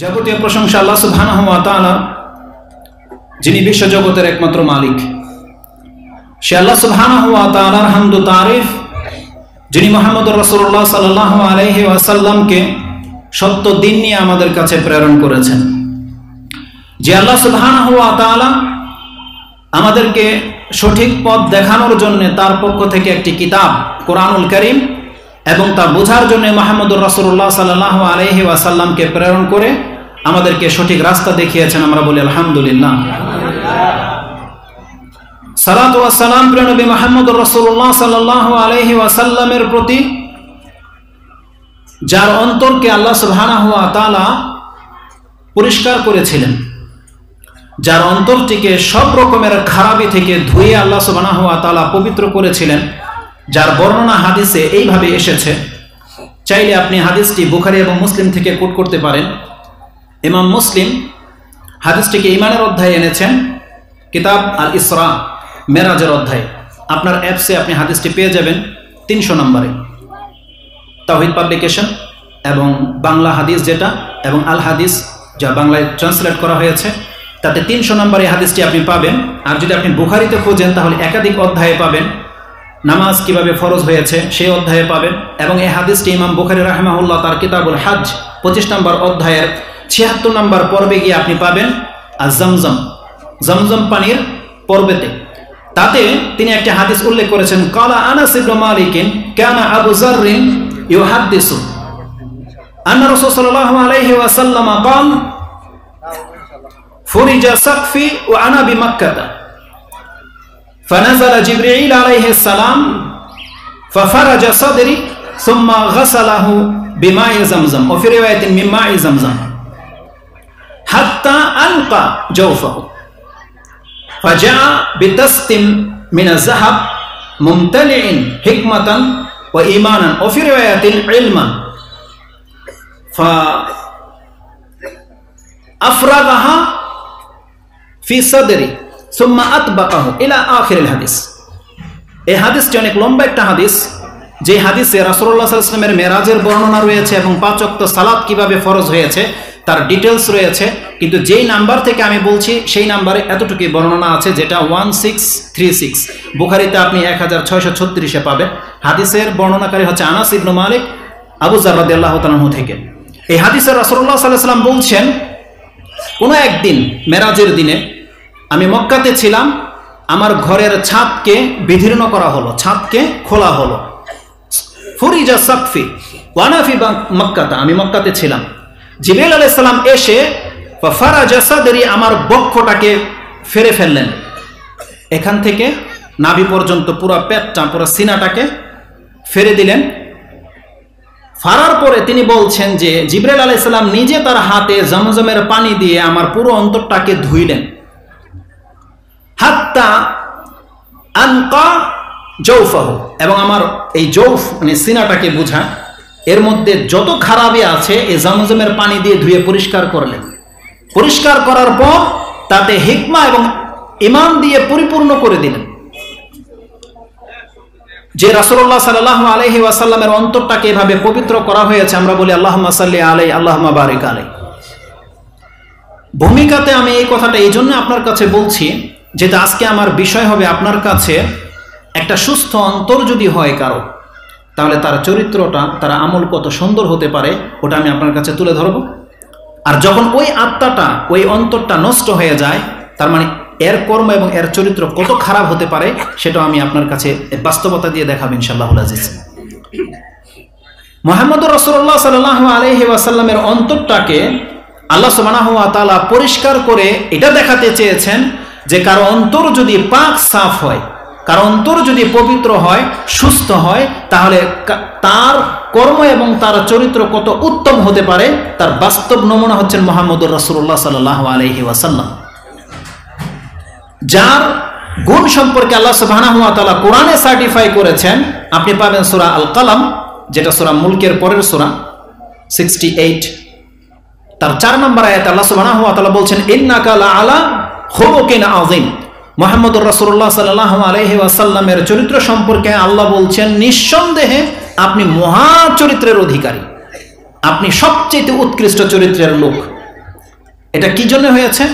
যাবতীয় প্রশংসা আল্লাহ সুবহানাহু ওয়া তাআলা, যিনি বিশ্বজগতের একমাত্র মালিক। সে আল্লাহ সুবহানাহু ওয়া তাআলার হামদ ও তারিফ, যিনি মুহাম্মদুর রাসূলুল্লাহ সাল্লাল্লাহু আলাইহি ওয়াসাল্লামকে সত্য দিন নিয়ে আমাদের কাছে প্রেরণ করেছেন। যে আল্লাহ সুবহানাহু ওয়া তাআলা আমাদেরকে সঠিক পথ দেখানোর জন্য তার পক্ষ থেকে একটি কিতাব কোরআনুল কারীম এবং তা বোঝার জন্য মুহাম্মদুর রাসূলুল্লাহ সাল্লাল্লাহু আলাইহি ওয়াসাল্লামকে প্রেরণ করে আমাদেরকে সঠিক রাস্তা দেখিয়েছেন। আমরা বলি আলহামদুলিল্লাহ। সালাতু ওয়াস সালাম প্রিয় নবী মুহাম্মদুর রাসূলুল্লাহ সাল্লাল্লাহু আলাইহি ওয়াসাল্লামের প্রতি, যার অন্তরকে আল্লাহ সুবহানাহু ওয়া তাআলা পরিষ্কার করেছিলেন, যার অন্তরটিকে সব রকমের খারাপি থেকে ধুয়ে আল্লাহ সুবহানাহু ওয়া তাআলা পবিত্র করেছিলেন, যার বর্ণনা হাদিসে এইভাবে এসেছে। চাইলে আপনি হাদিসটি বুখারী এবং মুসলিম থেকে কোট করতে পারেন। ইমাম মুসলিম হাদিসটিকে ঈমানের অধ্যায়ে এনেছেন, কিতাব আল ইসরা, মেরাজের অধ্যায়। আপনার অ্যাপসে আপনি হাদিসটি পেয়ে যাবেন 300 নম্বরে। তাওহীদ পাবলিকেশন এবং বাংলা হাদিস যেটা, এবং আল হাদিস যা বাংলায় ট্রান্সলেট করা হয়েছে, তাতে 300 নম্বরে হাদিসটি আপনি পাবেন। আর যদি আপনি বুখারীতে খোঁজেন তাহলে একাধিক অধ্যায়ে পাবেন। নামাজ কিভাবে ফরজ হয়েছে সেই অধ্যায়ে পাবেন। এবং এই হাদিসটি ইমাম বুখারী রাহিমাহুল্লাহ তার কিতাবুল হজ 25 নম্বর অধ্যায়ের 76 নম্বর পর্বে গিয়ে আপনি পাবেন আর জমজম পানির পর্বেতে। তাতে তিনি একটি হাদিস উল্লেখ করেছেন, ক্বালা আনাস ইবনে মালিক কানা আবু যারর ইউহাদ্দিসু আন্না রাসূল সাল্লাল্লাহু আলাইহি ওয়াসাল্লাম ক্বাল ফুরিজা সাকফি ওয়া আনা বিমাক্কাহ فنزل جبريل عليه السلام ففرج صدري ثم غسله بماء زمزم وفي رواية من ماء زمزم حتى أنقى جوفه فجاء بتست من الذهب ممتلئ حكمة وإيمانا وفي رواية علما فأفرغها في صدري সুম্মা আতবাকাহু ইলা আখিরিল হাদিস। এই হাদিসটি অনেক লম্বা একটা হাদিস, যে হাদিসে রাসূলুল্লাহ সাল্লাল্লাহু আলাইহি ওয়াসাল্লামের মেরাজের বর্ণনা রয়েছে এবং 5 ওয়াক্ত সালাত কিভাবে ফরজ হয়েছে তার ডিটেলস রয়েছে। কিন্তু যেই নাম্বার থেকে আমি বলছি সেই নাম্বারে এতটুকুই বর্ণনা আছে, যেটা 1636। বুখারীতে আপনি 1636-এ পাবেন। হাদিসের বর্ণনাকারী হচ্ছে আনাস ইবনে মালিক আবু যারর রাদিয়াল্লাহু তাআলা আনহু থেকে। এই হাদিসে রাসূলুল্লাহ সাল্লাল্লাহু আলাইহি ওয়াসাল্লাম বলছেন, কোনো একদিন মেরাজের দিনে আমি মক্কাতে ছিলাম, আমার ঘরের ছাদকে বিদীর্ণ করা হলো, ছাদকে খোলা হলো। ফুরিজা সাকফি ওয়ানা ফি মক্কাতা, আমি মক্কাতে ছিলাম। জিবরাইল আলাইহিস সালাম এসে ফারাজা সাদরি, আমার বক্ষটাকে ফেরে ফেললেন। এখান থেকে নাভি পর্যন্ত পুরো পেটটা, পুরো সিনাটাকে ফেরে দিলেন। ফারার পরে তিনি বলছেন যে জিবরাইল আলাইহিস সালাম নিজে তার হাতে জমজমের পানি দিয়ে আমার পুরো অন্তরটাকে ধুইলেন। হাত্তা আনকা জৌফাহু, এবং আমার এই জৌফ মানে সিনাটাকে বোঝা, এর মধ্যে যত খারাপি আছে এই জমজমের পানি দিয়ে ধুয়ে পরিষ্কার করলেন। পরিষ্কার করার পর তাতে হিকমা এবং ঈমান দিয়ে পরিপূর্ণ করে দিলেন। যে রাসূলুল্লাহ সাল্লাল্লাহু আলাইহি ওয়াসাল্লামের অন্তরটাকে এভাবে পবিত্র করা হয়েছে, আমরা বলি আল্লাহুম্মা সাল্লি আলাইহি আল্লাহুম্মা বারিক আলাইহি। ভূমিকাতে আমি এই কথাটা এই জন্য আপনার কাছে বলছি, যেটা আজকে আমার বিষয় হবে আপনার কাছে। একটা সুস্থ অন্তর যদি হয় কারো, তাহলে তার চরিত্রটা, তার আমল কত সুন্দর হতে পারে, ওটা আমি আপনার কাছে তুলে ধরব। আর যখন ওই আত্মাটা, ওই অন্তরটা নষ্ট হয়ে যায়, তার মানে এর কর্ম এবং এর চরিত্র কত খারাপ হতে পারে, সেটাও আমি আপনার কাছে বাস্তবতা দিয়ে দেখাবো ইনশাআল্লাহুল আজিজ। মুহাম্মদুর রাসূলুল্লাহ সাল্লাল্লাহু আলাইহি ওয়াসাল্লামের অন্তরটাকে আল্লাহ সুবহানাহু ওয়া তাআলা পরিষ্কার করে এটা দেখাতে চেয়েছেন যে কারো অন্তর যদি পাক সাফ হয়, কারো অন্তর যদি পবিত্র হয়, সুস্থ হয়, তাহলে তার কর্ম এবং তার চরিত্র কত উত্তম হতে পারে, তার বাস্তব নমুনা হচ্ছেন মুহাম্মদুর রাসূলুল্লাহ সাল্লাল্লাহু আলাইহি ওয়াসাল্লাম, যার গুণ সম্পর্কে আল্লাহ সুবহানাহু ওয়া তাআলা কোরআনে সার্টিফাই করেছেন। আপনি পাবেন সূরা আল কালাম, যেটা সূরা মুলকের পরের সূরা 68, তার 4 নম্বর আয়াতে আল্লাহ সুবহানাহু ওয়া তাআলা বলছেন, ইন্নাকা লাআলা খুলুকিন আযীম। মুহাম্মদুর রাসূলুল্লাহ সাল্লাল্লাহু আলাইহি ওয়াসাল্লামের চরিত্র সম্পর্কে আল্লাহ বলছেন, নিঃসন্দেহে আপনি মহা চরিত্রের অধিকারী, আপনি সবচেয়ে উৎকৃষ্ট চরিত্রের লোক। এটা কি জন্য হয়েছে?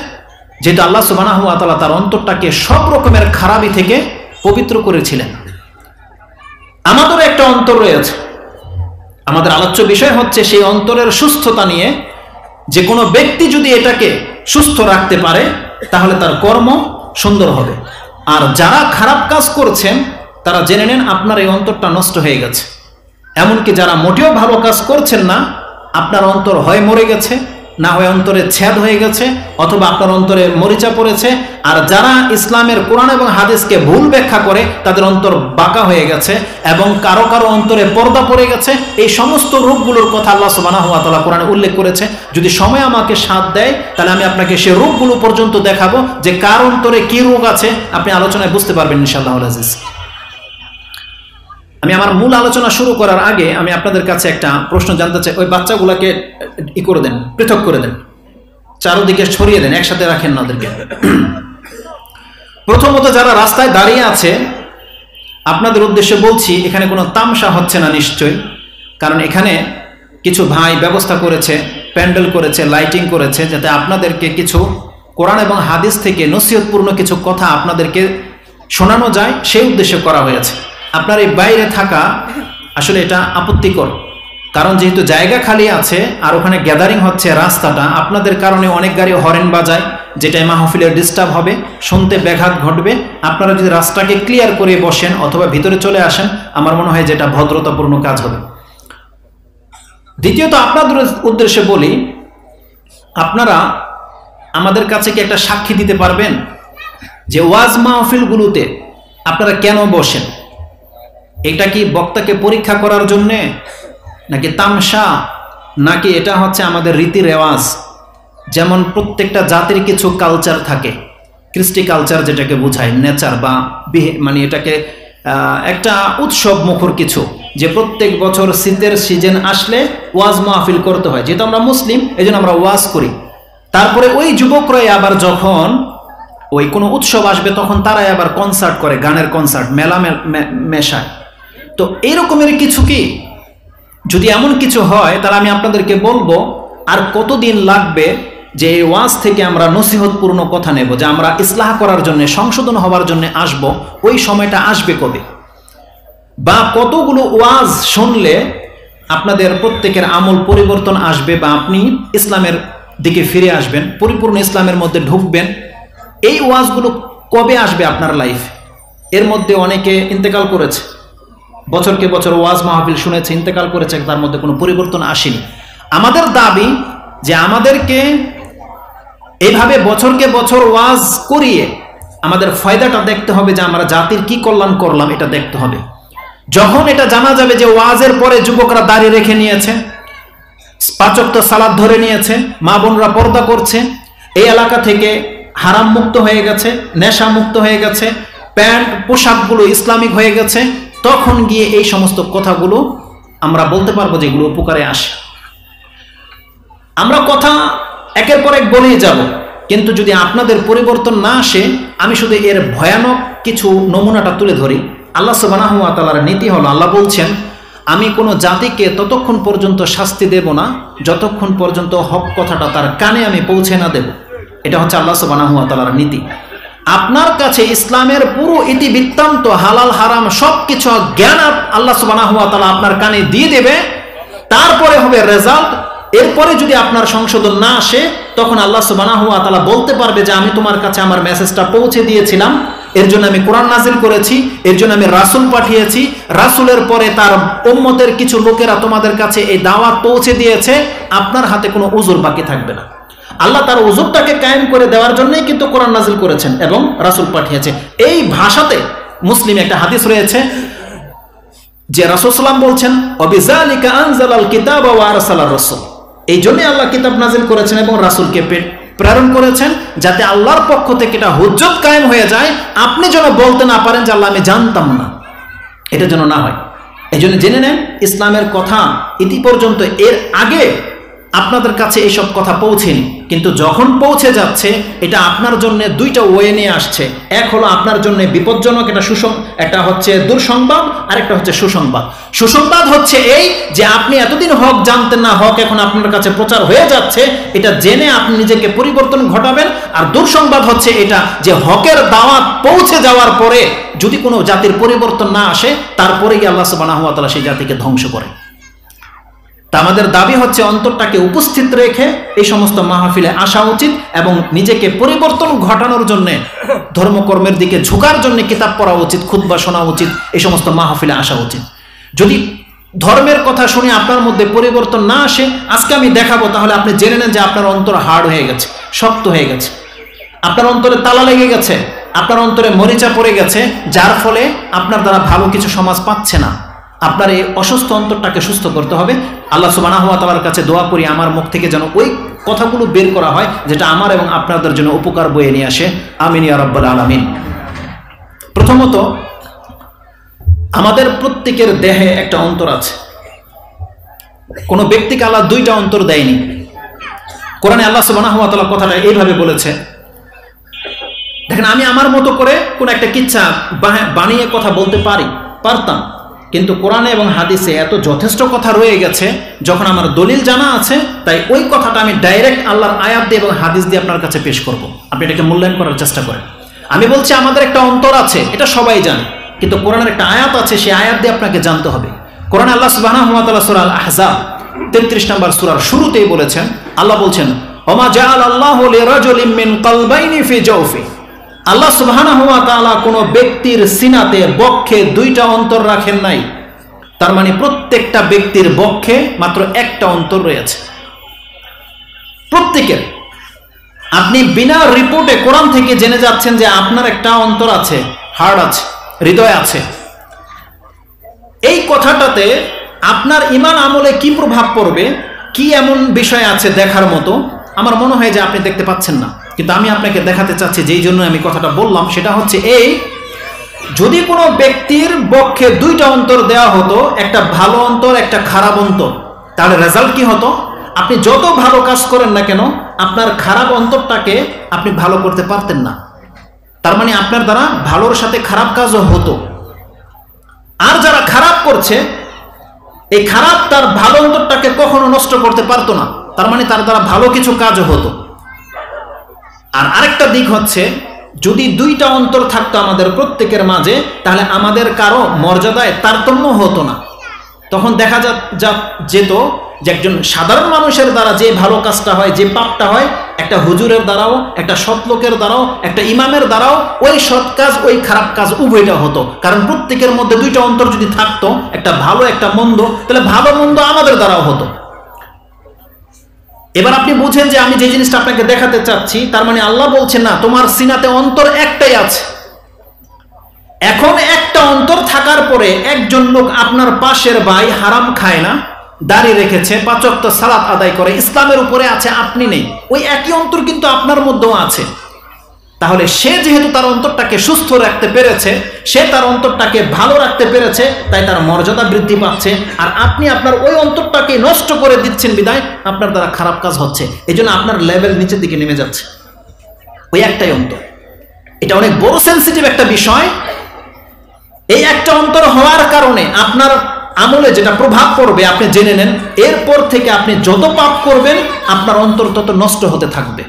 যেটা আল্লাহ সুবহানাহু ওয়া তাআলা তার অন্তরটাকে সব রকমের খারাপি থেকে পবিত্র করেছিলেন। আমাদেরও একটা অন্তর রয়েছে। আমাদের আলোচ্য বিষয় হচ্ছে সেই অন্তরের সুস্থতা নিয়ে। যে কোনো ব্যক্তি যদি এটাকে সুস্থ রাখতে পারে তাহলে তার কর্ম সুন্দর হবে। আর যারা খারাপ কাজ করছেন তারা জেনে নেন আপনার এই অন্তরটা নষ্ট হয়ে গেছে। এমনকি যারা মোটেও ভালো কাজ করছেন না, আপনার অন্তর হয় মরে গেছে, না হয় অন্তরে ছেদ হয়ে গেছে, অথবা আপনার অন্তরে মরিচা পড়েছে। আর যারা ইসলামের কোরআন এবং হাদিসকে ভুল ব্যাখ্যা করে তাদের অন্তর বাঁকা হয়ে গেছে, এবং কারো কারো অন্তরে পর্দা পড়ে গেছে। এই সমস্ত রূপগুলোর কথা আল্লাহ সুবহানাহু ওয়া তাআলা কোরআনে উল্লেখ করেছে। যদি সময় আমাকে সাথ দেয় তাহলে আমি আপনাকে সেই রূপগুলো পর্যন্ত দেখাবো, যে কার অন্তরে কি রোগ আছে আপনি আলোচনায় বুঝতে পারবেন ইনশাআল্লাহ আজিজ। আমি আমার মূল আলোচনা শুরু করার আগে আমি আপনাদের কাছে একটা প্রশ্ন জানতে চাই। ওই বাচ্চাগুলোকে করে দেন, পৃথক করে দেন, চারদিকে ছড়িয়ে দেন, একসাথে রাখেন না ওদেরকে। প্রথমত যারা রাস্তায় দাঁড়িয়ে আছে আপনাদের উদ্দেশ্যে বলছি, এখানে কোনো তামসা হচ্ছে না নিশ্চয়ই, কারণ এখানে কিছু ভাই ব্যবস্থা করেছে, প্যান্ডেল করেছে, লাইটিং করেছে, যাতে আপনাদেরকে কিছু কোরআন এবং হাদিস থেকে নসিহতপূর্ণ কিছু কথা আপনাদেরকে শোনানো যায়, সেই উদ্দেশ্যে করা হয়েছে। আপনার এই বাইরে থাকা আসলে এটা আপত্তিকর, কারণ যেহেতু জায়গা খালি আছে আর ওখানে গ্যাদারিং হচ্ছে রাস্তাটা, আপনাদের কারণে অনেক গাড়ি হরেন বাজায়, যেটাই মাহফিলের ডিস্টার্ব হবে, শুনতে ব্যাঘাত ঘটবে। আপনারা যদি রাস্তাকে ক্লিয়ার করে বসেন অথবা ভিতরে চলে আসেন, আমার মনে হয় যেটা ভদ্রতাপূর্ণ কাজ হবে। দ্বিতীয়ত আপনাদের উদ্দেশ্যে বলি, আপনারা আমাদের কাছে কি একটা সাক্ষী দিতে পারবেন যে ওয়াজ মাহফিলগুলোতে আপনারা কেন বসেন? এটা কি বক্তাকে পরীক্ষা করার জন্যে, নাকি তামসা, নাকি এটা হচ্ছে আমাদের রীতি রেওয়াজ? যেমন প্রত্যেকটা জাতির কিছু কালচার থাকে, কৃষ্টি কালচার যেটাকে বোঝায়, নেচার বা মানে এটাকে একটা উৎসব মুখর কিছু, যে প্রত্যেক বছর শীতের সিজন আসলে ওয়াজ মাহফিল করতে হয়। যেহেতু আমরা মুসলিম এই জন্য আমরা ওয়াজ করি। তারপরে ওই যুবকরাই আবার যখন ওই কোনো উৎসব আসবে তখন তারাই আবার কনসার্ট করে, গানের কনসার্ট, মেলা মেশায়। তো এইরকমের কিছু কি যদি এমন কিছু হয় তাহলে আমি আপনাদেরকে বলবো, আর কতদিন লাগবে যে এই ওয়াজ থেকে আমরা নসিহতপূর্ণ কথা নেব, যে আমরা ইসলাহ করার জন্য, সংশোধন হওয়ার জন্য আসব, ওই সময়টা আসবে কবে? বা কতগুলো ওয়াজ শুনলে আপনাদের প্রত্যেকের আমল পরিবর্তন আসবে, বা আপনি ইসলামের দিকে ফিরে আসবেন, পরিপূর্ণ ইসলামের মধ্যে ঢুকবেন? এই ওয়াজগুলো কবে আসবে আপনার লাইফ? এর মধ্যে অনেকে ইন্তেকাল করেছে, বছরকে বছর ওয়াজ মাহফিল শুনেছে, ইন্তেকাল করেছে, তার মধ্যে কোনো পরিবর্তন আসেনি। আমাদের দাবি যে আমাদেরকে এইভাবে বছরকে বছর ওয়াজ করিয়ে আমাদের ফায়দাটা দেখতে হবে, যে আমরা জাতির কি কল্যাণ করলাম এটা দেখতে হবে। যখন এটা জানা যাবে যে ওয়াজের পরে যুবকরা দাড়ি রেখে নিয়েছে, 5 ওয়াক্ত সালাত ধরে নিয়েছে, মা বোনরা পর্দা করছে, এই এলাকা থেকে হারাম মুক্ত হয়ে গেছে, নেশা মুক্ত হয়ে গেছে, প্যান্ট পোশাকগুলো ইসলামিক হয়ে গেছে, তখন গিয়ে এই সমস্ত কথাগুলো আমরা বলতে পারবো যেগুলো উপকারে আসে। আমরা কথা একের পর এক বলেই যাব, কিন্তু যদি আপনাদের পরিবর্তন না আসে, আমি শুধু এর ভয়ানক কিছু নমুনাটা তুলে ধরি। আল্লাহ সুবহানাহু ওয়া তাআলার নীতি হলো, আল্লাহ বলছেন, আমি কোনো জাতিকে ততক্ষণ পর্যন্ত শাস্তি দেব না যতক্ষণ পর্যন্ত হক কথাটা তার কানে আমি পৌঁছে না দেব। এটা হচ্ছে আল্লাহ সুবহানাহু ওয়া তাআলার নীতি। আপনার কাছে ইসলামের পুরো ইতিবৃত্তান্ত, হালাল হারাম সবকিছু জ্ঞান আল্লাহ সুবহানাহু ওয়া তাআলা আপনার কানে দিয়ে দেবে, তারপরে হবে রেজাল্ট। এরপরে যদি আপনার সংশোধন না আসে, তখন আল্লাহ সুবহানাহু ওয়া তাআলা বলতে পারবে যে আমি তোমার কাছে আমার মেসেজটা পৌঁছে দিয়েছিলাম, এর জন্য আমি কোরআন নাজিল করেছি, এর জন্য আমি রাসূল পাঠিয়েছি, রাসূলের পরে তার উম্মতের কিছু লোকেরা তোমাদের কাছে এই দাওয়াত পৌঁছে দিয়েছে, আপনার হাতে কোনো উযর বাকি থাকবে না। আল্লাহ তার উযরটাকে কায়েম করে দেওয়ার জন্যই কিন্তু কোরআন নাজিল করেছেন এবং রাসূল পাঠিয়েছে। এই ভাষাতে মুসলিমে একটা হাদিস রয়েছে যে রাসূল সাল্লাল্লাহু আলাইহি ওয়াসাল্লাম বলছেন, ওয়াবিযালিকা আনজালাল কিতাবা ওয়া আরসালার রাসূল। এই জন্যই আল্লাহ কিতাব নাজিল করেছেন এবং রাসূলকে প্রেরণ করেছেন, যাতে আল্লাহর পক্ষ থেকে এটা হুজ্জত কায়েম হয়ে যায়, আপনি যেন বলতে না পারেন যে আল্লাহ আমি জানতাম না, এটা যেন না হয়। এই জন্য জেনে নেন, ইসলামের কথা ইতি পর্যন্ত এর আগে আপনাদের কাছে এইসব কথা পৌঁছেনি, কিন্তু যখন পৌঁছে যাচ্ছে এটা আপনার জন্য দুইটা ওয়ে নিয়ে আসছে। এক হলো আপনার জন্য বিপজ্জনক, এটা হচ্ছে দুঃসংবাদ, আর একটা হচ্ছে সুসংবাদ। সুসংবাদ হচ্ছে এই যে আপনি এতদিন হক জানতেন না, হক এখন আপনার কাছে প্রচার হয়ে যাচ্ছে, এটা জেনে আপনি নিজেকে পরিবর্তন ঘটাবেন। আর দুঃসংবাদ হচ্ছে এটা যে হকের দাওয়াত পৌঁছে যাওয়ার পরে যদি কোনো জাতির পরিবর্তন না আসে, তারপরেই আল্লাহ সুবহানাহু ওয়া তাআলা সেই জাতিকে ধ্বংস করে। তা আমাদের দাবি হচ্ছে অন্তরটাকে উপস্থিত রেখে এই সমস্ত মাহফিলে আসা উচিত এবং নিজেকে পরিবর্তন ঘটানোর জন্য, ধর্মকর্মের দিকে ঝুঁকার জন্য কিতাব পড়া উচিত, খুতবা শোনা উচিত, এই সমস্ত মাহফিলে আসা উচিত। যদি ধর্মের কথা শুনে আপনার মধ্যে পরিবর্তন না আসে, আজকে আমি দেখাবো, তাহলে আপনি জেনে নেন যে আপনার অন্তর হার্ড হয়ে গেছে, শক্ত হয়ে গেছে, আপনার অন্তরে তালা লেগে গেছে, আপনার অন্তরে মরিচা পড়ে গেছে, যার ফলে আপনার দ্বারা ভালো কিছু সমাজ পাচ্ছে না। আপনার এই অসুস্থ অন্তরটাকে সুস্থ করতে হবে। আল্লাহ সুবহানাহু ওয়া তাআলার কাছে দোয়া করি আমার মুখ থেকে যেন ওই কথাগুলো বের করা হয় যেটা আমার এবং আপনাদের জন্য উপকার বয়ে নিয়ে আসে। আমিন ইয়া রাব্বাল আলামিন। প্রথমত, আমাদের প্রত্যেকের দেহে একটা অন্তর আছে। কোনো ব্যক্তিকে আল্লাহ দুইটা অন্তর দেয়নি। কোরআনে আল্লাহ সুবহানাহু ওয়া তাআলা কথাটা এইভাবে বলেছে, দেখেন, আমি আমার মতো করে কোন একটা কিচ্ছা বানিয়ে কথা বলতে পারতাম, কিন্তু কোরআনে এবং হাদিসে এত যথেষ্ট কথা রয়ে গেছে, যখন আমার দলিল জানা আছে, তাই ওই কথাটা আমি ডাইরেক্ট আল্লাহর আয়াত দিয়ে এবং হাদিস দিয়ে আপনার কাছে পেশ করব। আপনি এটাকে মূল্যায়ন করার চেষ্টা করেন। আমি বলছি আমাদের একটা অন্তর আছে, এটা সবাই জানে, কিন্তু কোরআনের একটা আয়াত আছে, সেই আয়াত দিয়ে আপনাকে জানতে হবে। কোরআনে আল্লাহ সুবহানাহু ওয়া তাআলা সূরা আল আহজাব 33 নম্বর সূরার শুরুতেই বলেছেন, আল্লাহ বলছেন, ওমা জাআলাল্লাহু লিরাজুলিন মিন কলবাইনি ফি জাওফি। আল্লাহ সুবহানাহু ওয়া তাআলা কোনো ব্যক্তির সিনাতে, বক্ষে দুইটা অন্তর রাখেন নাই। তার মানে প্রত্যেকটা ব্যক্তির বক্ষে মাত্র একটা অন্তর রয়েছে, প্রত্যেকের। আপনি বিনা রিপোর্টে কোরআন থেকে জেনে যাচ্ছেন যে আপনার একটা অন্তর আছে, হার্ট আছে, হৃদয় আছে। এই কথাটাতে আপনার ঈমান আমলে কি প্রভাব পড়বে, কি এমন বিষয় আছে দেখার মতো, আমার মনে হয় যে আপনি দেখতে পাচ্ছেন না। কিন্তু আমি আপনাকে দেখাতে চাচ্ছি, যেই জন্য আমি কথাটা বললাম, সেটা হচ্ছে এই, যদি কোনো ব্যক্তির বক্ষে দুইটা অন্তর দেওয়া হতো, একটা ভালো অন্তর, একটা খারাপ অন্তর, তাহলে রেজাল্ট কি হতো? আপনি যত ভালো কাজ করেন না কেন, আপনার খারাপ অন্তরটাকে আপনি ভালো করতে পারতেন না। তার মানে আপনার দ্বারা ভালোর সাথে খারাপ কাজও হতো। আর যারা খারাপ করছে, এই খারাপ তার ভালো অন্তরটাকে কখনো নষ্ট করতে পারতো না। তার মানে তার দ্বারা ভালো কিছু কাজও হতো। আর আরেকটা দিক হচ্ছে, যদি দুইটা অন্তর থাকতো আমাদের প্রত্যেকের মাঝে, তাহলে আমাদের কারো মর্যাদায় তারতম্য হতো না। তখন দেখা যেত যে একজন সাধারণ মানুষের দ্বারা যে ভালো কাজটা হয়, যে পাপটা হয়, একটা হুজুরের দ্বারাও, একটা সৎ লোকের দ্বারাও, একটা ইমামের দ্বারাও ওই সৎ কাজ, ওই খারাপ কাজ উভয়টা হতো। কারণ প্রত্যেকের মধ্যে দুইটা অন্তর যদি থাকতো, একটা ভালো একটা মন্দ, তাহলে ভালো মন্দ আমাদের দ্বারাও হতো। এবার আপনি বুঝেন যে আমি যে জিনিসটা আপনাকে দেখাতে চাচ্ছি, তার মানে আল্লাহ বলছেন না, তোমার সিনাতে অন্তর একটাই আছে। এখন একটা অন্তর থাকার পরে একজন লোক আপনার পাশের ভাই হারাম খায় না, দাড়ি রেখেছে, 5 ওয়াক্ত সালাত আদায় করে, ইসলামের উপরে আছে, আপনি নেই, ওই একই অন্তর কিন্তু আপনার মধ্যেও আছে। তাহলে সে যেহেতু তার অন্তরটাকে সুস্থ রাখতে পেরেছে, সে তার অন্তরটাকে ভালো রাখতে পেরেছে, তাই তার মর্যাদা বৃদ্ধি পাচ্ছে। আর আপনি আপনার ওই অন্তরটাকে নষ্ট করে দিচ্ছেন, বিদায় আপনার দ্বারা খারাপ কাজ হচ্ছে। এই জন্য আপনার লেভেল নিচের দিকে নেমে যাচ্ছে। ওই একটাই অন্তর, এটা অনেক বড় সেন্সিটিভ একটা বিষয়। এই একটা অন্তর হওয়ার কারণে আপনার আমলে যেটা প্রভাব পড়বে আপনি জেনে নেন। এরপর থেকে আপনি যত পাপ করবেন, আপনার অন্তর তত নষ্ট হতে থাকবে।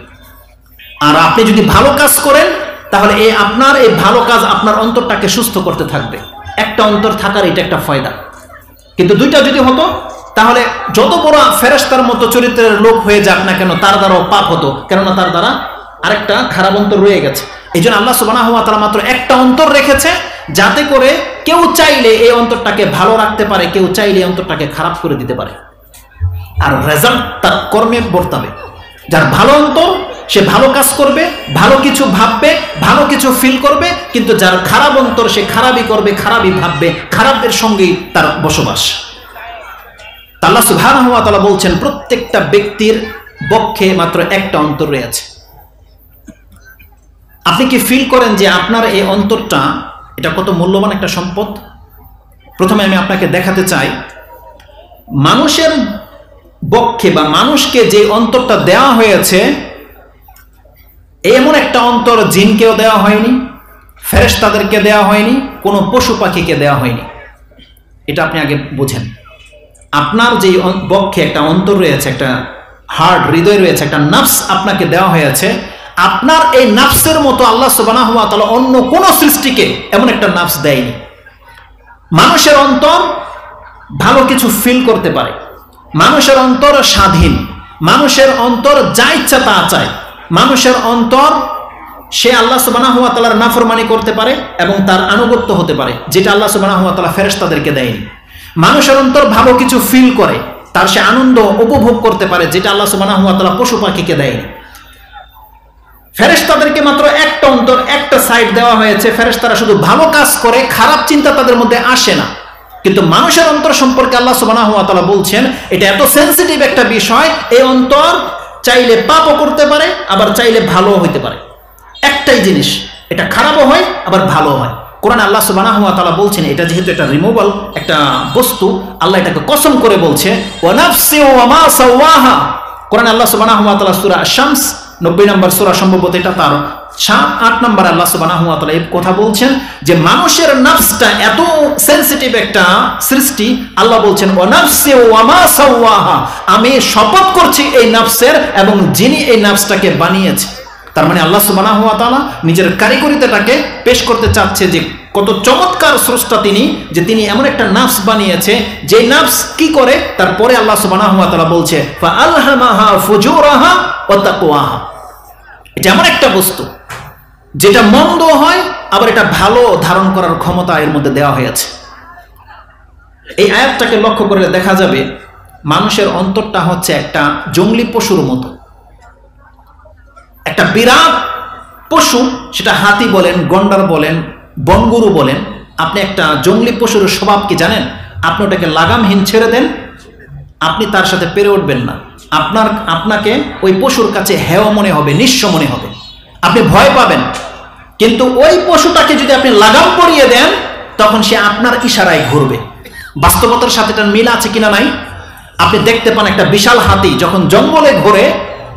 আর আপনি যদি ভালো কাজ করেন, তাহলে আপনার এই ভালো কাজ আপনার অন্তরটাকে সুস্থ করতে থাকবে। একটা অন্তর থাকার এটা একটা ফায়দা। কিন্তু দুইটা যদি হতো, তাহলে যত বড় ফেরেশতার মতো চরিত্রের লোক হয়ে যাক না কেন, তার দ্বারাও পাপ হতো, কেননা তার দ্বারা আরেকটা খারাপ অন্তর রয়ে গেছে। এই জন্য আল্লাহ সুবহানাহু ওয়া তাআলা মাত্র একটা অন্তর রেখেছে, যাতে করে কেউ চাইলে এই অন্তরটাকে ভালো রাখতে পারে, কেউ চাইলে এই অন্তরটাকে খারাপ করে দিতে পারে। আর রেজাল্ট তার কর্মে বর্তাবে। যার ভালো অন্তর, সে ভালো কাজ করবে, ভালো কিছু ভাববে, ভালো কিছু ফিল করবে। কিন্তু যার খারাপ অন্তর, সে খারাপই করবে, খারাপই ভাববে, খারাপের সঙ্গেই তার বসবাস। আল্লাহ সুবহানাহু ওয়া তাআলা বলছেন, প্রত্যেকটা ব্যক্তির বক্ষে মাত্র একটা অন্তর রয়েছে। আপনি কি ফিল করেন যে আপনার এই অন্তরটা, এটা কত মূল্যবান একটা সম্পদ? প্রথমে আমি আপনাকে দেখাতে চাই, মানুষের বক্ষে বা মানুষকে যে অন্তরটা দেওয়া হয়েছে, এমন একটা অন্তর জিনকেও দেওয়া হয়নি, ফেরেশতাদেরকে দেওয়া হয়নি, কোনো পশু পাখিকে দেওয়া হয়নি। এটা আপনি আগে বুঝেন। আপনার যে বক্ষে একটা অন্তর রয়েছে, একটা হার্ট, হৃদয় রয়েছে, একটা নাফস আপনাকে দেওয়া হয়েছে। আপনার এই নাফসের মতো আল্লাহ সুবহানাহু ওয়া তাআলা অন্য কোন সৃষ্টিকে এমন একটা নাফস দেয়নি। মানুষের অন্তর ভালো কিছু ফিল করতে পারে, মানুষের অন্তর স্বাধীন, মানুষের অন্তর যা ইচ্ছা তা চায়, মানুষের অন্তর সে আল্লাহ সুবহানাহু ওয়া তাআলার নাফরমানি করতে পারে এবং তার আনুগত্য হতে পারে, যেটা আল্লাহ সুবহানাহু ওয়া তাআলা ফেরেশতাদেরকে দেয়নি। মানুষের অন্তর ভালো কিছু ফিল করে, তার সে আনন্দ উপভোগ করতে পারে, যেটা আল্লাহ সুবহানাহু ওয়া তাআলা পশু পাখিকে দেয়নি। ফেরেশতাদেরকে মাত্র একটা অন্তর, একটা সাইড দেওয়া হয়েছে, ফেরেশতারা শুধু ভালো কাজ করে, খারাপ চিন্তা তাদের মধ্যে আসে না। কিন্তু মানুষের অন্তর সম্পর্কে আল্লাহ সুবহানাহু ওয়া তাআলা বলছেন এটা এত সেনসিটিভ একটা বিষয়, এই অন্তর চাইলে পাপও করতে পারে, আবার চাইলে ভালো হইতে পারে। একটাই জিনিস, এটা খারাপও হয় আবার ভালো হয়। কোরআন আল্লাহ সুবহানাহু ওয়া তাআলা বলছেন এটা যেহেতু একটা রিমুভাল একটা বস্তু, আল্লাহ এটাকে কসম করে বলছে ওয়া নাফসি ওয়া মা সাওয়াহা। কোরআন আল্লাহ সুবহানাহু ওয়া তাআলা সূরা আশ-শামস 90 নম্বর সূরা, সম্ভবত এটা তার 7-8 নম্বর আল্লাহ সুবহানাহু ওয়া তাআলা এই কথা বলছেন যে মানুষের নাফসটা এত সেনসিটিভ একটা সৃষ্টি। আল্লাহ বলছেন ওয়া নাফসি ওয়া মা সাওয়াহা, আমি শপথ করছি এই নাফসের এবং যিনি এই নাফসটাকে বানিয়েছে। তার মানে আল্লাহ সুবহানাহু ওয়া তাআলা নিজের কারিগরিতাটাকে পেশ করতে চাচ্ছে যে কত চমৎকার স্রষ্টা তিনি, যে তিনি এমন একটা নাফস বানিয়েছে যে নাফস কি করে। তারপরে আল্লাহ সুবহানাহু ওয়া তাআলা বলছে ফা আলহামাহা ফুজুরাহা ওয়া তাকওয়াহা। এটা এমন একটা বস্তু যেটা মন্দ হয় আবার এটা ভালো ধারণ করার ক্ষমতা এর মধ্যে দেওয়া হয়েছে। এই আয়াতটাকে লক্ষ্য করে দেখা যাবে মানুষের অন্তরটা হচ্ছে একটা জংলি পশুর মতো, একটা বিরাট পশু, সেটা হাতি বলেন, গন্ডার বলেন, বনগরু বলেন। আপনি একটা জংলি পশুর স্বভাব কি জানেন? আপনি ওটাকে লাগামহীন ছেড়ে দেন, আপনি তার সাথে পেরে উঠবেন না। আপনাকে ওই পশুর কাছে হেয় মনে হবে, নিঃস্ব মনে হবে, আপনি ভয় পাবেন। কিন্তু ওই পশুটাকে যদি আপনি লাগাম পরিয়ে দেন, তখন সে আপনার ইশারায় ঘুরবে। বাস্তবতার সাথে এটার মিল আছে কিনা নাই? আপনি দেখতে পান একটা বিশাল হাতি যখন জঙ্গলে ঘোরে,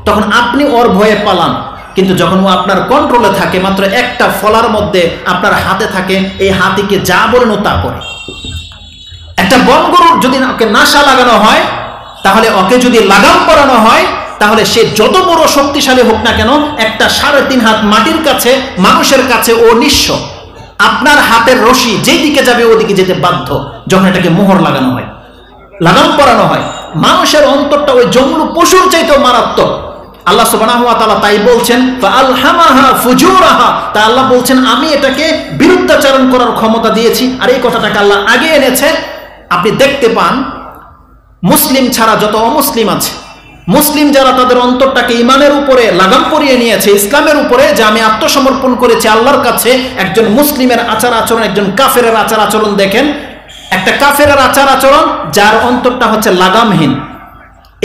তখন আপনি ওর ভয়ে পালান, কিন্তু যখন ও আপনার কন্ট্রোলে থাকে, মাত্র একটা ফলার মধ্যে আপনার হাতে থাকে, এই হাতিকে যা বলেন ও তা করে। একটা বনগরুর যদি ওকে নাশা লাগানো হয়, তাহলে ওকে যদি লাগাম পরানো হয়, তাহলে সে যত বড় শক্তিশালী হোক না কেন, একটা 3.5 হাত মাটির কাছে, মানুষের কাছে ও নিঃস্ব। আপনার হাতের রশি যেই দিকে যাবে ওদিকে যেতে বাধ্য যখন এটাকে মোহর লাগানো হয়, লাগাম পরানো হয়। মানুষের অন্তরটা ওই জংলু পশুর চাইতেও মারাত্মক। আল্লাহ সুবহানাহু ওয়া তাআলা তাই বলছেন ফাআলহামাহা ফুজুরাহা। তা আল্লাহ বলছেন আমি এটাকে বিরুদ্ধাচরণ করার ক্ষমতা দিয়েছি। আর এই কথাটাকে আল্লাহ আগে এনেছে। আপনি দেখতে পান মুসলিম ছাড়া যত অমুসলিম আছে, মুসলিম যারা তাদের অন্তরটাকে ইমানের উপরে লাগাম পরিয়ে নিয়েছে, ইসলামের উপরে, যে আমি আত্মসমর্পণ করেছি আল্লাহর কাছে, একজন মুসলিমের আচার আচরণ, একজন কাফেরের আচার আচরণ দেখেন। একটা কাফেরের আচার আচরণ যার অন্তরটা হচ্ছে লাগামহীন,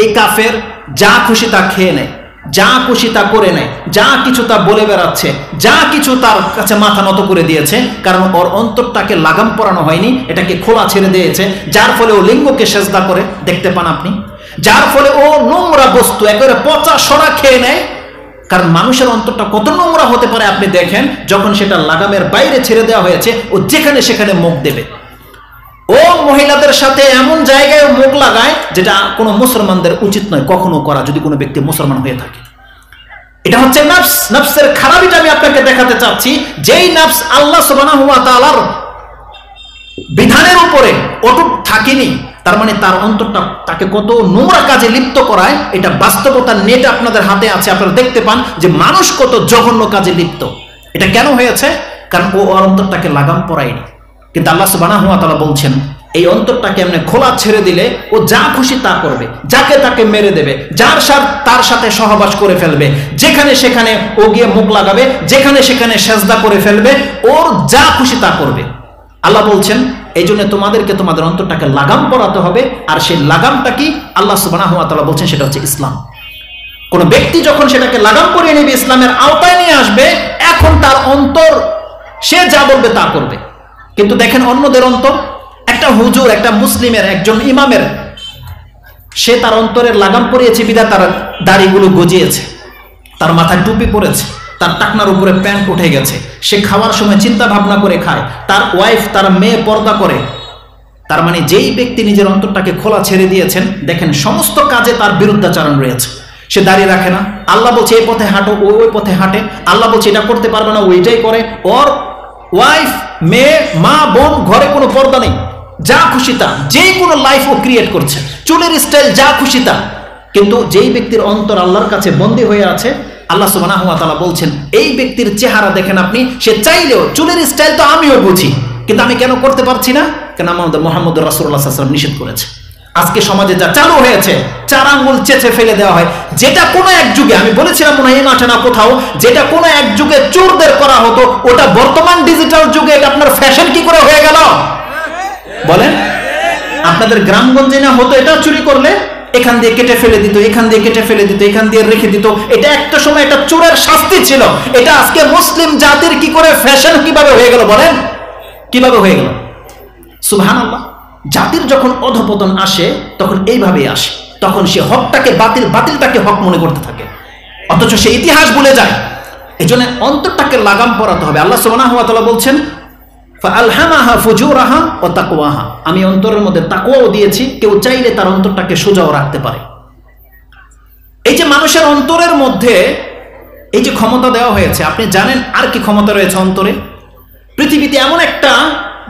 এই কাফের যা খুশি তা খেয়ে নেয়, যা খুশি তা করে নেয়, যা কিছু তা বলে বেড়াচ্ছে, যা কিছু তার কাছে মাথা নত করে দিয়েছে, কারণ ওর অন্তরটাকে লাগাম পরানো হয়নি, এটাকে খোলা ছেড়ে দিয়েছে। যার ফলে ও লিঙ্গকে সেজদা করে, দেখতে পান আপনি। যার ফলে ও নোংরা বস্তু একেবারে পচা সরা খেয়ে নেয়। কারণ মানুষের অন্তরটা কত নোংরা হতে পারে আপনি দেখেন, যখন সেটা লাগামের বাইরে ছেড়ে দেওয়া হয়েছে, ও যেখানে সেখানে মুখ দেবে। ও মহিলাদের সাথে এমন জায়গায় মুখ লাগায় যেটা কোনো মুসলমানদের উচিত নয় কখনো করা, যদি কোনো ব্যক্তি মুসলমান হয়ে থাকে। এটা হচ্ছে নাফস। নাফসের খারাপিটা আমি আপনাকে দেখাতে চাচ্ছি। যেই নাফস আল্লাহ সুবহানাহু ওয়া তাআলার বিধানের উপরে অটুট থাকেনি, তার মানে তার অন্তরটা তাকে কত নোংরা কাজে লিপ্ত করায়। এটা বাস্তবতার নেট আপনাদের হাতে আছে, আপনারা দেখতে পান যে মানুষ কত জঘন্য কাজে লিপ্ত। এটা কেন হয়েছে? কারণ ও অন্তরটাকে লাগাম পরায়নি। কিন্তু আল্লাহ সুবহানাহু ওয়া তাআলা বলছেন এই অন্তরটাকে এমনি খোলা ছেড়ে দিলে ও যা খুশি তা করবে, যাকে তাকে মেরে দেবে, যার সাথে তার সাথে সহবাস করে ফেলবে, যেখানে সেখানে ও গিয়ে মুখ লাগাবে, যেখানে সেখানে সেজদা করে ফেলবে, ওর যা খুশি তা করবে। আল্লাহ বলছেন এই জন্য তোমাদেরকে তোমাদের অন্তরটাকে লাগাম পরাতে হবে। আর সেই লাগামটা কি? আল্লাহ সুবহানাহু ওয়া তাআলা বলছেন সেটা হচ্ছে ইসলাম। কোন ব্যক্তি যখন সেটাকে লাগাম পরিয়ে নেবে, ইসলামের আওতায় নিয়ে আসবে, এখন তার অন্তর সে যা বলবে তা করবে। কিন্তু দেখেন অন্যদের অন্তর, একটা হুজুর, একটা মুসলিমের, একজন ইমামের সে তার অন্তরের লাগাম পরিয়েছে বিধায় তার দাড়িগুলো গজিয়েছে, তার মাথায় টুপি পরেছে, তার টাকনার উপরে প্যান্ট উঠে গেছে, সে খাওয়ার সময় চিন্তা ভাবনা করে খায়, তার ওয়াইফ তার মেয়ে পর্দা করে। তার মানে যেই ব্যক্তি নিজের অন্তরটাকে খোলা ছেড়ে দিয়েছেন, দেখেন সমস্ত কাজে তার বিরুদ্ধাচরণ রয়েছে। সে দাঁড়িয়ে রাখে না, আল্লাহ বলছে এই পথে হাঁটো, ওই পথে হাঁটে, আল্লাহ বলছে এটা করতে পারবে না, ওইটাই করে। ওর ওয়াইফ, মেয়ে, মা, বোন, ঘরে কোনো পর্দা নেই, যা খুশি তা, যে কোনো লাইফ ও ক্রিয়েট করছে, চুলের স্টাইল যা খুশি তা। কিন্তু যেই ব্যক্তির অন্তর আল্লাহর কাছে বন্দী হয়ে আছে, আল্লাহ সুবহানাহু ওয়া তাআলা বলছেন এই ব্যক্তির চেহারা দেখেন আপনি, সে চাইলেও চুলের স্টাইল তো আমিও বুঝি, কিন্তু আমি কেন করতে পারছি না? কেন আমাদের মুহাম্মদ রাসূলুল্লাহ সাল্লাল্লাহু আলাইহি ওয়াসাল্লাম নিষেধ করেছে। আজকে সমাজে যা চালু হয়েছে, 4 আঙ্গুল চেঁচে ফেলে দেওয়া হয়, যেটা কোনো এক যুগে, আমি বলেছিলাম মনে হয় মাঠে না কোথাও, যেটা কোনো এক যুগে চোরদের করা হতো, ওটা বর্তমান ডিজিটাল যুগে এটা আপনার ফ্যাশন কি করে হয়ে গেল বলেন? আপনাদের গ্রামগঞ্জে না হতো, এটা চুরি করলে এখান দিয়ে কেটে ফেলে দিত, এখান দিয়ে কেটে ফেলে দিত, এখান দিয়ে রেখে দিত। এটা একটা সময় একটা চোরের শাস্তি ছিল। এটা আজকে মুসলিম জাতির কি করে ফ্যাশন কিভাবে হয়ে গেল বলেন? কিভাবে হয়ে গেল? সুবহানাল্লাহ। জাতির যখন অধপতন আসে তখন এইভাবেই আসে, তখন সে হকটাকে বাতিল, বাতিলটাকে হক মনে করতে থাকে, অথচ সে ইতিহাস ভুলে যায়। এই জন্য অন্তরটাকে লাগাম পরাতে হবে। আল্লাহ সুবহানাহু ওয়া তাআলা বলছেন ফাআলহামাহা ফুজুরাহা ওয়া তাকওয়াহা, আমি অন্তরের মধ্যে তাকওয়াও দিয়েছি, কেউ চাইলে তার অন্তরটাকে সোজাও রাখতে পারে। এই যে মানুষের অন্তরের মধ্যে এই যে ক্ষমতা দেওয়া হয়েছে, আপনি জানেন আর কি ক্ষমতা রয়েছে অন্তরে? পৃথিবীতে এমন একটা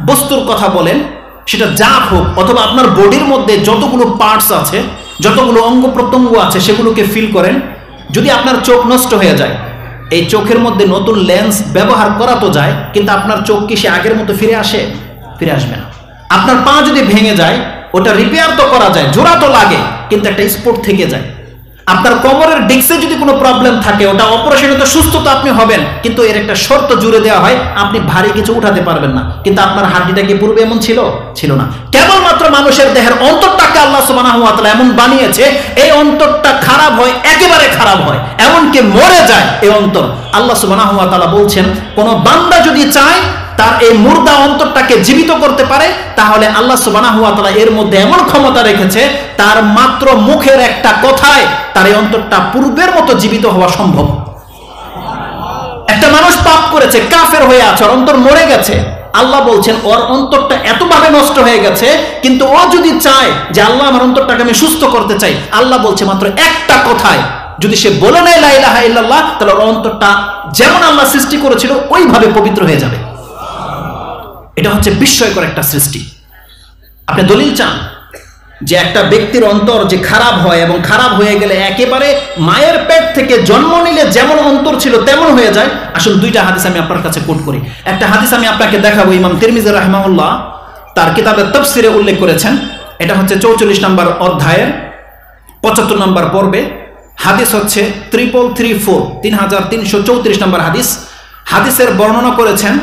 বস্তুর কথা বলেন, সেটা যা হোক, অথবা আপনার বডির মধ্যে যতগুলো পার্টস আছে, যতগুলো অঙ্গ প্রত্যঙ্গ আছে, সেগুলোকে ফিল করেন। যদি আপনার চোখ নষ্ট হয়ে যায়, এই চোখের মধ্যে নতুন লেন্স ব্যবহার করা তো যায়, কিন্তু আপনার চোখ কি সে আগের মতো ফিরে আসে? ফিরে আসবে না। আপনার পা যদি ভেঙে যায়, ওটা রিপেয়ার তো করা যায়, জোড়া তো লাগে, কিন্তু একটা স্পট থেকে যায়। আপনার কোমরের ডিস্কে যদি কোনো প্রবলেম থাকে, ওটা অপারেশনে তো সুস্থ তো আপনি হবেন, কিন্তু এর একটা শর্ত জুড়ে দেওয়া হয়, আপনি ভারী কিছু উঠাতে পারবেন না। কিন্তু আপনার হাড্ডিটা কি পূর্বে এমন ছিল? ছিল না। কেবলমাত্র মানুষের দেহের অন্তরটাকে আল্লাহ সুবহানাহু ওয়া তাআলা এমন বানিয়েছে, এই অন্তরটা খারাপ হয়, একেবারে খারাপ হয়, এমনকি মরে যায় এই অন্তর। আল্লাহ সুবহানাহু ওয়া তাআলা বলছেন, কোন বান্দা যদি চায় তার এই মুর্দা অন্তরটাকে জীবিত করতে পারে, তাহলে আল্লাহ সুবহানাহু ওয়া তাআলা এর মধ্যে এমন ক্ষমতা রেখেছে, তার মাত্র মুখের একটা কথায় তার এই অন্তরটা পূর্বের মতো জীবিত হওয়া সম্ভব। একটা মানুষ পাপ করেছে, কাফের হয়ে আছে, ওর অন্তর মরে গেছে, আল্লাহ বলছেন ওর অন্তরটা এতভাবে নষ্ট হয়ে গেছে, কিন্তু ও যদি চায় যে আল্লাহ আমার অন্তরটাকে আমি সুস্থ করতে চাই, আল্লাহ বলছে মাত্র একটা কথায় যদি সে বলে নেয় লা ইলাহা ইল্লাল্লাহ, তাহলে ওর অন্তরটা যেমন আল্লাহ সৃষ্টি করেছিল ওইভাবে পবিত্র হয়ে যাবে। এটা হচ্ছে বিস্ময়কর একটা সৃষ্টি। আপনি দলিল চান যে একটা ব্যক্তির অন্তর যে খারাপ হয়, এবং খারাপ হয়ে গেলে একেবারে মায়ের পেট থেকে জন্ম নিলে যেমন অন্তর ছিল তেমন হয়ে যায়? আসলে 2টা হাদিস আমি আপনার কাছে কোট করি। একটা হাদিস আমি আপনাকে দেখাবো, ইমাম তিরমিজি রাহিমাহুল্লাহ তার কিতাবের তাফসিরে উল্লেখ করেছেন। এটা হচ্ছে 44 নম্বর অধ্যায়ের 75 নম্বর পর্বে, হাদিস হচ্ছে 3334 নম্বর হাদিস। হাদিসের বর্ণনা করেছেন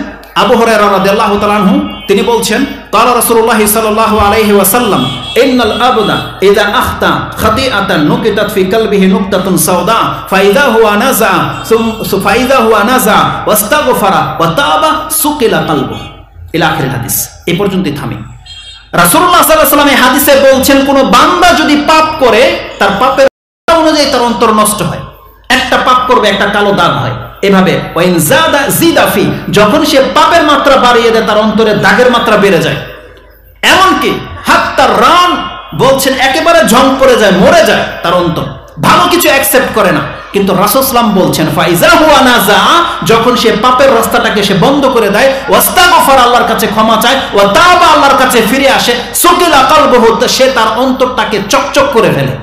আবু হুরায়রা রাদিয়াল্লাহু তাআলা আনহু। তিনি বলছেন, ক্বালা রাসূলুল্লাহ সাল্লাল্লাহু আলাইহি ওয়াসাল্লাম ইন্নাল আবদা ইযা আখতা খাতিআতান নুকিতাত ফি কলবিহি নুকতাতুন সাওদা ফাইযা হুয়া নাযা ওয়াস্তাগফারা ওয়া তাবা সুকিলা কলবু ইলা আখির হাদিস। এই পর্যন্তই থামি। রাসূলুল্লাহ সাল্লাল্লাহু আলাইহি ওয়াসাল্লাম এই হাদিসে বলছেন, কোন বান্দা যদি পাপ করে, তার পাপের অনুযায়ী তার অন্তর নষ্ট হয়। একটা পাপ করবে, একটা কালো দাগ হয়। এভাবে যখন সে পাপের মাত্রা বাড়িয়ে দেয়, তার অন্তরের দাগের মাত্রা বেড়ে যায়। এমনকি হাত্তা রান বলছেন একেবারে ঝং পড়ে যায়, মরে যায় তার অন্তর, ভালো কিছু অ্যাকসেপ্ট করে না। কিন্তু রাসূল সাল্লাল্লাহু আলাইহি ওয়াসাল্লাম বলছেন ফাইজা হুয়া নাযা, যখন সে পাপের রাস্তাটাকে সে বন্ধ করে দেয়, ওয়াস্তাগফার আল্লাহর কাছে ক্ষমা চায়, ওয়া তাবা আল্লাহর কাছে ফিরে আসে, সুকিলা কলবুহু, সে তার অন্তরটাকে চকচক করে ফেলে।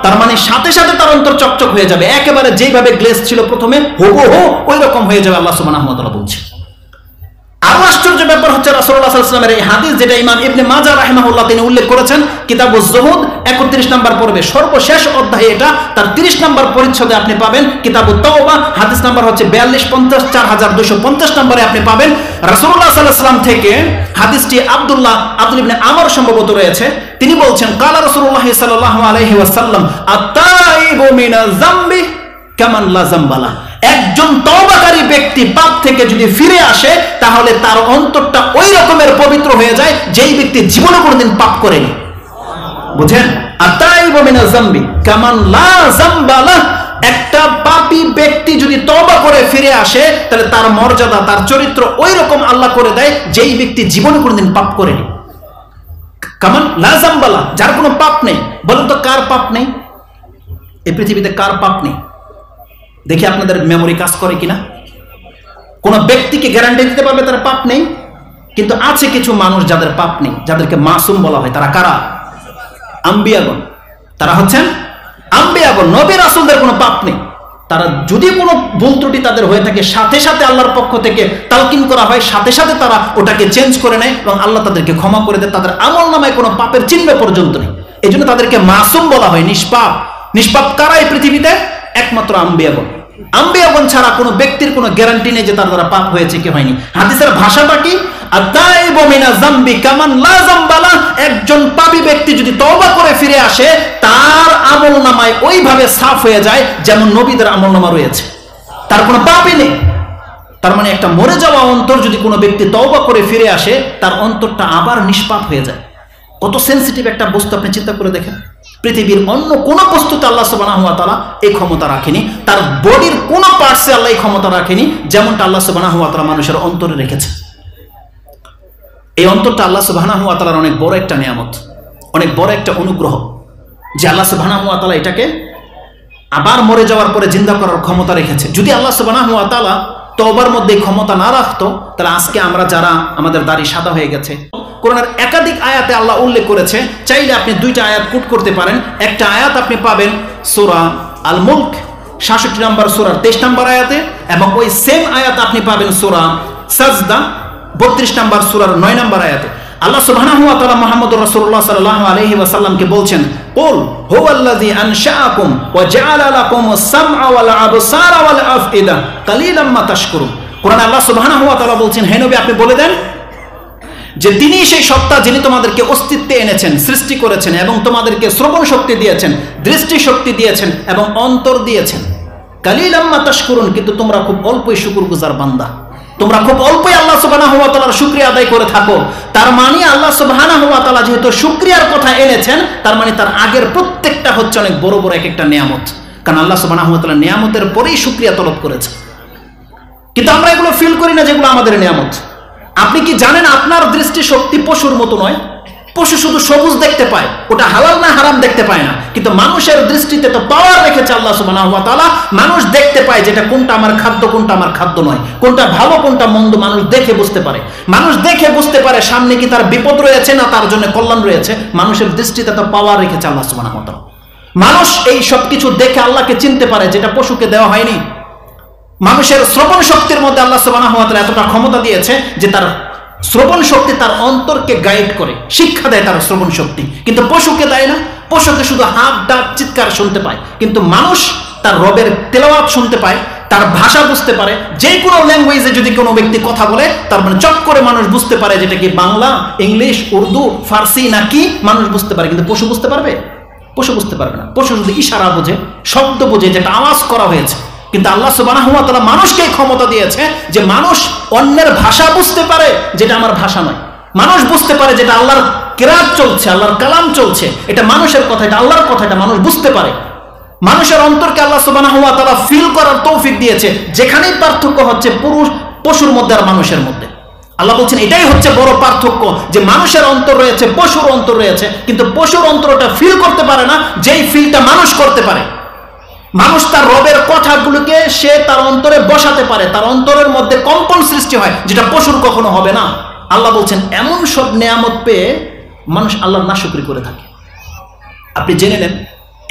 তার মানে সাথে সাথে তার অন্তর চকচক হয়ে যাবে, একেবারে যেভাবে গ্লেজ ছিল প্রথমে হুবহু ওই রকম হয়ে যাবে। আল্লাহ সুবহানাহু ওয়া তাআলা বলছে। আরো আশ্চর্য ব্যাপার হচ্ছে রাসূলুল্লাহ সাল্লাল্লাহু আলাইহি ওয়াসাল্লামের এই হাদিস, যেটা ইমাম ইবনে মাজাহ রাহিমাহুল্লাহ তিনি উল্লেখ করেছেন কিতাবুজ যুহুদ 31 নম্বর পর্বে, সর্বশেষ অধ্যায়ে এটা, তার 30 নম্বর পরিচ্ছেদে আপনি পাবেন। কিতাবুত তাওবা হাদিস নাম্বার হচ্ছে 4250 4250 নম্বরে আপনি পাবেন। রাসূলুল্লাহ সাল্লাল্লাহু আলাইহি ওয়াসাল্লাম থেকে হাদিসটি আব্দুল ইবনে আমর সম্ভবত রয়েছে। তিনি বলছেন, ক্বালা রাসূলুল্লাহ সাল্লাল্লাহু আলাইহি ওয়াসাল্লাম আত-তাইবু মিনাজ যামবি কামান লা যামবালা। একজন তওবাকারী ব্যক্তি পাপ থেকে যদি ফিরে আসে, তাহলে তার অন্তরটা ওই রকমের পবিত্র হয়ে যায় যেই ব্যক্তি জীবনে কোনোদিন পাপ করেনি। বুঝেন? আতাইবু মিনাজ যামবি কামান লা যামবা লাহ। একটা পাপী ব্যক্তি যদি তওবা করে ফিরে আসে তাহলে তার মর্যাদা, তার চরিত্র ওই রকম আল্লাহ করে দেয় যেই ব্যক্তি জীবনে কোনোদিন পাপ করেনি। কামান লা যামবা লাহ, যার কোনো পাপ নেই। বলুন তো কার পাপ নেই এই পৃথিবীতে? কার পাপ নেই? দেখি আপনাদের মেমোরি কাজ করে কিনা। কোন ব্যক্তিকে গ্যারান্টি দিতে পারবে তার পাপ নেই? কিন্তু আছে কিছু মানুষ যাদের পাপ নেই, যাদেরকে মাসুম বলা হয়। তারা কারা? আম্বিয়াগণ। তারা হচ্ছেন আম্বিয়াগণ, নবী রাসূলদের কোনো পাপ নেই। তারা যদি কোনো ভুল ত্রুটি তাদের হয়ে থাকে, সাথে সাথে আল্লাহর পক্ষ থেকে তালকিন করা হয়, সাথে সাথে তারা ওটাকে চেঞ্জ করে নেয় এবং আল্লাহ তাদেরকে ক্ষমা করে দেয়। তাদের আমল নামায় কোনো পাপের চিহ্ন পর্যন্ত নেই। এই জন্য তাদেরকে মাসুম বলা হয়, নিষ্পাপ। নিষ্পাপ কারা এই পৃথিবীতে? একমাত্র আম্বিয়াগণ। আম্বিয়াগণ ছাড়া কোনো ব্যক্তির কোনো গ্যারান্টি নেই যে তার দ্বারা পাপ হয়েছে কি হয়নি। হাদিসের ভাষাটা কি? আতাইবু মিনাজ যামবি কামান লা যামবা লাহ। একজন পাপী ব্যক্তি যদি তওবা করে ফিরে আসে, তার আমলনামায় ওইভাবে সাফ হয়ে যায় যেমন নবীদের আমলনামা রয়েছে, তার কোনো পাপই নেই। তার মানে একটা মরে যাওয়া অন্তর যদি কোনো ব্যক্তি তওবা করে ফিরে আসে, তার অন্তরটা আবার নিষ্পাপ হয়ে যায়। কত সেনসিটিভ একটা বস্তু আপনি চিন্তা করে দেখেন। পৃথিবীর অন্য কোন বস্তুতে আল্লাহ সুবহানাহু ওয়া তাআলা এই ক্ষমতা রাখেনি, তার বডির কোন পার্টসে আল্লাহ এই ক্ষমতা রাখেনি, যেমনটা আল্লাহ সুবহানাহু ওয়া তাআলা মানুষের অন্তরে রেখেছে। এই অন্তরটা আল্লাহ সুবহানাহু ওয়া তাআলার অনেক বড় একটা নিয়ামত, অনেক বড় একটা অনুগ্রহ, যে আল্লাহ সুবহানাহু ওয়া তাআলা এটাকে আবার মরে যাওয়ার পরে জিন্দা করার ক্ষমতা রেখেছে। যদি আল্লাহ সুবহানাহু ওয়া তাআলা তওবার মধ্যে ক্ষমতা না রাখতো, তাহলে আজকে আমরা যারা আমাদের দাড়ি সাদা হয়ে গেছে, কোরআনের একাধিক আয়াতে আল্লাহ উল্লেখ করেছে। চাইলে আপনি দুইটা আয়াত কোট করতে পারেন। একটা আয়াত আপনি পাবেন সূরা আল মুলক 66 নম্বর সূরার 23 নম্বর আয়াতে, এবং ওই সেম আয়াত আপনি পাবেন সূরা সাজদা 32 নম্বর সূরার 9 নম্বর আয়াতে। আল্লাহ সুবহানাহু ওয়া তাআলা মুহাম্মদুর রাসূলুল্লাহ সাল্লাল্লাহু আলাইহি ওয়াসাল্লামকে বলছেন, কুল হুয়াল্লাযী আনশাআকুম ওয়া জাআলা লাকুমুস সামআ ওয়াল আবসারা ওয়াল আফইদা কালিলাম মা তাশকুরুন। কোরআনে আল্লাহ সুবহানাহু ওয়া তাআলা বলছেন, হে নবী আপনি বলে দেন যে তিনি সেই সত্তা যিনি তোমাদেরকে অস্তিত্বে এনেছেন, সৃষ্টি করেছেন এবং তোমাদেরকে শ্রবণ শক্তি দিয়েছেন, দৃষ্টি শক্তি দিয়েছেন এবং অন্তর দিয়েছেন। কালিলাম মা তাশকুরুন, কিন্তু তোমরা খুব অল্পই শুকরগুজার বান্দা, তোমরা খুব অল্পই আল্লাহ সুবহানাহু ওয়া তাআলার শুকরিয়া আদায় করে থাকো। তার মানে আল্লাহ সুবহানাহু ওয়া তাআলা যেহেতু শুকরিয়ার কথা এনেছেন, তার মানে তার আগের প্রত্যেকটা হচ্ছে অনেক বড় বড় এক একটা নিয়ামত। কারণ আল্লাহ সুবহানাহু ওয়া তাআলা নিয়ামতের পরেই শুকরিয়া তলব করেছে, কিন্তু আমরা এগুলো ফিল করি না যেগুলো আমাদের নিয়ামত। আপনি কি জানেন আপনার দৃষ্টি শক্তি পশুর মতো নয়? পশু শুধু সবুজ দেখতে পায়, ওটা হালাল না হারাম দেখতে পায় না। কিন্তু মানুষের দৃষ্টিতে তো পাওয়ার রেখেছে আল্লাহ সুবহানাহু ওয়া তাআলা। মানুষ দেখতে পায় যেটা কোনটা আমার খাদ্য, কোনটা আমার খাদ্য নয়, কোনটা ভালো কোনটা মন্দ, মানুষ দেখে বুঝতে পারে। মানুষ দেখে বুঝতে পারে সামনে কি তার বিপদ রয়েছে না তার জন্য কল্যাণ রয়েছে। মানুষের দৃষ্টিতে তো পাওয়ার রেখেছে আল্লাহ সুবহানাহু ওয়া তাআলা। মানুষ এই সব কিছু দেখে আল্লাহকে চিনতে পারে, যেটা পশুকে দেওয়া হয়নি। মানুষের শ্রবণ শক্তির মধ্যে আল্লাহ সুবহানাহু ওয়া তাআলা এতটা ক্ষমতা দিয়েছে যে তার শ্রবণ শক্তি তার অন্তরকে গাইড করে, শিক্ষা দেয় তার শ্রবণ শক্তি, কিন্তু পশুকে দেয় না। পশুকে শুধু হাত ডাক চিৎকার শুনতে পায়, কিন্তু মানুষ তার রবের তেলাওয়াত শুনতে পায়, তার ভাষা বুঝতে পারে। যে কোনো ল্যাঙ্গুয়েজে যদি কোনো ব্যক্তি কথা বলে, তার মানে চট করে মানুষ বুঝতে পারে যেটা কি বাংলা, ইংলিশ, উর্দু, ফার্সি নাকি, মানুষ বুঝতে পারে। কিন্তু পশু বুঝতে পারবে? পশু বুঝতে পারবে না। পশু শুধু ইশারা বোঝে, শব্দ বোঝে, যেটা আওয়াজ করা হয়েছে। কিন্তু আল্লাহ সুবহানাহু ওয়া তাআলা মানুষকে ক্ষমতা দিয়েছে যে মানুষ অন্যের ভাষা বুঝতে পারে যেটা আমার ভাষা নয়। মানুষ বুঝতে পারে যেটা আল্লাহর কিরাত চলছে, আল্লাহর কালাম চলছে, এটা মানুষের কথা, এটা আল্লাহর কথা, এটা মানুষ বুঝতে পারে। মানুষের অন্তরকে আল্লাহ সুবহানাহু ওয়া তাআলা ফিল করার তৌফিক দিয়েছে। যেখানেই পার্থক্য হচ্ছে পশুর মধ্যে আর মানুষের মধ্যে। আল্লাহ বলছেন এটাই হচ্ছে বড় পার্থক্য, যে মানুষের অন্তর রয়েছে, পশুর অন্তর রয়েছে, কিন্তু পশুর অন্তরটা ফিল করতে পারে না যেই ফিলটা মানুষ করতে পারে। মানুষ তার রবের কথাগুলোকে সে তার অন্তরে বসাতে পারে, তার অন্তরের মধ্যে কম্পন সৃষ্টি হয়, যেটা পশুর কখনো হবে না। আল্লাহ বলছেন এমন সব নিয়ামত পেয়ে মানুষ আল্লাহর নাশুকরি করে থাকে। আপনি জেনে নেন,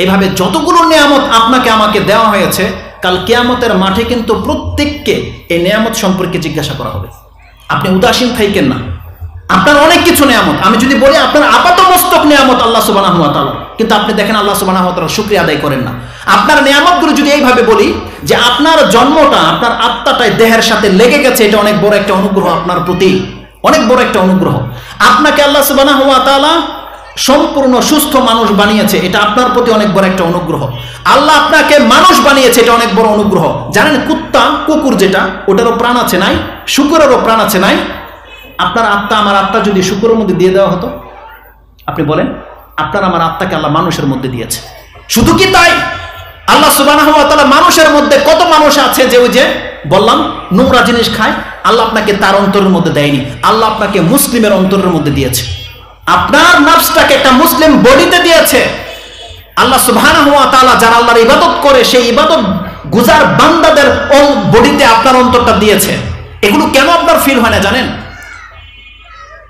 এভাবে যতগুলো নিয়ামত আপনাকে আমাকে দেওয়া হয়েছে, কাল কিয়ামতের মাঠে কিন্তু প্রত্যেককে এই নিয়ামত সম্পর্কে জিজ্ঞাসা করা হবে। আপনি উদাসীন থাকেন না। আপনার অনেক কিছু নিয়ামত, আমি যদি বলি আপনার আপাতমস্তক নিয়ামত আল্লাহ সুবহানাহু ওয়া তাআলা, কিন্তু আপনি দেখেন আল্লাহ সুবহানাহু ওয়া তাআলার শুকরিয়া আদায় করেন না। আপনার নিয়ামতগুলো যদি এইভাবে বলি যে আপনার জন্মটা, আপনার আত্মাটাই দেহের সাথে লেগে গেছে, এটা অনেক বড় একটা অনুগ্রহ আপনার প্রতি, অনেক বড় একটা অনুগ্রহ। আপনাকে আল্লাহ সুবহানাহু ওয়া তাআলা সম্পূর্ণ সুস্থ মানুষ বানিয়েছে, এটা আপনার প্রতি অনেক বড় একটা অনুগ্রহ। আল্লাহ আপনাকে মানুষ বানিয়েছে, এটা অনেক বড় অনুগ্রহ। জানেন কুত্তা, কুকুর যেটা, ওটারও প্রাণ আছে নাই? শুকরেরও প্রাণ আছে নাই? আপনার আত্মা, আমার আত্মা যদি শুকরের মধ্যে দিয়ে দেওয়া হতো, আপনি বলেন আপনার আমার আত্মাকে আল্লাহ মানুষের মধ্যে দিয়েছে। শুধু কি তাই, আল্লাহ সুবহানাহু ওয়া তাআলা মানুষের মধ্যে কত মানুষ আছে যে ওই যে বললাম নোংরা জিনিস খায়, আল্লাহ আপনাকে তার অন্তরের মধ্যে দেয়নি, আল্লাহ আপনাকে মুসলিমের অন্তরের মধ্যে দিয়েছে। আপনার নফসটাকে একটা মুসলিম বডিতে দিয়েছে। আল্লাহ সুবহানাহু ওয়া তাআলা যারা আল্লাহর ইবাদত করে সেই ইবাদত গুজার বান্দাদের বডিতে আপনার অন্তরটা দিয়েছে। এগুলো কেন আপনার ফিল হয় না জানেন?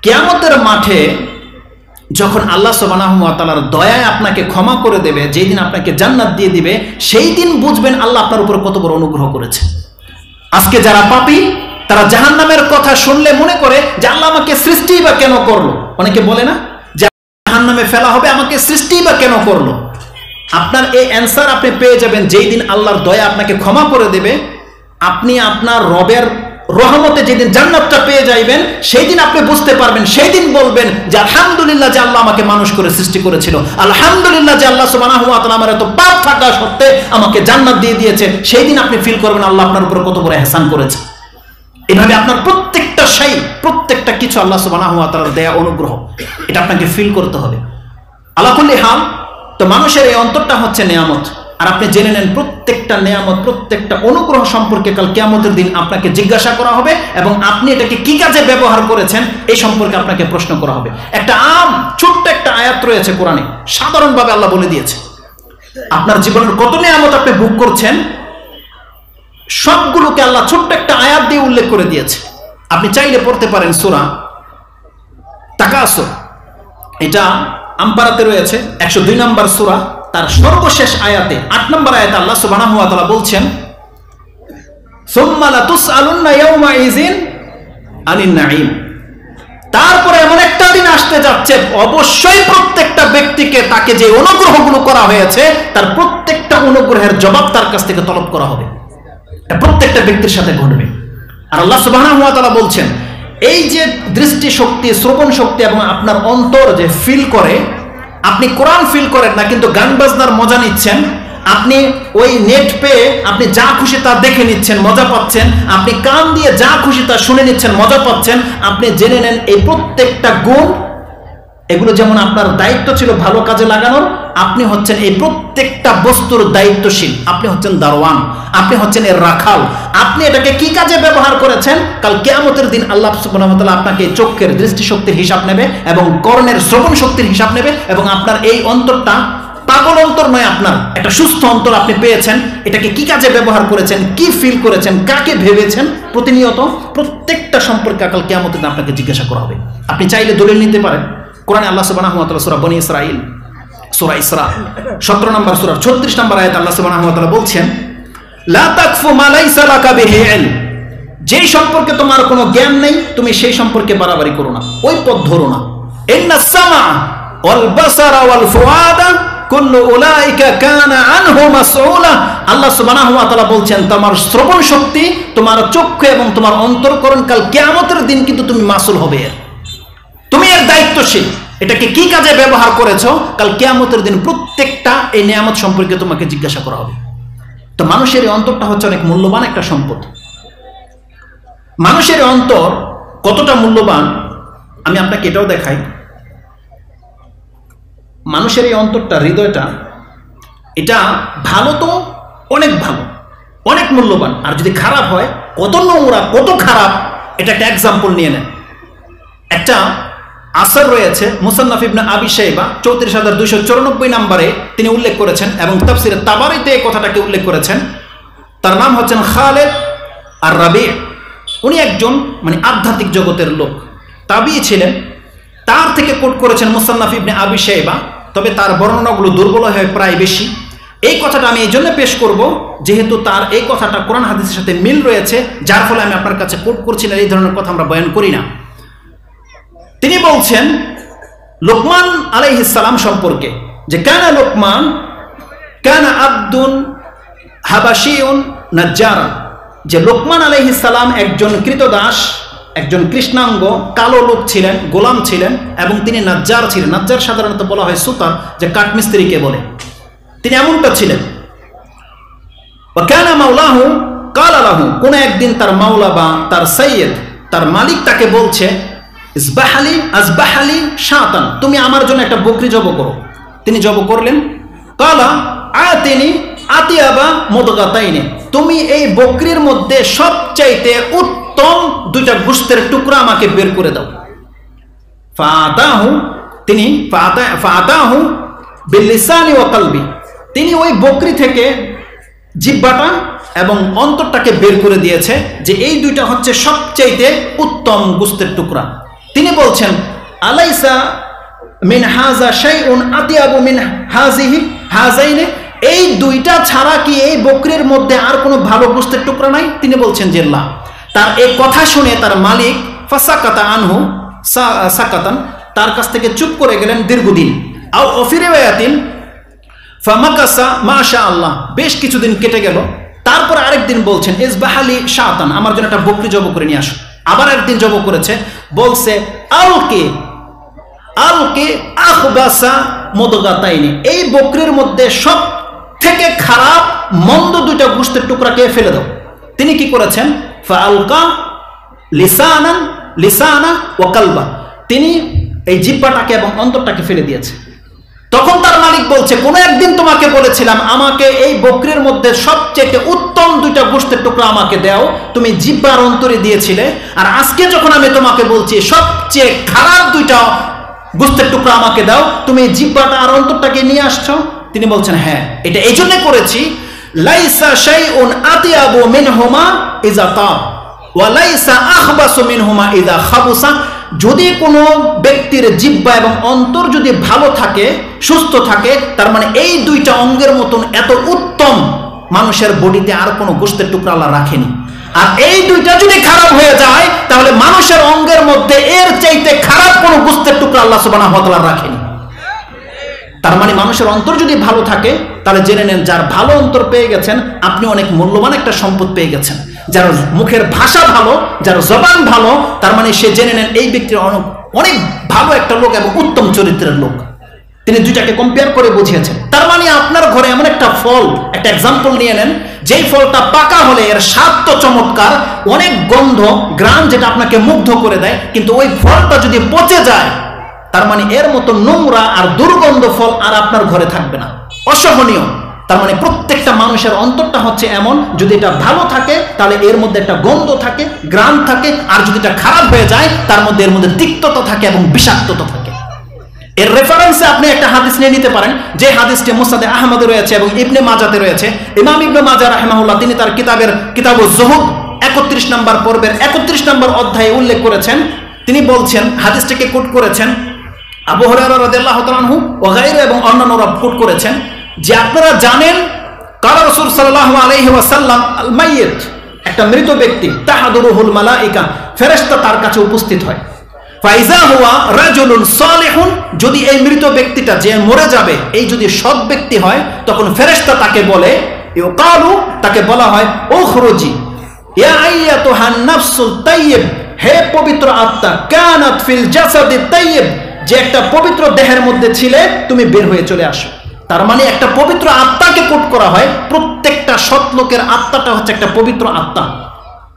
কিয়ামতের মাঠে যখন আল্লাহ সুবহানাহু ওয়া তাআলার দয়ায় আপনাকে ক্ষমা করে দেবে, যেই দিন আপনাকে জান্নাত দিয়ে দিবে, সেই দিন বুঝবেন আল্লাহ আপনার উপর কত বড় অনুগ্রহ করেছে। আজকে যারা পাপী তারা জাহান্নামের কথা শুনলে মনে করে যে আল্লাহ আমাকে সৃষ্টি বা কেন করলো। অনেকে বলে না যে জাহান্নামে ফেলা হবে, আমাকে সৃষ্টি বা কেন করলো। আপনার এই অ্যান্সার আপনি পেয়ে যাবেন যেই দিন আল্লাহর দয়া আপনাকে ক্ষমা করে দেবে। আপনি আপনার রবের রহমতে যেদিন জান্নাতটা পেয়ে যাইবেন, সেই দিন আপনি বুঝতে পারবেন, সেই দিন বলবেন যে আলহামদুলিল্লাহ যে আল্লাহ আমাকে মানুষ করে সৃষ্টি করেছিল, আলহামদুলিল্লাহ যে আল্লাহ সুবহানাহু ওয়া তাআলা আমার এত পাপ থাকা সত্ত্বে আমাকে জান্নাত দিয়ে দিয়েছে। সেই দিন আপনি ফিল করবেন আল্লাহ আপনার উপর কত বড় ইহসান করেছে। এভাবে আপনার প্রত্যেকটা প্রত্যেকটা কিছু আল্লাহ সুবহানাহু ওয়া তাআলার দেয়া অনুগ্রহ, এটা আপনাকে ফিল করতে হবে। আলা কুল্লি হাল, তো মানুষের এই অন্তরটা হচ্ছে নেয়ামত। আর আপনি জেনে নেন প্রত্যেকটা নেয়ামত, প্রত্যেকটা অনুগ্রহ সম্পর্কে কাল কিয়ামতের দিন আপনাকে জিজ্ঞাসা করা হবে এবং আপনি এটাকে কি কাজে ব্যবহার করেছেন এই সম্পর্কে আপনাকে প্রশ্ন করা হবে। একটা ছোট্ট একটা আয়াত রয়েছে কোরআনে, সাধারণভাবে আল্লাহ বলে দিয়েছে আপনার জীবনের কত নেয়ামত আপনি ভোগ করছেন, সবগুলোকে আল্লাহ ছোট্ট একটা আয়াত দিয়ে উল্লেখ করে দিয়েছে। আপনি চাইলে পড়তে পারেন সূরা তাকাসুর, এটা আম্পারাতে রয়েছে 102 নম্বর সূরা, তার সর্বশেষ আয়াতে 8 নম্বর আয়াতে আল্লাহ সুবহানাহু ওয়া তাআলা বলছেন সুম্মা লাতুসআলুন্না ইয়াওমাইযিন আনিন নাঈম। তারপরে এমন একটা দিন আসতে যাচ্ছে, অবশ্যই প্রত্যেকটা ব্যক্তিকে তাকে যে অনুগ্রহগুলো করা হয়েছে তার প্রত্যেকটা অনুগ্রহের জবাব তার কাছ থেকে তলব করা হবে। এটা প্রত্যেকটা ব্যক্তির সাথে ঘটবে। আর আল্লাহ সুবহানাহু ওয়া তাআলা বলছেন এই যে দৃষ্টি শক্তি, শ্রবণ শক্তি এবং আপনার অন্তর যে ফিল করে, আপনি কোরআন ফিল করেন না কিন্তু গান বাজনার মজা নিচ্ছেন, আপনি ওই নেট পেয়ে আপনি যা খুশি তা দেখে নিচ্ছেন, মজা পাচ্ছেন, আপনি কান দিয়ে যা খুশি তা শুনে নিচ্ছেন, মজা পাচ্ছেন। আপনি জেনে নেন এই প্রত্যেকটা গুণ, এগুলো যেমন আপনার দায়িত্ব ছিল ভালো কাজে লাগানোর, আপনি হচ্ছেন এই প্রত্যেকটা বস্তুর দায়িত্বশীল, আপনি হচ্ছেন দারওয়ান, আপনি হচ্ছেন এর রাখাল। আপনি এটাকে কি কাজে ব্যবহার করেছেন, কাল কিয়ামতের দিন আল্লাহ সুবহানাহু ওয়া তাআলা আপনাকে চোখের দৃষ্টিশক্তির হিসাব নেবে এবং কর্ণের শ্রবণ শক্তির হিসাব নেবে এবং আপনার এই অন্তরটা পাগল অন্তর নয়, আপনার একটা সুস্থ অন্তর আপনি পেয়েছেন, এটাকে কি কাজে ব্যবহার করেছেন, কি ফিল করেছেন, কাকে ভেবেছেন, প্রতিনিয়ত প্রত্যেকটা সম্পর্কে কাল কিয়ামতের দিন আপনাকে জিজ্ঞাসা করা হবে। আপনি চাইলে দলিল নিতে পারেন, কোরআনে আল্লাহ সুবহানাহু ওয়া তাআলা সূরা বনী ইসরাঈল, সূরা ইসরা 17 নম্বর সূরা 36 নম্বর আয়াতে আল্লাহ সুবহানাহু ওয়া তাআলা বলছেন লা তাকফু মা লাইসা লাকা বিহি ইলম, যেই সম্পর্কে তোমার কোনো জ্ঞান নেই তুমি সেই সম্পর্কে বাড়াবাড়ি করো না, ওই পথ ধরো না। ইন্নাস সামা ওয়াল বাসারা ওয়াল ফুআদা কুল্লু উলাইকা কানা আনহু মাসউলা। আল্লাহ সুবহানাহু ওয়া তাআলা বলছেন তোমার শ্রবণ শক্তি, তোমার চক্ষু এবং তোমার অন্তরকরণ কাল কিয়ামতের দিন কিন্তু তুমি মাসউল হবে, তুমি এর দায়িত্বশীল। এটাকে কি কাজে ব্যবহার করেছো, কাল কিয়ামতের দিন প্রত্যেকটা এই নিয়ামত সম্পর্কে তোমাকে জিজ্ঞাসা করা হবে। তো মানুষের এই অন্তরটা হচ্ছে অনেক মূল্যবান একটা সম্পদ। মানুষের অন্তর কতটা মূল্যবান আমি আপনাকে এটাও দেখাই। মানুষের এই অন্তরটা, হৃদয়টা, এটা ভালো তো অনেক ভালো, অনেক মূল্যবান, আর যদি খারাপ হয় কত নোংরা, কত খারাপ, এটা একটা এক্সাম্পল নিয়ে নেন। একটা আসর রয়েছে মুসান্নাফ ইবনে আবি শাইবা 34294 নম্বরে তিনি উল্লেখ করেছেন এবং তাফসিরে তাবারিতে এই কথাটাকে উল্লেখ করেছেন। তার নাম হচ্ছেন খালেদ আর রাবি। উনি একজন আধ্যাত্মিক জগতের লোক, তাবিঈ ছিলেন। তার থেকে কোট করেছেন মুসান্নাফ ইবনে আবি শাইবা, তবে তার বর্ণনাগুলো দুর্বল হয় প্রায় বেশি। এই কথাটা আমি এই জন্য পেশ করব যেহেতু তার এই কথাটা কোরআন হাদিসের সাথে মিল রয়েছে, যার ফলে আমি আপনার কাছে কোট করছি না। এই ধরনের কথা আমরা বয়ান করি না। তিনি বলছেন লোকমান আলাইহিস সালাম সম্পর্কে যে কানা লোকমান কানা আব্দুন হাবাশিউন নাজ্জারা, যে লোকমান আলাইহিস সালাম একজন কৃতদাস, একজন কৃষ্ণাঙ্গ কালো লোক ছিলেন, গোলাম ছিলেন এবং তিনি নাজ্জার ছিলেন। নাজ্জার সাধারণত বলা হয় সুতার, যে কাঠমিস্ত্রিকে বলে, তিনি এমনটা ছিলেন। ওয়া কানা মাওলাহু ক্বালা লাহু, কোন একদিন তার মাওলা বা তার সাইয়্যিদ, তার মালিক তাকে বলছে ইসবাহালি আজবাহালি শাতান, তুমি আমার জন্য একটা বকরি জব করো। তিনি জব করলেন। কালা আতিনি আতিয়াবা মুদগাতাইনি, তুমি এই বকরির মধ্যে সবচাইতে উত্তম দুইটা গোশতের টুকরা আমাকে বের করে দাও। ফাআতাহু, তিনি ফাআতাহু বিল্লিসানি ওয়া কলবি, তিনি ওই বকরি থেকে জিহ্বাটা এবং অন্তরটাকে বের করে দিয়েছে যে এই দুইটা হচ্ছে সবচাইতে উত্তম গোশতের টুকরা। তিনি বলছেন আলাইসা মিন হাযা শাইউন আতিয়াবু মিন হাযিহি হাযাইনি, এই দুইটা ছাড়া কি এই বকরির মধ্যে আর কোনো ভালো গোশতের টুকরা নাই? তিনি বলছেন যে না। তার এই কথা শুনে তার মালিক ফাসাকাতা আনহু সাকাতান, তার কাছ থেকে চুপ করে গেলেন দীর্ঘদিন। আও ফি রিওয়ায়াতিন ফামাকাসা মাশা আল্লাহ, বেশ কিছুদিন কেটে গেল। তারপর আরেকদিন বলছেন ইসবাহালি শাতান, আমার জন্য একটা বকরি জব করে নিয়ে আসো। আবার একদিন জব করেছে, বলছে আলকে আলকে আখবাসা মুদগাতাইনি, এই বকরির মধ্যে সব থেকে খারাপ মন্দ দুইটা গোশতের টুকরাকে ফেলে দাও। তিনি কি করেছেন? ফাআলকা লিসানা ওয়া কলবা, তিনি এই জিহ্বাটাকে এবং অন্তরটাকে ফেলে দিয়েছে। তখন তার মালিক বলছে কোনো একদিন তোমাকে বলেছিলাম আমাকে এই বকরির মধ্যে সবচেয়ে উত্তম দুইটা গোশতের টুকরা আমাকে দাও, তুমি জিহ্বার অন্তরে দিয়েছিলে, আর আজকে যখন আমি তোমাকে বলছি সবচেয়ে খারাপ দুইটা গোশতের টুকরা আমাকে দাও, তুমি জিহ্বাটা আর অন্তরটাকে নিয়ে আসছো। তিনি বলছেন হ্যাঁ, এটা এই জন্য করেছি, লাইসা শাইউন আতিয়াবু মিনহুমা ইযা তাব ওয়া লাইসা আখবাসু মিনহুমা ইযা খাবুসা, যদি কোনো ব্যক্তির জিহ্বা এবং অন্তর যদি ভালো থাকে, সুস্থ থাকে, তার মানে এই দুইটা অঙ্গের মতন এত উত্তম মানুষের বডিতে আর কোনো গোশতের টুকরা আল্লাহ রাখেনি। আর এই দুইটা যদি খারাপ হয়ে যায় তাহলে মানুষের অঙ্গের মধ্যে এর চাইতে খারাপ কোনো গোশতের টুকরা আল্লাহ সুবহানাহু ওয়া তাআলা রাখেনি। তার মানে মানুষের অন্তর যদি ভালো থাকে তাহলে জেনে নেন যার ভালো অন্তর পেয়ে গেছেন আপনি অনেক মূল্যবান একটা সম্পদ পেয়ে গেছেন। যার মুখের ভাষা ভালো, যার জবান ভালো, তার মানে সে জেনে নেন এই ব্যক্তির অনেক ভালো একটা লোক এবং উত্তম চরিত্রের লোক। তিনি দুইটাকে কম্পেয়ার করে বুঝিয়েছেন। তার মানে আপনার ঘরে এমন একটা ফল, একটা এক্সাম্পল নিয়ে নেন, যেই ফলটা পাকা হলে এর স্বাদ তো চমৎকার, অনেক গন্ধ গ্রাম যেটা আপনাকে মুগ্ধ করে দেয়, কিন্তু ওই ফলটা যদি পচে যায় তার মানে এর মতো নোংরা আর দুর্গন্ধ ফল আর আপনার ঘরে থাকবে না, অসহনীয়। তার মানে প্রত্যেকটা মানুষের অন্তরটা হচ্ছে এমন, যদি এটা ভালো থাকে তাহলে এর মধ্যে একটা গন্ধ থাকে, গ্রাম থাকে, আর যদি এটা খারাপ হয়ে যায় তার মধ্যে এর মধ্যে তিক্ততা থাকে এবং বিষাক্ততা থাকে। এর রেফারেন্সে আপনি একটা হাদিস নিয়ে নিতে পারেন, যে হাদিসটি মুসনাদে আহমদে রয়েছে এবং ইবনে মাজাতে রয়েছে। ইমাম ইবনে মাজা রাহিমাহুল্লাহ তিনি তার কিতাবুজ যুহুদ 31 নম্বর পর্বের 31 নম্বর অধ্যায়ে উল্লেখ করেছেন। তিনি বলছেন, হাদিসটিকে কোট করেছেন আবু হুরায়রা রাদিয়াল্লাহু তাআলা আনহু ওয়া গায়রু, এবং অন্যান্যরা কোট করেছেন যে আপনারা জানেন কারা রাসূল সাল্লাল্লাহু আলাইহি ওয়াসাল্লাম আল মাইয়িত, একটা মৃত ব্যক্তি, তাহাদুরুহুল মালাইকা, ফেরেশতা তার কাছে উপস্থিত হয়। ফাইজা হুয়া রাজুলুন সালিহুন, যদি এই মৃত ব্যক্তিটা যে মরে যাবে এই যদি সৎ ব্যক্তি হয় তখন ফেরেশতা তাকে বলে, ইউকালু, তাকে বলা হয় উখরুজি ইয়া আইয়াতুহান নাফসুত তাইয়্যিব, হে পবিত্র আত্মা, কানাত ফিল জাসাদি তাইয়্যিব, যে একটা পবিত্র দেহের মধ্যে ছিলে তুমি বের হয়ে চলে আসো। তার মানে একটা পবিত্র আত্মাকে কোট করা হয়, প্রত্যেকটা সৎ লোকের আত্মাটা হচ্ছে একটা পবিত্র আত্মা,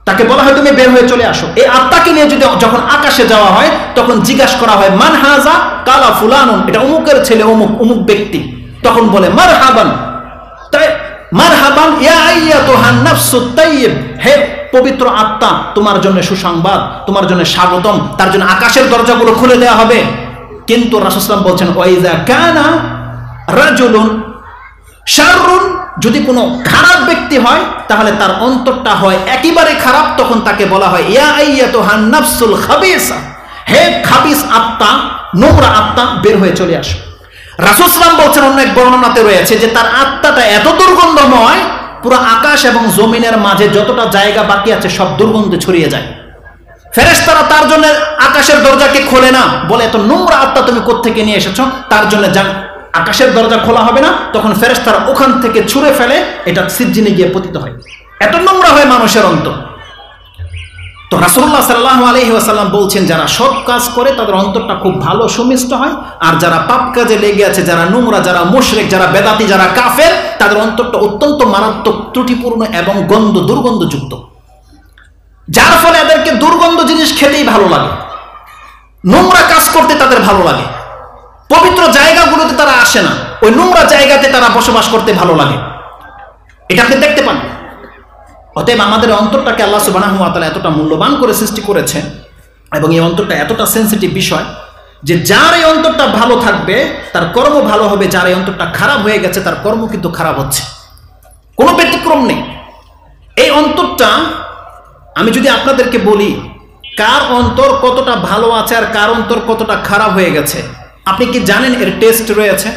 তাকে বলা হয় তুমি বের হয়ে চলে আসো। এই আত্মাকে নিয়ে যদি যখন আকাশে যাওয়া হয় তখন জিজ্ঞাসা করা হয় মান হাজা, কালা ফুলানুন, এটা অমুকের ছেলে অমুক অমুক ব্যক্তি, তখন বলে মারহাবান, তাই মারহাবান ইয়া আইয়াতুহান নাফসুত তাইয়্যিব, হে পবিত্র আত্মা তোমার জন্য সুসংবাদ, তোমার জন্য স্বাগতম, তার জন্য আকাশের দরজাগুলো খুলে দেওয়া হবে। কিন্তু রাসূল সাল্লাল্লাহু আলাইহি ওয়াসাল্লাম বলছেন ওয়াইজা কানা রাজুলুন শাররুন, যদি কোনো খারাপ ব্যক্তি হয় তাহলে তার অন্তরটা হয় একেবারে খারাপ, তখন তাকে বলা হয় ইয়া আইয়াতুহান নাফসুল খাবিসা, হে খাবিস আত্মা, নোংরা আত্মা, বের হয়ে চলে আসো। রাসূল সাল্লাল্লাহু আলাইহি ওয়াসাল্লাম বলছেন, অন্য এক বর্ণনাতে রয়েছে যে তার আত্মাটা এত দুর্গন্ধময়, পুরো আকাশ এবং জমিনের মাঝে যতটা জায়গা বাকি আছে সব দুর্গন্ধে ছড়িয়ে যায়। ফেরেশতারা তার জন্য আকাশের দরজাকে খোলে না, বলে এত নোংরা আত্মা তুমি কোত্থেকে নিয়ে এসেছো, তার জন্য আকাশের দরজা খোলা হবে না, তখন ফেরেশতারা ওখান থেকে ছুঁড়ে ফেলে, এটা সিজ্জিনে গিয়ে পতিত হয়। এত নোংরা হয় মানুষের অন্তর। তো রাসূলুল্লাহ সাল্লাল্লাহু আলাইহি ওয়াসাল্লাম বলছেন যারা সৎ কাজ করে তাদের অন্তরটা খুব ভালো সুমিষ্ট হয়, আর যারা পাপ কাজে লেগে আছে, যারা নোংরা, যারা মুশরিক, যারা বেদাতি, যারা কাফের, তাদের অন্তরটা অত্যন্ত মারাত্মক, ত্রুটিপূর্ণ এবং দুর্গন্ধযুক্ত, যার ফলে এদেরকে দুর্গন্ধ জিনিস খেতেই ভালো লাগে। নোংরা কাজ করতে তাদের ভালো লাগে, পবিত্র জায়গাগুলোতে তারা আসে না, ওই নোংরা জায়গাতে তারা বসবাস করতে ভালো লাগে। এটা আপনি দেখতে পান। অতএব আমাদের অন্তরটাকে আল্লাহ সুবহানাহু ওয়া তাআলা এতটা মূল্যবান করে সৃষ্টি করেছে, এবং এই অন্তরটা এতটা সেন্সিটিভ বিষয় যে যার এই অন্তরটা ভালো থাকবে তার কর্ম ভালো হবে, যার এই অন্তরটা খারাপ হয়ে গেছে তার কর্ম কিন্তু খারাপ হচ্ছে, কোনো ব্যতিক্রম নেই। এই অন্তরটা আমি যদি আপনাদেরকে বলি কার অন্তর কতটা ভালো আছে আর কার অন্তর কতটা খারাপ হয়ে গেছে, আপনি কি জানেন এর টেস্ট রয়েছে?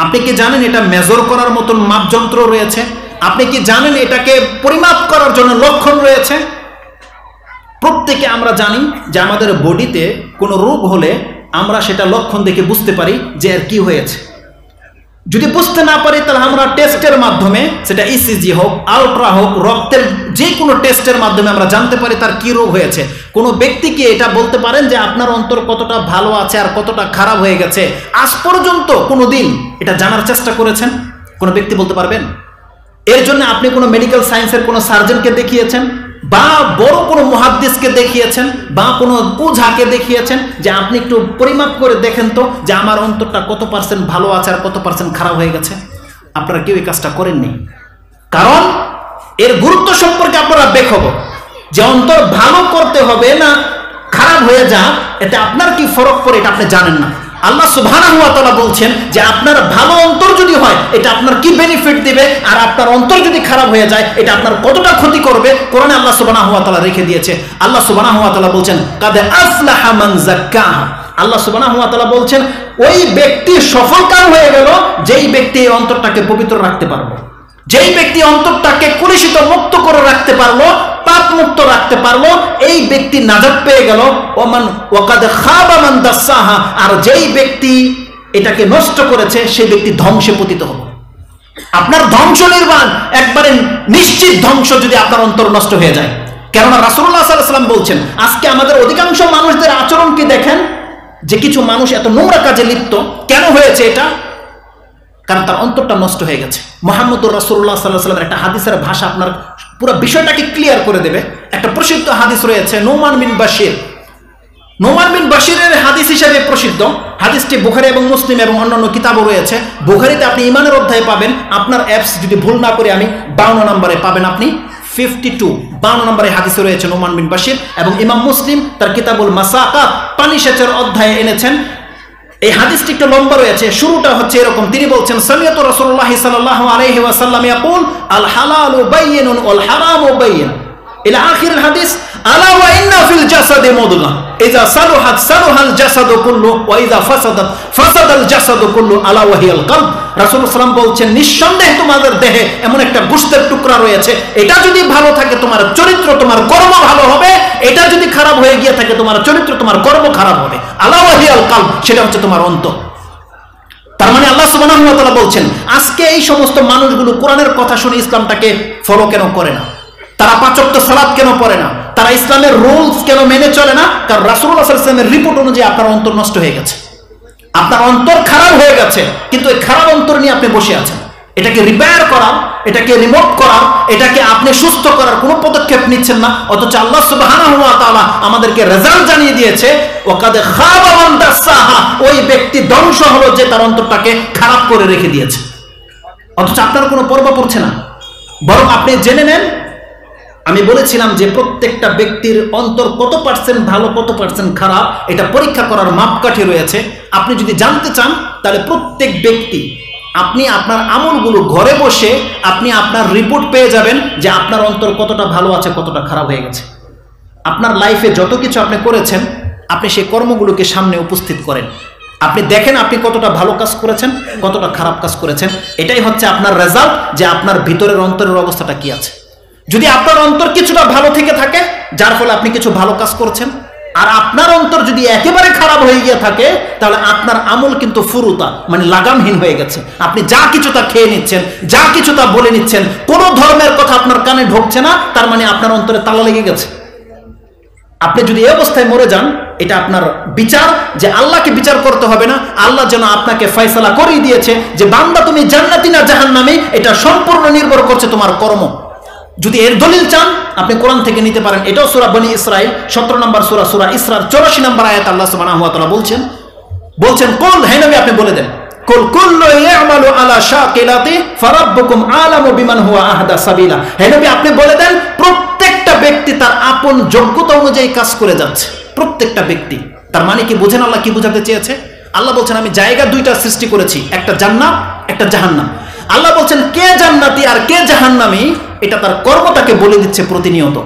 আপনি কি জানেন এটা মেজর করার মতন মাপযন্ত্র রয়েছে? আপনি কি জানেন এটাকে পরিমাপ করার জন্য লক্ষণ রয়েছে? প্রত্যেকে আমরা জানি যে আমাদের বডিতে কোনো রোগ হলে আমরা সেটা লক্ষণ দেখে বুঝতে পারি যে এর কি হয়েছে। যদি বুঝতে না পারি তাহলে আমরা টেস্টের মাধ্যমে, সেটা ইসিজি হোক, আলট্রা হোক, রক্তের যে কোনো টেস্টের মাধ্যমে আমরা জানতে পারি তার কি রোগ হয়েছে। কোনো ব্যক্তিকে এটা বলতে পারেন যে আপনার অন্তর কতটা ভালো আছে আর কতটা খারাপ হয়ে গেছে, আজ পর্যন্ত কোনো দিন এটা জানার চেষ্টা করেছেন? কোনো ব্যক্তি বলতে পারবেন? এর জন্য আপনি কোনো মেডিকেল সায়েন্সের কোনো সার্জনকে দেখিয়েছেন, বা বড় কোনো মুহাদ্দিসকে দেখিয়েছেন, বা কোনো ওঝাকে দেখিয়েছেন যে আপনি একটু পরিমাপ করে দেখেন তো যে আমার অন্তরটা কত পার্সেন্ট ভালো আছে আর কত পার্সেন্ট খারাপ হয়ে গেছে? আপনারা কেউ এই কাজটা করেননি। কারণ এর গুরুত্ব সম্পর্কে আপনারা বেখবর, যে অন্তর ভালো করতে হবে না খারাপ হয়ে যা, এতে আপনার কি ফরক পড়ে এটা আপনি জানেন না। আল্লাহ সুবহানাহু ওয়া তাআলা বলছেন যে আপনার ভালো অন্তর যদি হয় এটা আপনার কি বেনিফিট দিবে, আর আপনার অন্তর যদি খারাপ হয়ে যায় এটা আপনার কতটা ক্ষতি করবে, কোরআনে আল্লাহ সুবহানাহু ওয়া তাআলা রেখে দিয়েছে। আল্লাহ সুবহানাহু ওয়া তাআলা বলছেন কাদ আফলাহা মান যাক্কাহা। আল্লাহ সুবহানাহু ওয়া তাআলা বলছেন ওই ব্যক্তি সফলকাম হয়ে গেল যেই ব্যক্তি এই অন্তরটাকে পবিত্র রাখতে পারলো, যেই ব্যক্তি অন্তরটাকে কলুষিত মুক্ত করে রাখতে পারলো, পাপ মুক্ত রাখতে পারলো, এই ব্যক্তি নাজাত পেয়ে গেল। ওমান ওয়াকাদ খাবা মান দাসাহা। আর যেই ব্যক্তি এটাকে নষ্ট করেছে সেই ব্যক্তি ধ্বংসে পতিত হলো। আপনার ধ্বংস নির্বাণ একবারে নিশ্চিত ধ্বংস যদি আপনার অন্তর নষ্ট হয়ে যায়। কেননা রাসূলুল্লাহ সাল্লাল্লাহু আলাইহি ওয়াসাল্লাম বলছেন আজকে আমাদের অধিকাংশ মানুষদের আচরণ কি দেখেন, যে কিছু মানুষ এত নোংরা কাজে লিপ্ত। কেন হয়েছে এটা? কারণ তার অন্তরটা নষ্ট হয়ে গেছে। মুহাম্মদুর রাসূলুল্লাহ সাল্লাল্লাহু আলাইহি ওয়াসাল্লামের একটা হাদিসের ভাষা আপনার পুরো বিষয়টাকে ক্লিয়ার করে দেবে। একটা প্রসিদ্ধ হাদিস রয়েছে নোমান বিন বাশির। নোমান বিন বাশিরের হাদিস হিসেবে প্রসিদ্ধ হাদিসটি বুখারী এবং মুসলিম এবং অন্যান্য কিতাবও রয়েছে। বুখারীতে আপনি ঈমানের অধ্যায়ে পাবেন, আপনার অ্যাপস যদি ভুল না করে আমি 52 নম্বরে পাবেন, আপনি 52 নম্বরে হাদিসে রয়েছে নোমান বিন বাশির। এবং ইমাম মুসলিম তার কিতাবুল মাসাকাত পানি সেচের অধ্যায়ে এনেছেন। এই হাদিসটি একটু লম্বা রয়েছে, শুরুটা হচ্ছে এরকম, তিনি বলছেন সামিয়াতু রাসূলুল্লাহ সাল্লাল্লাহু আলাইহি ওয়াসাল্লাম ইয়াকুল আল হালালু বাইয়িনুন ওয়াল হারামু বাইয়িন ইলা আখির হাদিস আলা ওয়া ইন্না ফিল জাসাদি মুদগা ইযা সালুহাত সালুহাল জাসাদু কুল্লু ওয়া ইযা ফাসাদাত ফাসাদাল জাসাদু কুল্লু আলা ওয়া হিয়াল কলব। রাসূলুল্লাহ সাল্লাল্লাহু আলাইহি ওয়াসাল্লাম বলছেন নিঃসন্দেহে তোমাদের দেহে এমন একটা গোশতের টুকরা রয়েছে, এটা যদি ভালো থাকে তোমার চরিত্র তোমার কর্ম ভালো হবে, এটা যদি খারাপ হয়ে গিয়ে থাকে তোমার চরিত্র তোমার কর্ম খারাপ হবে। আলা ওয়া হিয়াল কলব, সেটা হচ্ছে তোমার অন্তর। তার মানে আল্লাহ সুবহানাহু ওয়া তাআলা বলছেন আজকে এই সমস্ত মানুষগুলো কোরআনের কথা শুনে ইসলামটাকে ফলো কেন করে না? তারা 5 ওয়াক্ত সালাত কেন পড়ে না? তারা ইসলামের রুলস কেন মেনে চলে না? কারণ রাসূলুল্লাহ সাল্লাল্লাহু আলাইহি ওয়াসাল্লামের রিপোর্ট অনুযায়ী আপনার অন্তর নষ্ট হয়ে গেছে, আপনার অন্তর খারাপ হয়ে গেছে, কিন্তু এই খারাপ অন্তর নিয়ে আপনি বসে আছেন। এটাকে রিপেয়ার করার, এটাকে রিমুভ করার, এটাকে আপনি সুস্থ করার কোনো পদক্ষেপ নিচ্ছেন না। অথচ আল্লাহ সুবহানাহু ওয়া তাআলা আমাদেরকে রেজাল্ট জানিয়ে দিয়েছে ওয়াকাদ খাবা মান দাসাহা, ওই ব্যক্তি ধ্বংস হলো যে তার অন্তরটাকে খারাপ করে রেখে দিয়েছে। অথচ আপনার কোনো পরোয়া পড়ছে না, বরং আপনি জেনে নেন, আমি বলেছিলাম যে প্রত্যেকটা ব্যক্তির অন্তর কত পার্সেন্ট ভালো কত পার্সেন্ট খারাপ এটা পরীক্ষা করার মাপকাঠি রয়েছে। আপনি যদি জানতে চান তাহলে প্রত্যেক ব্যক্তি আপনি আপনার আমলগুলো ঘরে বসে আপনি আপনার রিপোর্ট পেয়ে যাবেন যে আপনার অন্তর কতটা ভালো আছে কতটা খারাপ হয়ে গেছে। আপনার লাইফে যত কিছু আপনি করেছেন আপনি সেই কর্মগুলোকে সামনে উপস্থিত করেন, আপনি দেখেন আপনি কতটা ভালো কাজ করেছেন কতটা খারাপ কাজ করেছেন। এটাই হচ্ছে আপনার রেজাল্ট যে আপনার ভিতরের অন্তরের অবস্থাটা কি আছে। যদি আপনার অন্তর কিছুটা ভালো থেকে থাকে যার ফলে আপনি কিছু ভালো কাজ করছেন, আর আপনার অন্তর যদি একেবারে খারাপ হয়ে গিয়ে থাকে তাহলে আপনার আমল কিন্তু ফুরুতা মানে লাগামহীন হয়ে গেছে। আপনি যা কিছু তা খেয়ে নিচ্ছেন, যা কিছু তা বলে নিচ্ছেন, কোনো ধর্মের কথা আপনার কানে ঢুকছে না, তার মানে আপনার অন্তরে তালা লেগে গেছে। আপনি যদি এই অবস্থায় মরে যান এটা আপনার বিচার, যে আল্লাহকে বিচার করতে হবে না, আল্লাহ যেন আপনাকে ফয়সালা করেই দিয়েছে যে বান্দা তুমি জান্নাতি না জাহান্নামী, এটা সম্পূর্ণ নির্ভর করছে তোমার কর্ম। যদি এর দলিল চান আপনি কোরআন থেকে নিতে পারেন। এটাও সূরা বনী ইসরাইল 17 নম্বর সূরা, সূরা ইসরার 84 নম্বর আয়াত আল্লাহ সুবহানাহু ওয়া তাআলা বলছেন কুল, হে নবী আপনি বলে দেন, কুল কুল্লু ইয়ামালু আলা শাকিলাতি ফারাব্বুকুম আলামু বিমান হুয়া আহদা সাবিলা। হে নবী আপনি বলে দেন প্রত্যেকটা ব্যক্তি তার আপন যোগ্যতা অনুযায়ী কাজ করে যাচ্ছে, প্রত্যেকটা ব্যক্তি। তার মানে কি বুঝেন আল্লাহ কি বোঝাতে চেয়েছে? আল্লাহ বলছেন আমি জায়গা দুইটা সৃষ্টি করেছি, একটা জান্নাত একটা জাহান্নাম। আল্লাহ বলছেন কে জান্নাতি আর কে জাহান্নামী এটা তার কর্ম তাকে বলে দিচ্ছে প্রতিনিয়ত।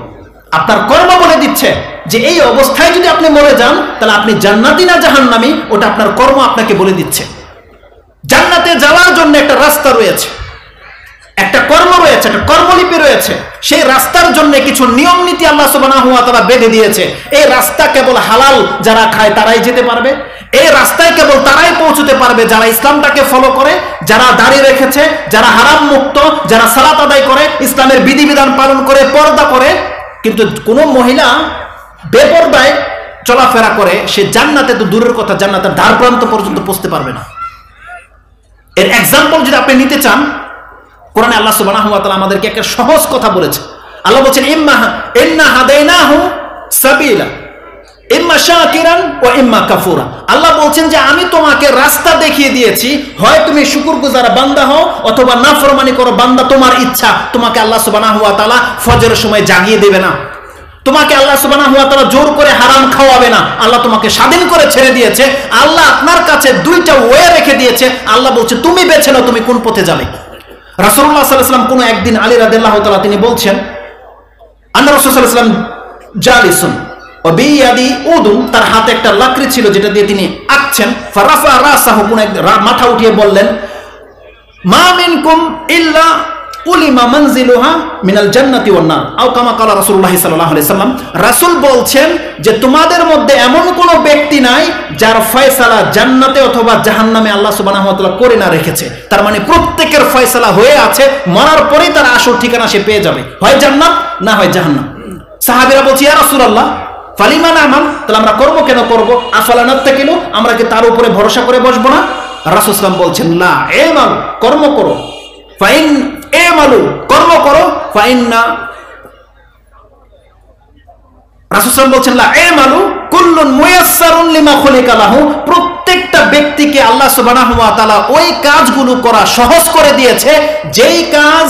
আপনার কর্ম বলে দিচ্ছে যে এই অবস্থায় যদি আপনি মরে যান তাহলে আপনি জান্নাতি না জাহান্নামী, ওটা আপনার কর্ম আপনাকে বলে দিচ্ছে। জান্নাতে যাওয়ার জন্য একটা রাস্তা রয়েছে, একটা কর্ম রয়েছে, একটা কর্মলিপি রয়েছে। সেই রাস্তার জন্য কিছু নিয়ম নীতি আল্লাহ সুবহানাহু ওয়া তাআলা বেঁধে দিয়েছে। এই রাস্তা কেবল হালাল যারা খায় তারাই যেতে পারবে, এই রাস্তায় কেবল তারাই পৌঁছতে পারবে যারা ইসলামটাকে ফলো করে, যারা দাঁড়িয়ে রেখেছে, যারা হারাম মুক্ত, যারা সালাত আদায় করে, ইসলামের বিধিবিধান পালন করে, পর্দা করে। কিন্তু কোন মহিলা বেপরদায় চলাফেরা করে সে জান্নাতে তো দূরের কথা, জান্নাতের দ্বার প্রান্ত পর্যন্ত পৌঁছতে পারবে না। এর এক্সাম্পল যদি আপনি নিতে চান, কোরআনে আল্লাহ সুবহানাহু ওয়া তাআলা আমাদেরকে একটা সহজ কথা বলেছে। আল্লাহ বলেছেন ইন্না হাদাইনাহু সাবিলা ইম্মা শাকিরান ওয়া ইম্মা কাফুরা। আল্লাহ বলছেন যে আমি তোমাকে রাস্তা দেখিয়ে দিয়েছি, হয় তুমি শুকরগুজার বান্দা হও অথবা নাফরমানি করো বান্দা, তোমার ইচ্ছা। তোমাকে আল্লাহ সুবহানাহু ওয়া তাআলা ফজরের সময় জাগিয়ে দেবে না, তোমাকে আল্লাহ সুবহানাহু ওয়া তাআলা জোর করে হারাম খাওয়াবে না। আল্লাহ তোমাকে স্বাধীন করে ছেড়ে দিয়েছে। আল্লাহ আপনার কাছে দুইটা ওয়ে রেখে দিয়েছে। আল্লাহ বলছে তুমি বেছে নাও তুমি কোন পথে যাবে। রাসূলুল্লাহ সাল্লাল্লাহু আলাইহি ওয়াসাল্লাম কোন একদিন আলী রাদিয়াল্লাহু তাআলা তিনি বলছেন আল্লাহ রাসূল সাল্লাল্লাহু আলাইহি ওয়াসাল্লাম জালিসুন ও বিয়াদি উদুন, তার হাতে একটা লাকড়ি ছিল যেটা দিয়ে তিনি আঁকছেন। ফারাফা রাসাহু, কোন এক মাথা উঠিয়ে বললেন মা মিনকুম ইল্লা উলিমা মানজিলুহা মিনাল জান্নাতি ওয়ান নার আও কামা ক্বালা রাসূলুল্লাহ সাল্লাল্লাহু আলাইহি ওয়াসাল্লাম। রাসূল বলছেন যে তোমাদের মধ্যে এমন কোন ব্যক্তি নাই যার ফয়সালা জান্নাতে অথবা জাহান্নামে আল্লাহ সুবহানাহু ওয়া তাআলা করে না রেখেছে। তার মানে প্রত্যেকের ফয়সালা হয়ে আছে, মরার পরেই তার আসল ঠিকানা সে পেয়ে যাবে, হয় জান্নাত না হয় জাহান্নাম। সাহাবীরা বলছে ইয়া রাসূলুল্লাহ ফালিমা না'মাল, তাহলে আমরা কর্ম কেন করব? আফালা নাত্তাকিলু, আমরা কি তার উপরে ভরসা করে বসবো না? রাসূল সাল্লাল্লাহু বলছেন লা আমাল, কর্ম করো। ফাইন আমালু, কর্ম করো। ফাইন্না, রাসূল সাল্লাল্লাহু বলছেন লা আমালু কুল্লুন মুয়াসসারুন লিমা খুলিকা লাহু, প্রত্যেকটা ব্যক্তিকে আল্লাহ সুবহানাহু ওয়া তাআলা ওই কাজগুলো করা সহজ করে দিয়েছে যেই কাজ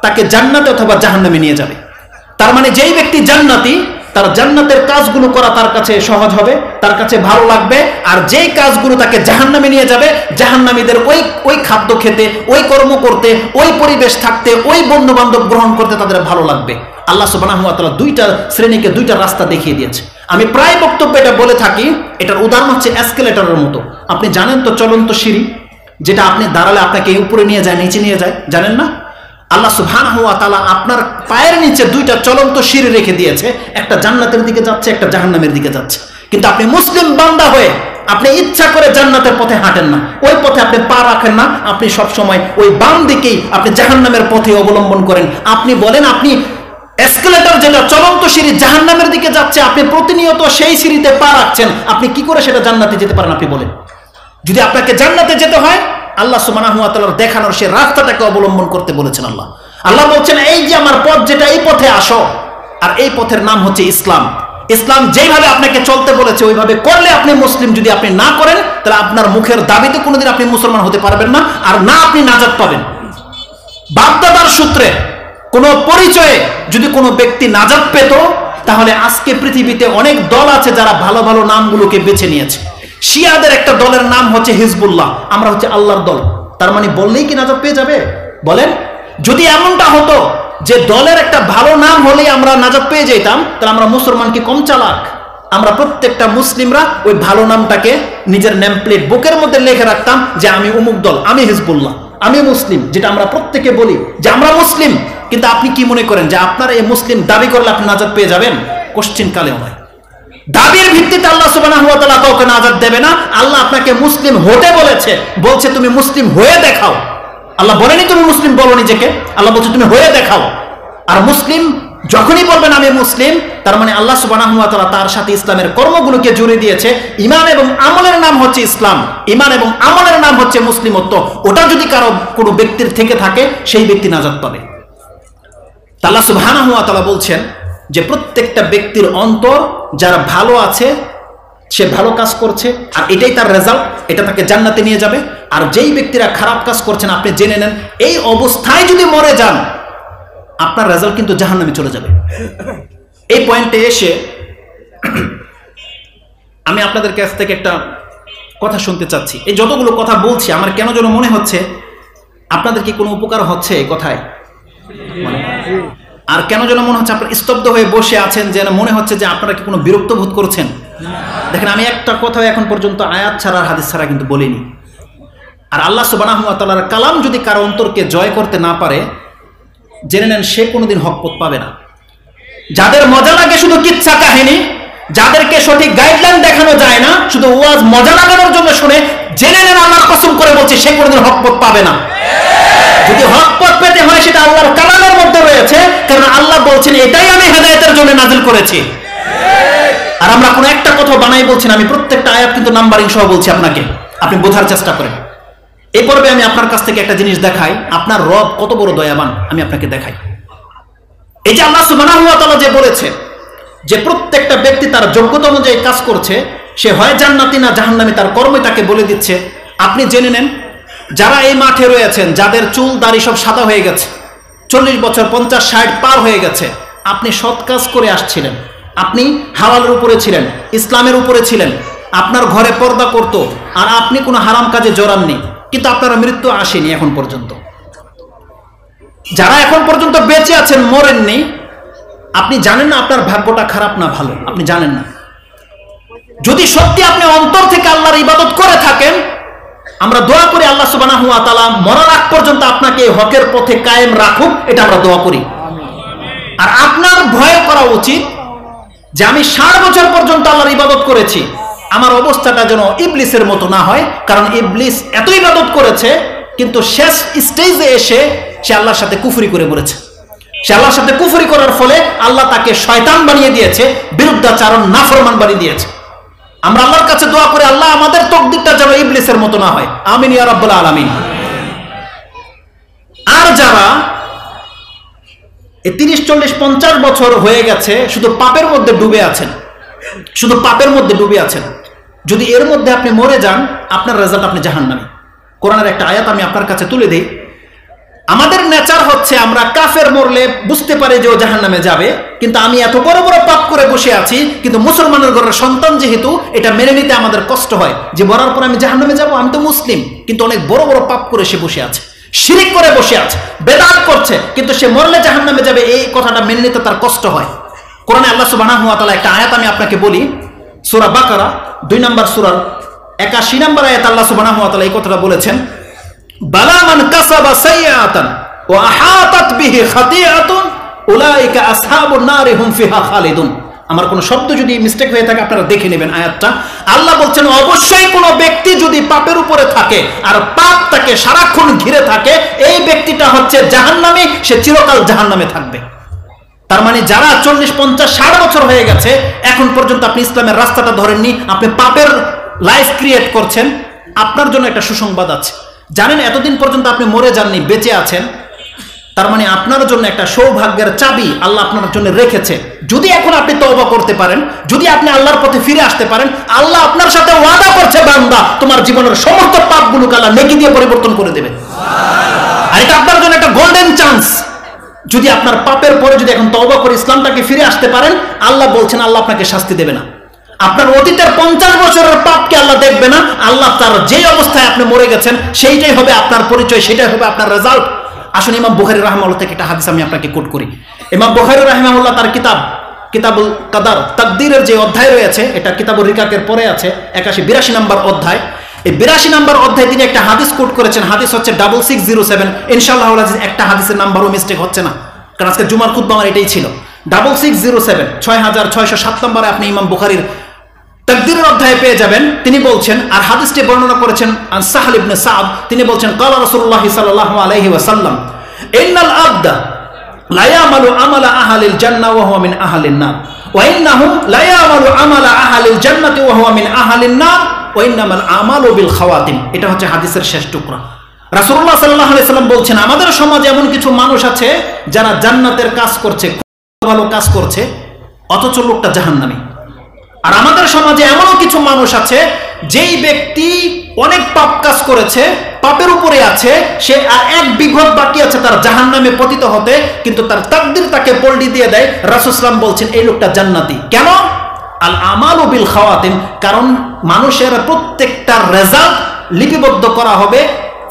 তাকে জান্নাতে অথবা জাহান্নামে নিয়ে যাবে। তার মানে যেই ব্যক্তি জান্নাতি তার জান্নাতের কাজগুলো করা তার কাছে সহজ হবে, তার কাছে ভালো লাগবে। আর যেই কাজগুলো তাকে জাহান্নামে নিয়ে যাবে, জাহান্নামীদের ওই খাদ্য খেতে, ওই কর্ম করতে, ওই পরিবেশ থাকতে, ওই বন্ধু বান্ধব গ্রহণ করতে তাদের ভালো লাগবে। আল্লাহ সুবহানাহু ওয়া তাআলা দুইটা শ্রেণীকে দুইটা রাস্তা দেখিয়ে দিয়েছে। আমি প্রায় বক্তব্য এটা বলে থাকি, এটার উদাহরণ হচ্ছে এসকেলেটরের মতো। আপনি জানেন তো চলন্ত সিঁড়ি, যেটা আপনি দাঁড়ালে আপনাকে উপরে নিয়ে যায় নিচে নিয়ে যায়, জানেন না? আল্লাহ সুবহানাহু ওয়া তাআলা আপনার পায়ের নিচে দুইটা চলন্ত সিঁড়ি রেখে দিয়েছে, একটা জান্নাতের দিকে যাচ্ছে, একটা জাহান্নামের দিকে যাচ্ছে। কিন্তু আপনি মুসলিম বান্দা হয়ে আপনি ইচ্ছা করে জান্নাতের পথে হাঁটেন না, ওই পথে আপনি পা রাখেন না, আপনি সব সময় ওই বাম দিকেই আপনি জাহান্নামের পথে অবলম্বন করেন। আপনি বলেন আপনি এসকেলেটর যেটা চলন্ত সিঁড়ি জাহান্নামের দিকে যাচ্ছে, আপনি প্রতিনিয়ত সেই সিঁড়িতে পা রাখছেন, আপনি কি করে সেটা জান্নাতে যেতে পারেন? আপনি বলেন। যদি আপনাকে জান্নাতে যেতে হয় আল্লাহ সুবহানাহু ওয়া তাআলার দেখানোর সেই রাস্তাটাকে অবলম্বন করতে বলেছেন। আল্লাহ বলছেন এই যে আমার পথ যেটা, এই পথে আসো। আর এই পথের নাম হচ্ছে ইসলাম। ইসলাম যেইভাবে আপনাকে চলতে বলেছে ওইভাবে করলে আপনি মুসলিম, যদি আপনি না করেন তাহলে আপনার মুখের দাবিতে কোনোদিন আপনি মুসলমান হতে পারবেন না, আর না আপনি নাজাত পাবেন। বাপদাদার সূত্রে কোনো পরিচয়ে যদি কোনো ব্যক্তি নাজাত পেত, তাহলে আজকে পৃথিবীতে অনেক দল আছে যারা ভালো ভালো নামগুলোকে বেছে নিয়েছে। শিয়াদের একটা দলের নাম হচ্ছে হিজবুল্লাহ, আমরা হচ্ছে আল্লাহর দল। তার মানে বললেই কি নাজাত পেয়ে যাবে? বলেন, যদি এমনটা হতো যে দলের একটা ভালো নাম হলেই আমরা নাজাত পেয়ে যেতাম, তাহলে আমরা মুসলমান কি কম চালাক? আমরা প্রত্যেকটা মুসলিমরা ওই ভালো নামটাকে নিজের নেম প্লেট বুকের মধ্যে লিখে রাখতাম যে আমি অমুক দল, আমি হিজবুল্লাহ, আমি মুসলিম, যেটা আমরা প্রত্যেকে বলি যে আমরা মুসলিম। কিন্তু আপনি কি মনে করেন যে আপনার এই মুসলিম দাবি করলে আপনি নাজাত পেয়ে যাবেন? কোশ্চিন কালেও নয়। দাবির ভিত্তিতে আল্লাহ সুবহানাহু ওয়া তাআলা কাউকে নাজাত দেবে না। আল্লাহ আপনাকে মুসলিম হতে বলেছে, বলছে তুমি মুসলিম হয়ে দেখাও। আল্লাহ বলেনি তুমি মুসলিম বলো নিজেকে, আল্লাহ বলছে তুমি হয়ে দেখাও। আর মুসলিম যখনই বলবেন আমি মুসলিম, তার মানে আল্লাহ সুবহানাহু ওয়া তাআলা তার সাথে ইসলামের কর্মগুলোকে জুড়ে দিয়েছে। ঈমান এবং আমলের নাম হচ্ছে ইসলাম, ঈমান এবং আমলের নাম হচ্ছে মুসলিমত্ব। ওটা যদি কারো কোনো ব্যক্তির থেকে থাকে সেই ব্যক্তি নাজাত পাবে। আল্লাহ সুবহানাহু ওয়া তাআলা বলছেন যে প্রত্যেকটা ব্যক্তির অন্তর যারা ভালো আছে, সে ভালো কাজ করছে আর এটাই তার রেজাল্ট, এটা তাকে জান্নাতে নিয়ে যাবে। আর যেই ব্যক্তিরা খারাপ কাজ করছেন আপনি জেনে নেন এই অবস্থায় যদি মরে যান আপনার রেজাল্ট কিন্তু জাহান্নামে চলে যাবে। এই পয়েন্টে এসে আমি আপনাদের কাছ থেকে একটা কথা শুনতে চাচ্ছি। এই যতগুলো কথা বলছি আমার কেন যেন মনে হচ্ছে আপনাদের কি কোনো উপকার হচ্ছে এই কথায়, আর কেন যেন মনে হচ্ছে আপনারা স্তব্ধ হয়ে বসে আছেন, যেন মনে হচ্ছে যে আপনারা কি কোনো বিরক্ত বোধ করছেন। দেখেন আমি একটা কথা এখন পর্যন্ত আয়াত ছাড়া হাদিস ছাড়া কিন্তু বলিনি। আর আল্লাহ সুবহানাহু ওয়া তাআলার কালাম যদি কারো অন্তরকে জয় করতে না পারে জেনে নেন সে কোনোদিন হক পথ পাবে না। যাদের মজা লাগে শুধু কিচ্ছা কাহিনী, যাদেরকে সঠিক গাইডলাইন দেখানো যায় না, শুধু ওয়াজ মজা লাগানোর জন্য শুনে, জেনে নেন আল্লাহর কসম করে বলছি সে কোনোদিন হক পথ পাবে না। যদি হক পথ পেতে হয় সেটা আল্লাহর কালামের মধ্যে রয়েছে, কারণ আল্লাহ বলছেন এটাই আমি হেদায়েতের জন্য নাযিল করেছি। আর আমরা কোনো একটা কথা বানাই বলছি না, আমি প্রত্যেকটা আয়াত কিন্তু নাম্বারিং সহ বলছি আপনাকে, আপনি বোঝার চেষ্টা করেন। এই পর্বে আমি আপনার কাছ থেকে একটা জিনিস দেখাই, আপনার রব কত বড় দয়াবান আমি আপনাকে দেখাই। এই যে আল্লাহ সুবহানাহু ওয়া তাআলা যে বলেছে যে প্রত্যেকটা ব্যক্তি তার যোগ্যতা অনুযায়ী কাজ করছে, সে হয় জান্নাতি না জাহান্নামী, তার কর্মই তাকে বলে দিচ্ছে। আপনি জেনে নেন যারা এই মাঠে রয়েছেন, যাদের চুল দাড়ি সব সাদা হয়ে গেছে, 40 বছর 50 60 পার হয়ে গেছে, আপনি সৎ কাজ করে আসছিলেন, আপনি হালালের উপরে ছিলেন, ইসলামের উপরে ছিলেন, আপনার ঘরে পর্দা করত, আর আপনি কোনো হারাম কাজে জড়াননি, কিন্তু আপনার মৃত্যু আসেনি এখন পর্যন্ত। যারা এখন পর্যন্ত বেঁচে আছেন, মরেননি, আপনি জানেন না আপনার ভাগ্যটা খারাপ না ভালো, আপনি জানেন না। যদি সত্যি আপনি অন্তর থেকে আল্লাহর ইবাদত করে থাকেন, আমরা দোয়া করি আল্লাহ সুবহানাহু ওয়া তাআলা মরার আগ পর্যন্ত আপনাকে হকের পথে কায়েম রাখুক, এটা আমরা দোয়া করি। আর আপনার ভয় করা উচিত যে আমি 60 বছর পর্যন্ত আল্লাহর ইবাদত করেছি, আমার অবস্থাটা যেন ইবলিসের মতো না হয়, কারণ ইবলিস এত ইবাদত করেছে কিন্তু শেষ স্টেজে এসে সে আল্লাহর সাথে কুফরি করে মরেছে। সে আল্লাহর সাথে কুফরি করার ফলে আল্লাহ তাকে শয়তান বানিয়ে দিয়েছে, বিরুদ্ধাচারণ নাফরমান বানিয়ে দিয়েছে। আমরা আল্লাহর কাছে দোয়া করি আল্লাহ আমাদের তকদিরটা যেন ইবলিসের মতো না হয়, আমিন ইয়া রাব্বুল আলামিন। আর যারা 30 40 50 বছর হয়ে গেছে শুধু পাপের মধ্যে ডুবে আছেন, শুধু পাপের মধ্যে ডুবে আছেন, যদি এর মধ্যে আপনি মরে যান আপনার রেজাল্ট আপনি জাহান্নামী। কোরআনের একটা আয়াত আমি আপনার কাছে তুলে দিই। আমাদের নেচার হচ্ছে আমরা কাফের মরলে বুঝতে পারি যে ও জাহান্নামে যাবে, কিন্তু আমি এত বড় বড় পাপ করে বসে আছি, কিন্তু মুসলমানের ঘরের সন্তান যেহেতু এটা মেনে নিতে আমাদের কষ্ট হয় যে মরার পর আমি জাহান্নামে যাব, আমি তো মুসলিম, কিন্তু অনেক বড় বড় পাপ করে সে বসে আছে, শিরিক করে বসে আছে, বেদাত করছে, কিন্তু সে মরলে জাহান্নামে যাবে, এই কথাটা মেনে নিতে তার কষ্ট হয়। কোরআনে আল্লাহ সুবহানাহু ওয়া তাআলা একটা আয়াত আমি আপনাকে বলি, সূরা বাকারা 2 নম্বর সূরার 81 নম্বর আয়াত আল্লাহ সুবহানাহু ওয়া তাআলা এই কথাটা বলেছেন, বালা মান কাসাবা সাইয়্যাতান ওয়া আহাতাত বিহি খাতিআতুন উলাইকা আসহাবুন নারি হুম ফিহা খালিদুন। আমার কোন শব্দ যদি মিস্টেক হয়ে থাকে আপনারা দেখে নেবেন আয়াতটা। আল্লাহ বলছেন অবশ্যই কোন ব্যক্তি যদি পাপের উপরে থাকে আর পাপ তাকে সারাক্ষণ ঘিরে থাকে, এই ব্যক্তিটা হচ্ছে জাহান্নামী, সে চিরকাল জাহান্নামে থাকবে। তার মানে যারা 40 50 60 বছর হয়ে গেছে এখন পর্যন্ত আপনি ইসলামের রাস্তাটা ধরেননি, আপনি পাপের লাইফ ক্রিয়েট করছেন, আপনার জন্য একটা সুসংবাদ আছে। জানেন এতদিন পর্যন্ত আপনি মরে যাননি, বেঁচে আছেন, তার মানে আপনার জন্য একটা সৌভাগ্যের চাবি আল্লাহ আপনার জন্য রেখেছে। যদি এখন আপনি তওবা করতে পারেন, যদি আপনি আল্লাহর পথে ফিরে আসতে পারেন, আল্লাহ আপনার সাথে ওয়াদা করছে বান্দা তোমার জীবনের সমস্ত পাপগুলোকে আল্লাহ নেকি দিয়ে পরিবর্তন করে দেবে। আর এটা আপনার জন্য একটা গোল্ডেন চান্স। যদি আপনার পাপের পরে যদি এখন তওবা করে ইসলামটাকে ফিরে আসতে পারেন, আল্লাহ বলছেন আল্লাহ আপনাকে শাস্তি দেবে না। আপনার অতীতের 50 বছরের পাপকে আল্লাহ দেখবে না, আল্লাহ তার যে অবস্থায় আপনি মরে গেছেন সেইটাই হবে আপনার পরিচয়, সেটাই হবে আপনার রেজাল্ট। আসুন ইমাম বুখারী রাহিমাহুল্লাহ থেকে একটা হাদিস আমি আপনাকে কোট করি। ইমাম বুখারী রাহিমাহুল্লাহ তার কিতাবুল কাদার তাকদীরের যে অধ্যায় রয়েছে, এটা কিতাবুর রিকাকের পরে আছে, 82 নম্বর অধ্যায়। এই 82 নম্বর অধ্যায়ে তিনি একটা হাদিস কোট করেছেন, হাদিস হচ্ছে 6607। ইনশাআল্লাহ একটা হাদিসের নাম্বারও মিস্টেক হচ্ছে না, কারণ আজকে জুমার খুতবা আমার এটাই ছিল। 6607 6607 নম্বরে আপনি ইমাম বুখারীর তাকদীরের অধ্যায়ে পেয়ে যাবেন। তিনি বলছেন, আর হাদিসটি বর্ণনা করেছেন আন সাহল ইবনে সাদ, তিনি বলছেন ক্বালা রাসূলুল্লাহ সাল্লাল্লাহু আলাইহি ওয়াসাল্লাম ইন্নাল আবদা লা ইয়ামালু আমালা আহলিল জান্নাহ ওয়া হুয়া মিন আহলিন নার ওয়া ইন্নাহু লা ইয়ামালু আমালা আহলিল জান্নাতি ওয়া হুয়া মিন আহলিন নার ওয়া ইন্নামাল আমালু বিল খাওয়াতিম। এটা হচ্ছে হাদিসের শেষ টুকরা। রাসূলুল্লাহ সাল্লাল্লাহু আলাইহি সাল্লাম বলছেন, আমাদের সমাজে এমন কিছু মানুষ আছে যারা জান্নাতের কাজ করছে, ভালো কাজ করছে, অথচ লোকটা জাহান্নামী। আর আমাদের সমাজে এমনও কিছু মানুষ আছে যেই ব্যক্তি অনেক পাপ কাজ করেছে, পাপের উপরে আছে, সে আর এক বিঘত বাকি আছে তার জাহান্নামে পতিত হতে, কিন্তু তার তাকদীর তাকে পল্টি দিয়ে দেয়। রাসূল সাল্লাল্লাহু আলাইহি ওয়াসাল্লাম বলছেন এই লোকটা জান্নাতি। কেন? আল আমালু বিল খাওয়াতিম, কারণ মানুষের প্রত্যেকটা রেজাল্ট লিপিবদ্ধ করা হবে,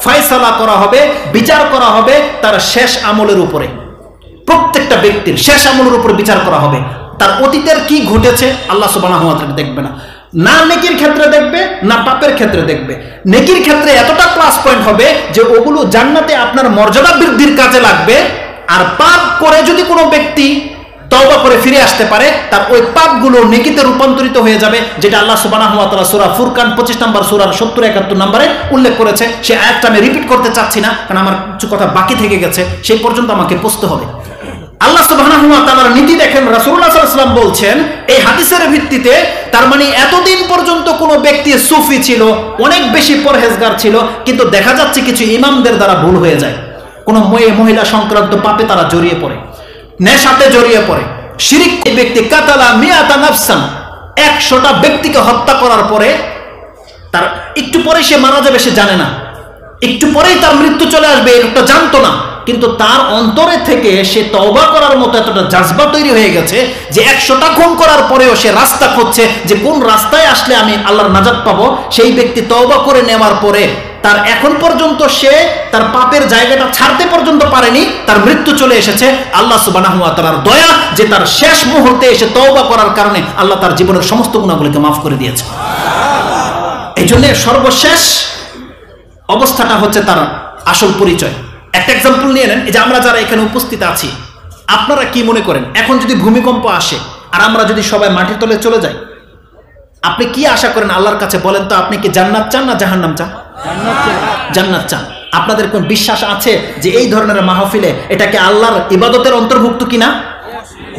ফয়সালা করা হবে, বিচার করা হবে তার শেষ আমলের উপরে। প্রত্যেকটা ব্যক্তির শেষ আমলের উপরে বিচার করা হবে। তার অতীতের কি ঘটেছে আল্লাহ সুবহানাহু ওয়া তাআলা দেখবে না, না নেকির ক্ষেত্রে দেখবে না পাপের ক্ষেত্রে দেখবে। নেকির ক্ষেত্রে এতটা প্লাস পয়েন্ট হবে যে ওগুলো জান্নাতে আপনার মর্যাদা বৃদ্ধির কাজে লাগবে। আর পাপ করে যদি কোনো ব্যক্তি তওবা করে ফিরে আসতে পারে, তার ওই পাপগুলো নেকিতে রূপান্তরিত হয়ে যাবে, যেটা আল্লাহ সুবহানাহু ওয়া তাআলা সূরা ফুরকান 25 নম্বর সূরার 70-71 নম্বরে উল্লেখ করেছে। সেই আয়াতটা আমি রিপিট করতে চাচ্ছি না, কারণ আমার কিছু কথা বাকি থেকে গেছে, সেই পর্যন্ত আমাকে পৌঁছতে হবে। আল্লাহ সুবহানাহু ওয়া তাআলার নীতি দেখেন। রাসূলুল্লাহ সাল্লাল্লাহু আলাইহি ওয়াসাল্লাম বলছেন এই হাদিসের ভিত্তিতে, তার মানে এতদিন পর্যন্ত কোনো ব্যক্তি সুফি ছিল, অনেক বেশি পরহেজগার ছিল, কিন্তু দেখা যাচ্ছে কিছু ইমামদের দ্বারা ভুল হয়ে যায়, কোনো মহিলা সংক্রান্ত পাপে তারা জড়িয়ে পড়ে, নেশাতে জড়িয়ে পড়ে, শিরিক। এই ব্যক্তি কাতালা মিয়াতা নাফসান, 100টা ব্যক্তিকে হত্যা করার পরে তার একটু পরে সে মারা যাবে, সে জানে না, একটু পরেই তার মৃত্যু চলে আসবে, এই লোকটা জানতো না, কিন্তু তার অন্তরে থেকে সে তওবা করার মতো এতটা জাজবা তৈরি হয়ে গেছে যে 100টা খুন করার পরেও সে রাস্তা খুঁজছে যে কোন রাস্তায় আসলে আমি আল্লাহর নাজাত পাবো। সেই ব্যক্তি তওবা করে নেওয়ার পরে তার এখন পর্যন্ত সে তার পাপের জায়গাটা ছাড়তে পর্যন্ত পারেনি, তার মৃত্যু চলে এসেছে। আল্লাহ সুবহানাহু ওয়া তাআলার দয়া যে তার শেষ মুহূর্তে এসে তওবা করার কারণে আল্লাহ তার জীবনের সমস্ত গুনাহগুলোকে মাফ করে দিয়েছে। এই জন্য সর্বশেষ অবস্থাটা হচ্ছে তার আসল পরিচয়। একটা এক্সাম্পল নিয়ে নেন, এই যে আমরা যারা এখানে উপস্থিত আছি, আপনারা কি মনে করেন এখন যদি ভূমিকম্প আসে আর আমরা যদি সবাই মাটির তলে চলে যাই, আপনি কি আশা করেন আল্লাহর কাছে? বলেন তো, আপনি কি জান্নাত চান না জাহান্নাম চান? জান্নাত চান। আপনাদের কোন বিশ্বাস আছে যে এই ধরনের মাহফিলে এটাকে আল্লাহর ইবাদতের অন্তর্ভুক্ত কিনা?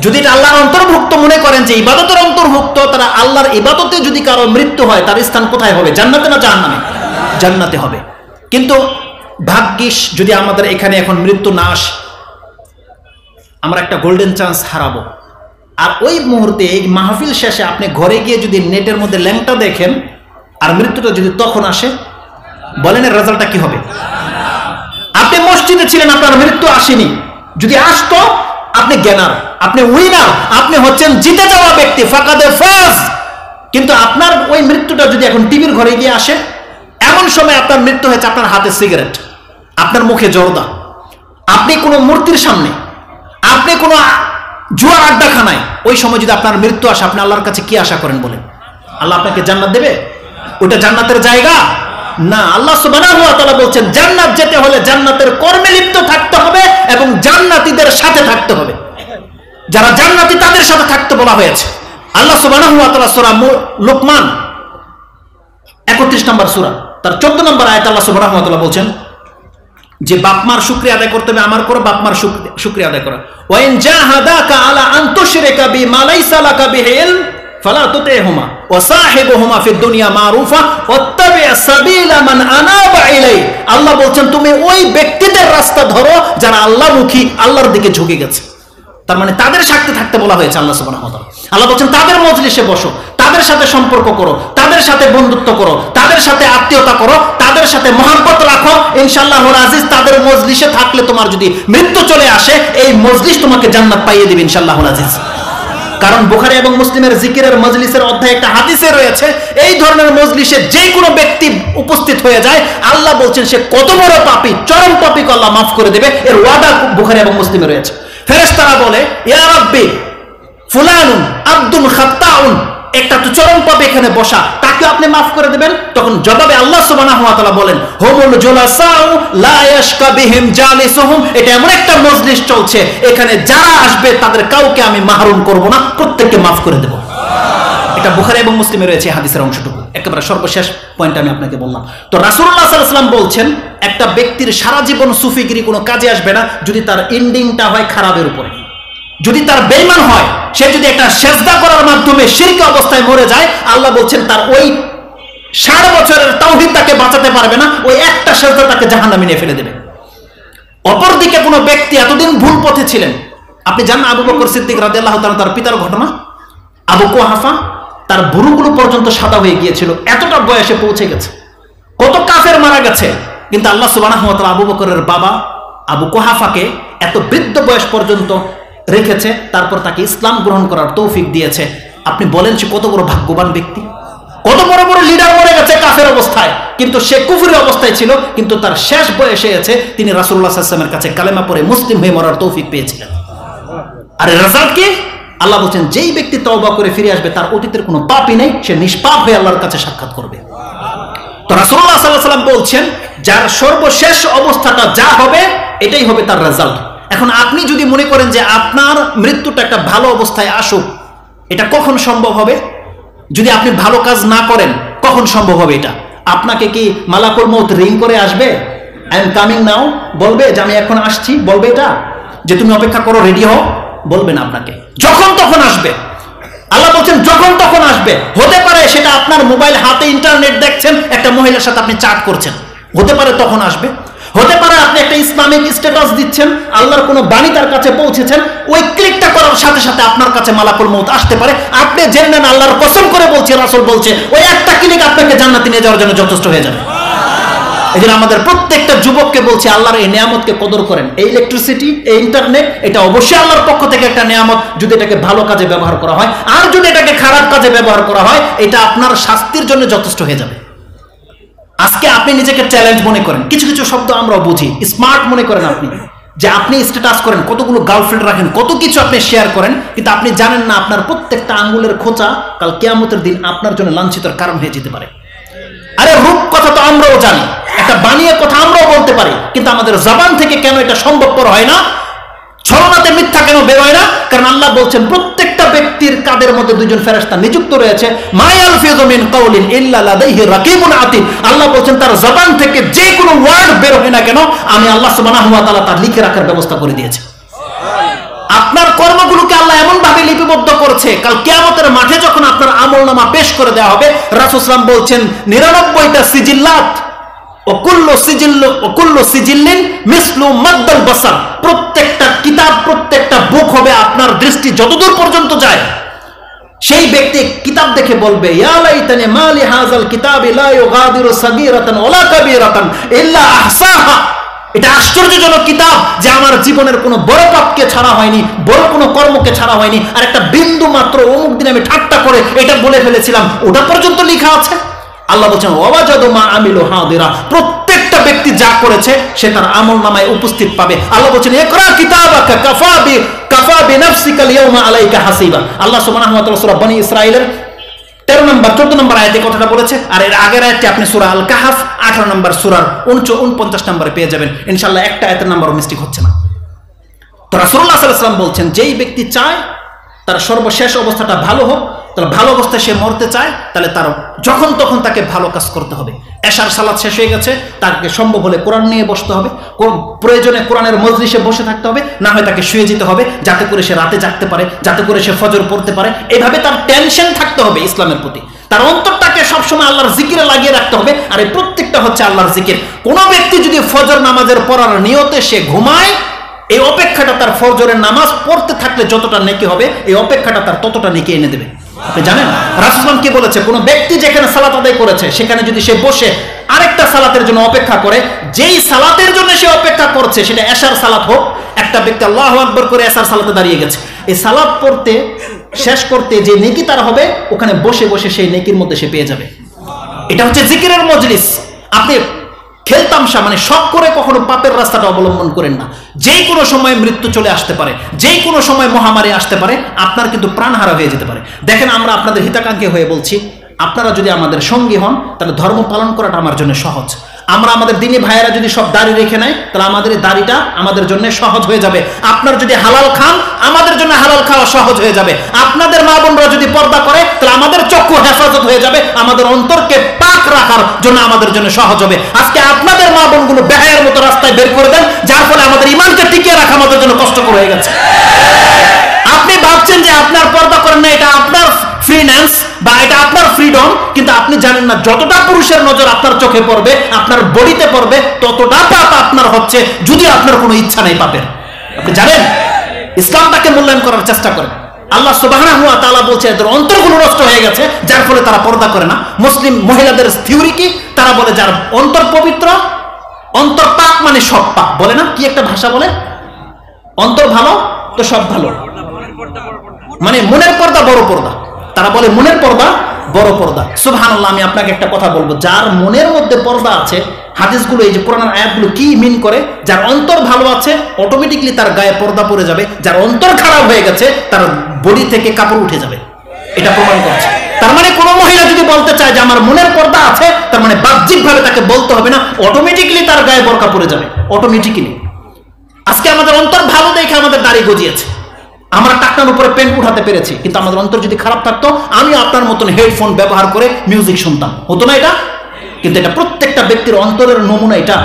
যদি এটা আল্লাহর অন্তর্ভুক্ত মনে করেন যে ইবাদতের অন্তর্ভুক্ত, তারা আল্লাহর ইবাদতে যদি কারো মৃত্যু হয় তার স্থান কোথায় হবে? জান্নাতে না জাহান্নামে? জান্নাতে হবে। কিন্তু ভাগ্যিস যদি আমাদের এখানে এখন মৃত্যু না আসে, আমরা একটা গোল্ডেন চান্স হারাবো। আর ওই মুহূর্তে এই মাহফিল শেষে আপনি ঘরে গিয়ে যদি নেটের মধ্যে ল্যাংটা দেখেন আর মৃত্যুটা যদি তখন আসে, বলেন এর রেজাল্টটা কি হবে? আপনি মসজিদে ছিলেন, আপনার মৃত্যু আসেনি, যদি আসতো আপনি জ্ঞানার, আপনি উইনার, আপনি হচ্ছেন জিতে যাওয়া ব্যক্তি, ফাকাদে ফাজ। কিন্তু আপনার ওই মৃত্যুটা যদি এখন টিভির ঘরে গিয়ে আসে, এমন সময় আপনার মৃত্যু হয়েছে আপনার হাতে সিগারেট, আপনার মুখে জর্দা, আপনি কোনো মূর্তির সামনে, আপনি কোনো জুয়ার আড্ডাখানায়, ওই সময় যদি আপনার মৃত্যু আসে, আপনি আল্লাহর কাছে কি আশা করেন বলেন? আল্লাহ আপনাকে জান্নাত দেবে? ওটা জান্নাতের জায়গা না। আল্লাহ সুবহানাহু ওয়া তাআলা বলছেন জান্নাত যেতে হলে জান্নাতের কর্মে লিপ্ত থাকতে হবে এবং জান্নাতীদের সাথে থাকতে হবে। যারা জান্নাতি তাদের সাথে থাকতে বলা হয়েছে। আল্লাহ সুবহানাহু ওয়া তাআলা সূরা লুকমান 31 নম্বর সূরা তার 14 নম্বর আয়াতে আল্লাহ সুবহানাহু ওয়া তাআলা বলছেন যে বাপমার শুকরিয়া আদায় করতে হবে, আমার করো বাপমার শুকরিয়া আদায় করো। ওয়া ইন জাহাদাকা আলা আন তুশরিকা বিমা লাইসা লাকা বিহি ইলম ফালা তুতিহুমা ওয়া সাহিবুহুমা ফিদ দুনিয়া মারুফা ওয়াত্তাবি সাবিলা মান আনাবা ইলাই। আল্লাহ বলছেন তুমি ওই ব্যক্তিদের রাস্তা ধরো যারা আল্লাহমুখী, আল্লাহর দিকে ঝুঁকে গেছে। তার মানে তাদের সাথে থাকতে বলা হয়েছে আল্লাহ সুবহানাহু ওয়া তাআলা। আল্লাহ বলছেন তাদের মজলিসে বসো, তাদের সাথে সম্পর্ক করো, তাদের সাথে বন্ধুত্ব করো, তাদের সাথে আত্মীয়তা করো, তাদের সাথে মহব্বত রাখো। ইনশাআল্লাহুল আজিজ তাদের মজলিসে থাকলে তোমার যদি মৃত্যু চলে আসে, এই মজলিস তোমাকে জান্নাত পাইয়ে দিবে ইনশাআল্লাহুল আজিজ। কারণ বুখারী এবং মুসলিমের জিকিরের মজলিসের অধ্যায়ে একটা হাদিসে রয়েছে, এই ধরনের মজলিসে যে কোনো ব্যক্তি উপস্থিত হয়ে যায়, আল্লাহ বলছেন সে কত বড় পাপী, চরম পাপীকে আল্লাহ মাফ করে দেবে। এর ওয়াদা বুখারী এবং মুসলিমে রয়েছে। ফেরেশতারা বলে ইয়া রাব্বি ফুলানুন আব্দুল খাত্তাউন, একটা তো চরম পাপী এখানে বসা, তাকে আপনি মাফ করে দেবেন? তখন জবাবে আল্লাহ সুবহানাহু ওয়া তাআলা বলেন হুমুল জুলাসাউ লা ইয়াশকা বিহিম জালিসুহুম, এটা এমন একটা মজলিস চলছে এখানে যারা আসবে তাদের কাউকে আমি মাহরুম করব না, প্রত্যেককে মাফ করে দেব। এটা বুখারী এবং মুসলিমে রয়েছে হাদিসের অংশটুকু। একেবারে সর্বশেষ পয়েন্ট আমি আপনাকে বললাম। তো রাসূলুল্লাহ সাল্লাল্লাহু আলাইহি ওয়াসাল্লাম বলছেন একটা ব্যক্তির সারা জীবন সুফিগিরি কোনো কাজে আসবে না যদি তার এন্ডিংটা হয় খারাপের উপরে। যদি তার বেঈমান হয়, সে যদি একটা সেজদা করার মাধ্যমে শিরক অবস্থায় মরে যায়, আল্লাহ বলছেন তার ওই 60 বছরের তাওহীদ তাকে বাঁচাতে পারবে না, ওই একটা সেজদা তাকে জাহান্নামে নিয়ে ফেলে দেবে। অপরদিকে কোনো ব্যক্তি এতদিন ভুল পথে ছিলেন, আপনি জানেন আবু বকর সিদ্দিক রাদিয়াল্লাহু তাআলা তার পিতার ঘটনা, আবু কুহাফা, তার ভুরুগুলো পর্যন্ত সাদা হয়ে গিয়েছিল, এতটা বয়সে পৌঁছে গেছে, কত কাফের মারা গেছে, কিন্তু আল্লাহ সুবহানাহু ওয়া তাআলা আবু বকরের বাবা আবু কুহাফাকে এত বৃদ্ধ বয়স পর্যন্ত রেখেছে, তারপর তাকে ইসলাম গ্রহণ করার তৌফিক দিয়েছে। আপনি বলেন সে কত বড় ভাগ্যবান ব্যক্তি। কত বড় বড় লিডার মরে গেছে কাফের অবস্থায়, কিন্তু সে কুফরি অবস্থায় ছিল, কিন্তু তার শেষ বয়সে এসে তিনি রাসূলুল্লাহ সাল্লাল্লাহু আলাইহি ওয়াসাল্লামের কাছে কালেমা পড়ে মুসলিম হয়ে মরার তৌফিক পেয়েছিলেন। আর রেজাল্ট কি? আল্লাহ বলছেন যেই ব্যক্তি তওবা করে ফিরে আসবে তার অতীতের কোনো পাপই নেই, সে নিষ্পাপ হয়ে আল্লাহর কাছে সাক্ষাৎ করবে। তো রাসূলুল্লাহ সাল্লাল্লাহু আলাইহি ওয়াসাল্লাম বলছেন যার সর্বশেষ অবস্থাটা যা হবে এটাই হবে তার রেজাল্ট। এখন আপনি যদি মনে করেন যে আপনার মৃত্যুটা একটা ভালো অবস্থায় আসুক, এটা কখন সম্ভব হবে? যদি আপনি ভালো কাজ না করেন কখন সম্ভব হবে এটা? আপনাকে কি মালাকুল মউত রিং করে আসবে, আই এম কামিং নাও বলবে যে আমি এখন আসছি? বলবে এটা যে তুমি অপেক্ষা করো, রেডি হও? বলবে না, আপনাকে যখন তখন আসবে। আল্লাহ বলছেন যখন তখন আসবে। হতে পারে সেটা আপনার মোবাইল হাতে ইন্টারনেট দেখছেন, একটা মহিলার সাথে আপনি চ্যাট করছেন, হতে পারে তখন আসবে। হতে পারে আপনি একটা ইসলামিক স্ট্যাটাস দিচ্ছেন, আল্লাহর কোনো বাণী তার কাছে পৌঁছেছেন, ওই ক্লিকটা করার সাথে সাথে আপনার কাছে মালাকুল মউত আসতে পারে। আপনি জেনে নেন, আল্লাহর কসম করে বলছে, রাসূল বলছে, ওই একটা ক্লিক আপনাকে জান্নাতে নিয়ে যাওয়ার জন্য যথেষ্ট হয়ে যাবে। এই জন্য আমাদের প্রত্যেকটা যুবককে বলছে আল্লাহর এই নিয়ামতকে কদর করেন। এই ইলেকট্রিসিটি, এই ইন্টারনেট, এটা অবশ্যই আল্লাহর পক্ষ থেকে একটা নিয়ামত, যদি এটাকে ভালো কাজে ব্যবহার করা হয়। আর যদি এটাকে খারাপ কাজে ব্যবহার করা হয়, এটা আপনার শাস্তির জন্য যথেষ্ট হয়ে যাবে। আজকে আপনি নিজেকে ট্যালেন্ট মনে করেন, কিছু কিছু শব্দ আমরাও বুঝি, স্মার্ট মনে করেন আপনি, যে আপনি স্ট্যাটাস করেন, কতগুলো গার্লফ্রেন্ড রাখেন, কত কিছু আপনি শেয়ার করেন, কিন্তু আপনি জানেন না আপনার প্রত্যেকটা আঙ্গুলের খোঁচা কাল কিয়ামতের দিন আপনার জন্য লাঞ্ছিতর কারণ হয়ে যেতে পারে। আরে রূপ কথা তো আমরাও জানি, একটা বানিয়ে কথা আমরাও বলতে পারি, কিন্তু আমাদের জবান থেকে কেন এটা সম্ভবপর হয় না? ছলনাতে মিথ্যা কেন বের হয় না? কারণ আল্লাহ বলছেন প্রত্যেকটা ব্যক্তির কাদের মধ্যে দুইজন ফেরেশতা নিযুক্ত রয়েছে, মা ইয়ালফিযু মিন কাওলিন ইল্লা লাদাইহি রাকিবুন আতীদ। আল্লাহ বলছেন তার জবান থেকে যে কোনো ওয়ার্ড বের হয় না কেন, আমি আল্লাহ সুবহানাহু ওয়া তাআলা তার লিখে রাখার ব্যবস্থা করে দিয়েছি। আপনার কর্মগুলোকে আল্লাহ এমন ভাবে লিপিবদ্ধ করেছে, কাল কিয়ামতের মাঠে যখন আপনার আমলনামা পেশ করে দেওয়া হবে, রাসূল সাল্লাল্লাহু আলাইহি ওয়াসাল্লাম বলছেন 99টা সিজিল্লাত ওকুল্লু সিজিল্লিন মিসলু মাদ্দাল বাসার, প্রত্যেকটা কিতাব, প্রত্যেকটা বুক হবে আপনার দৃষ্টি যতদূর পর্যন্ত যায়। সেই ব্যক্তি কিতাব দেখে বলবে ইয়া লাইতানি মালি হাযাল কিতাবি লা ইউগাদিরু সাগীরাতান ওয়ালা কাবীরাতান ইল্লা আহসাহা। এটা আশ্চর্যজনক কিতাব যে আমার জীবনের কোনো বড় পাপকে ছাড়া হয়নি, বড় কোনো কর্মকে ছাড়া হয়নি, আর একটা বিন্দু মাত্র অমুক দিন আমি ঠাট্টা করে এটা বলে ফেলেছিলাম, ওটা পর্যন্ত লেখা আছে। আল্লাহ বলছেন ওয়াজাদু মা আমিলু হাদিরা, প্রত্যেকটা ব্যক্তি যা করেছে সে তার আমলনামায় উপস্থিত পাবে। আল্লাহ বলছেন ইকরা কিতাবাকা কাফা বিনাফসিকা আল-ইয়াওমা আলাইকা হাসিবা। আল্লাহ সুবহানাহু ওয়া তাআলা সূরা বনী ইসরাঈলের 13 নম্বর 14 নম্বর আয়াতে কথাটা বলেছে, আর এর আগের আয়াতটি আপনি সূরা আল কাহফ 18 নম্বর সূরার 49 নম্বরে পেয়ে যাবেন। ইনশাআল্লাহ একটা আয়াতের নাম্বারও মিস্টেক হচ্ছে না। তো রাসূলুল্লাহ সাল্লাল্লাহু আলাইহি ওয়াসাল্লাম বলছেন যেই ব্যক্তি চায় তার সর্বশেষ অবস্থাটা ভালো হোক, তাহলে ভালো অবস্থায় সে মরতে চায়, তাহলে তার যখন তখন তাকে ভালো কাজ করতে হবে। এশার সালাত শেষ হয়ে গেছে, তাকে সম্ভব হলে কোরআন নিয়ে বসতে হবে, প্রয়োজনে কোরআনের মজলিসে বসে থাকতে হবে, না হয় তাকে শুয়ে যেতে হবে, যাতে করে সে রাতে জাগতে পারে, যাতে করে সে ফজর পড়তে পারে। এইভাবে তার টেনশন থাকতে হবে ইসলামের প্রতি, তার অন্তরটাকে সবসময় আল্লাহর জিকিরে লাগিয়ে রাখতে হবে। আর এই প্রত্যেকটা হচ্ছে আল্লাহর জিকির। কোনো ব্যক্তি যদি ফজর নামাজের পড়ার নিয়তে সে ঘুমায়, এই অপেক্ষাটা তার ফজরের নামাজ পড়তে থাকলে যতটা নেকি হবে, এই অপেক্ষাটা তার ততটা নেকি এনে দেবে। আপনি জানেন রাসূল সাল্লাল্লাহু আলাইহি ওয়াসাল্লাম কি বলেছে? কোনো ব্যক্তি যেখানে সালাত আদায় করেছে সেখানে যদি সে বসে আরেকটা সালাতের জন্য অপেক্ষা করে, যেই সালাতের জন্য সে অপেক্ষা করছে সেটা এশার সালাত হোক, একটা ব্যক্তি আল্লাহু আকবার করে এশার সালাতে দাঁড়িয়ে গেছে, এই সালাত পড়তে শেষ করতে যে নেকি তার হবে, ওখানে বসে বসে সেই নেকির মধ্যে সে পেয়ে যাবে। এটা হচ্ছে জিকিরের মজলিস। আপনি খেলতামশা মানে শখ করে কখনো পাপের রাস্তাটা অবলম্বন করেন না। যেই কোনো সময় মৃত্যু চলে আসতে পারে, যেই কোনো সময় মহামারী আসতে পারে, আপনার কিন্তু প্রাণহারা হয়ে যেতে পারে। দেখেন আমরা আপনাদের হিতাকাঙ্ক্ষী হয়ে বলছি, আপনারা যদি আমাদের সঙ্গী হন তাহলে ধর্ম পালন করাটা আমার জন্য সহজ। আমরা আমাদের দিনী ভাইয়েরা যদি সব দাড়ি রেখে নেয়, তাহলে আমাদের এই দাড়িটা আমাদের জন্য সহজ হয়ে যাবে। আপনার যদি হালাল খান, আমাদের জন্য হালাল খাওয়া সহজ হয়ে যাবে। আপনাদের মা বোনরা যদি পর্দা করে, তাহলে আমাদের চক্ষু হেফাজত হয়ে যাবে, আমাদের অন্তরকে পাক রাখার জন্য আমাদের জন্য সহজ হবে। আজকে আপনাদের মা বোনগুলো বেহায়ার মতো রাস্তায় বের করে দেন, যার ফলে আমাদের ঈমানকে টিকিয়ে রাখা আমাদের জন্য কষ্টকর হয়ে গেছে। আপনি ভাবছেন যে আপনার পর্দা করেন না, এটা আপনার ফ্রিল্যান্স বা এটা আপনার ফ্রিডম, কিন্তু আপনি জানেন না যতটা পুরুষের নজর আপনার চোখে পড়বে, আপনার বডিতে পড়বে, ততটা পাপ আপনার হচ্ছে, যদি আপনার কোনো ইচ্ছা নেই পাপের। আপনি জানেন? ইসলামটাকে মূল্যায়ন করার চেষ্টা করেন। আল্লাহ সুবহানাহু ওয়া তাআলা বলছে এদের অন্তরগুলো নষ্ট হয়ে গেছে, যার ফলে তারা পর্দা করে না। মুসলিম মহিলাদের থিওরি কি? তারা বলে যার অন্তর পবিত্র, অন্তর পাক মানে সব পাক, বলে না? কি একটা ভাষা বলে, অন্তর ভালো তো সব ভালো, মানে মনের পর্দা বড় পর্দা। তারা বলে মনের পর্দা বড় পর্দা। সুবহানাল্লাহ। আমি আপনাকে একটা কথা বলবো, যার মনের মধ্যে পর্দা আছে, হাদিসগুলো এই যে কোরআনের আয়াতগুলো কি মিন করে, যার অন্তর ভালো আছে অটোমেটিকলি তার গায়ে পর্দা পড়ে যাবে, যার অন্তর খারাপ হয়ে গেছে তার বডি থেকে কাপড় উঠে যাবে, এটা প্রমাণ করছে। তার মানে কোনো মহিলা যদি বলতে চায় যে আমার মনের পর্দা আছে, তার মানে বাহ্যিকভাবে তাকে বলতে হবে না, অটোমেটিকলি তার গায়ে বোরকা পড়ে যাবে, অটোমেটিকলি। আজকে আমাদের অন্তর ভালো দেখে আমাদের দাড়ি গজিয়েছে, আমরা টাকনার উপরে পেন উঠাতে পেরেছি, কিন্তু আমাদের অন্তর যদি খারাপ থাকতো, আমি আপনার মতন হেডফোন ব্যবহার করে মিউজিক শুনতাম, হতো না এটা? কিন্তু এটা প্রত্যেকটা ব্যক্তির অন্তরের নমুনা। এটা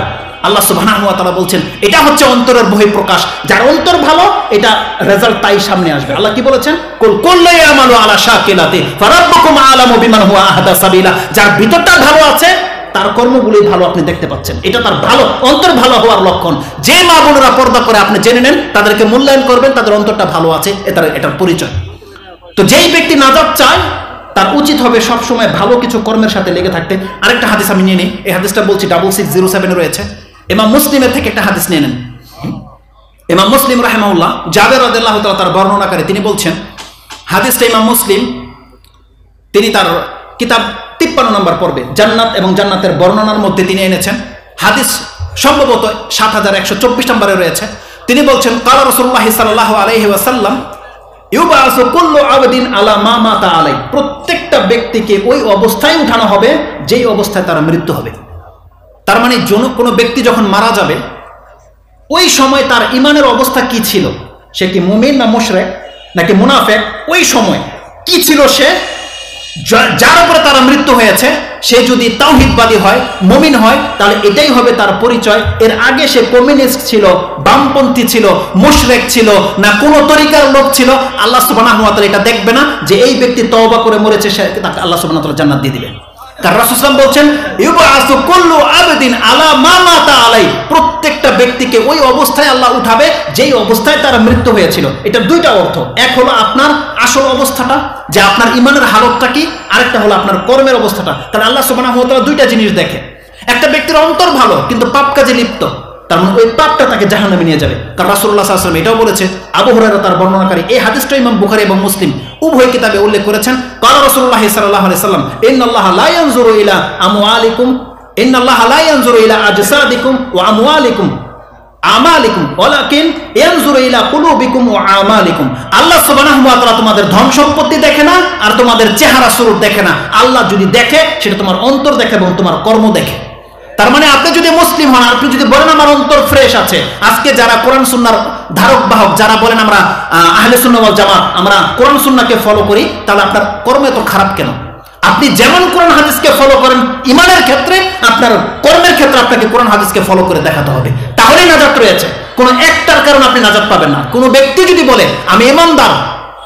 আল্লাহ সুবহানাহু ওয়া তাআলা বলছেন এটা হচ্ছে অন্তরের বহিঃপ্রকাশ। যার অন্তর ভালো, এটা রেজাল্ট তাই সামনে আসবে। আল্লাহ কি বলেছেন? কুল কুল্লু ইয়ামালু আলা শাকিলাতি ফারাব্বুকুম আ'লামু বিমান হুয়া আহদা সাবিলা। যার ভিতরটা ভালো আছে তার কর্মগুলোই ভালো আপনি দেখতে পাচ্ছেন, এটা তার ভালো অন্তর ভালো হওয়ার লক্ষণ। যে মা বোনেরা পর্দা করে আপনি জেনে নেন, তাদেরকে মূল্যায়ন করবেন, তাদের অন্তরটা ভালো আছে, এটার পরিচয়। তো যেই ব্যক্তি নাজাত চায় তার উচিত হবে সবসময় ভালো কিছু কর্মের সাথে লেগে থাকতে। আরেকটা হাদিস আমি নিয়ে নিই, এই হাদিসটা বলছি 6607 রয়েছে, ইমাম মুসলিমের থেকে একটা হাদিস নিয়ে নেন। ইমাম মুসলিম রাহিমাহুল্লাহ, জাবের রাদিয়াল্লাহু তাআলা তার বর্ণনাকারী, তিনি বলছেন, হাদিসটা ইমাম মুসলিম তিনি তার কিতাব 53 নম্বর পর্বে জান্নাত এবং জান্নাতের বর্ণনার মধ্যে তিনি এনেছেন। হাদিস সম্ভবত 7124 নম্বরে রয়েছে। তিনি বলছেন, ক্বালা রাসূলুল্লাহ সাল্লাল্লাহু আলাইহি ওয়াসাল্লাম ইউবাসু কুল্লু আবদিন আলা মা মাতা আলাই। প্রত্যেকটা ব্যক্তিকে ওই অবস্থায় উঠানো হবে যেই অবস্থায় তার মৃত্যু হবে। তার মানে কোনো ব্যক্তি যখন মারা যাবে, ওই সময় তার ইমানের অবস্থা কি ছিল, সে কি মুমিন না মুশরিক নাকি মুনাফিক, ওই সময় কি ছিল সে, যার উপরে তার মৃত্যু হয়েছে, সে যদি তাওহীদবাদী হয়, মুমিন হয়, তাহলে এটাই হবে তার পরিচয়। এর আগে সে কমিউনিস্ট ছিল, বামপন্থী ছিল, মুশরিক ছিল না কোনো তরিকার লোক ছিল, আল্লাহ সুবহানাহু ওয়া তাআলা এটা দেখবে না যে এই ব্যক্তি তওবা করে মরেছে, সে তাকে আল্লাহ সুবহানাহু ওয়া তাআলা জান্নাত দিয়ে দিবেন। কারণ রাসূল সাল্লাল্লাহু আলাইহি ওয়াসাল্লাম বলছেন ইউবাসু কুল্লু আবদিন আলা মা মাতা আলাই। প্রত্যেকটা ব্যক্তিকে ওই অবস্থায় আল্লাহ উঠাবে যেই অবস্থায় তার মৃত্যু হয়েছিল। এটা দুইটা অর্থ, এক হলো আপনার আসল অবস্থাটা, যে আপনার ইমানের হালতটা কি, আরেকটা হলো আপনার কর্মের অবস্থাটা। তাহলে আল্লাহ সুবহানাহু ওয়া তাআলা দুইটা জিনিস দেখে। একটা ব্যক্তির অন্তর ভালো কিন্তু পাপ কাজে লিপ্ত, তার মানে ওই পাপটা তাকে জাহান্নামে নিয়ে যাবে। কারণ রাসূলুল্লাহ সাল্লাল্লাহু আলাইহি ওয়াসাল্লাম এটাও বলেছে, আবু হুরায়রা তার বর্ণনাকারী, এই হাদিসটা ইমাম বুখারী এবং মুসলিম উভয় কিতাবে উল্লেখ করেছেন। ক্বালা রাসূলুল্লাহ সাল্লাল্লাহু আলাইহি ওয়াসাল্লাম ইন্নাল্লাহা লা ইয়ানজুরু ইলা আমওয়ালিকুম ইন্নাল্লাহা লা ইয়ানজুরু ইলা আজসাদিকুম ওয়া আমওয়ালিকুম আমালিকুম ওয়ালাকিন ইয়ানজুরু ইলা কুলুবিকুম ওয়া আমালিকুম। আল্লাহ সুবহানাহু ওয়া তাআলা তোমাদের ধন সম্পত্তি দেখে না, আর তোমাদের চেহারা স্বরূপ দেখে না। আল্লাহ যদি দেখে, সেটা তোমার অন্তর দেখে এবং তোমার কর্ম দেখে। তার মানে আপনি যদি মুসলিম হন, আপনি যদি বলেন আমার অন্তর ফ্রেশ আছে, আজকে যারা কোরআন সুন্নাহর ধারক বাহক, যারা বলেন আমরা আহলে সুন্নাহ ওয়াল জামাত, আমরা কোরআন সুন্নাহকে ফলো করি, তাহলে আপনার কর্ম এত খারাপ কেন? আপনি যেমন কোরআন হাদিসকে ফলো করেন ইমানের ক্ষেত্রে, আপনার কর্মের ক্ষেত্রে আপনাকে কোরআন হাদিসকে ফলো করে দেখাতে হবে, তাহলেই নাজাত রয়েছে। কোনো একটার কারণে আপনি নাজাত পাবেন না। কোনো ব্যক্তি যদি বলে আমি ইমানদার,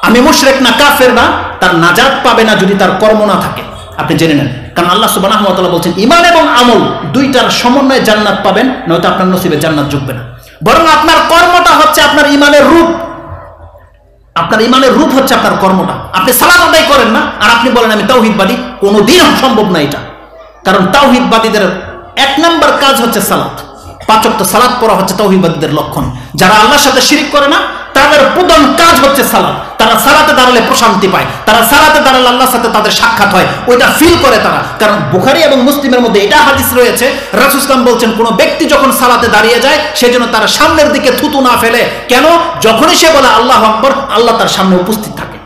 আমি মুশরিক না কাফের না, তার নাজাত পাবে না যদি তার কর্ম না থাকে। আপনি জেনে নেন, কারণ আল্লাহ সুবহানাহু ওয়া তাআলা বলছেন ঈমান এবং আমল দুইটার সমন্বয়ে জান্নাত পাবেন, নয়তো আপনার নসিবে জান্নাত জুটবে না। বরং আপনার কর্মটা হচ্ছে আপনার ঈমানের রূপ, আপনার ঈমানের রূপ হচ্ছে আপনার কর্মটা। আপনি সালাত আদায় করেন না আর আপনি বলেন আমি তাওহীদবাদী, কোনোদিন সম্ভব না এটা। কারণ তাওহীদবাদীদের এক নাম্বার কাজ হচ্ছে সালাত, 5 ওয়াক্ত সালাত পড়া হচ্ছে তাওহীদবাদীদের লক্ষণ। যারা আল্লাহর সাথে শিরিক করে না, তাদের প্রধান কাজ হচ্ছে সালাত। তারা সালাতে দাঁড়ালে প্রশান্তি পায়, তারা সালাতে দাঁড়ালে আল্লাহর সাথে তাদের সাক্ষাৎ হয়, ওইটা ফিল করে তারা। কারণ বুখারী এবং মুসলিমের মধ্যে এটা হাদিস রয়েছে, রাসূল সাল্লাল্লাহু আলাইহি ওয়াসাল্লাম বলছেন কোন ব্যক্তি যখন সালাতে দাঁড়িয়ে যায়, সেজন্য তার সামনের দিকে থুতু না ফেলে। কেন? যখনই সে বলে আল্লাহু আকবার, আল্লাহ তার সামনে উপস্থিত থাকে।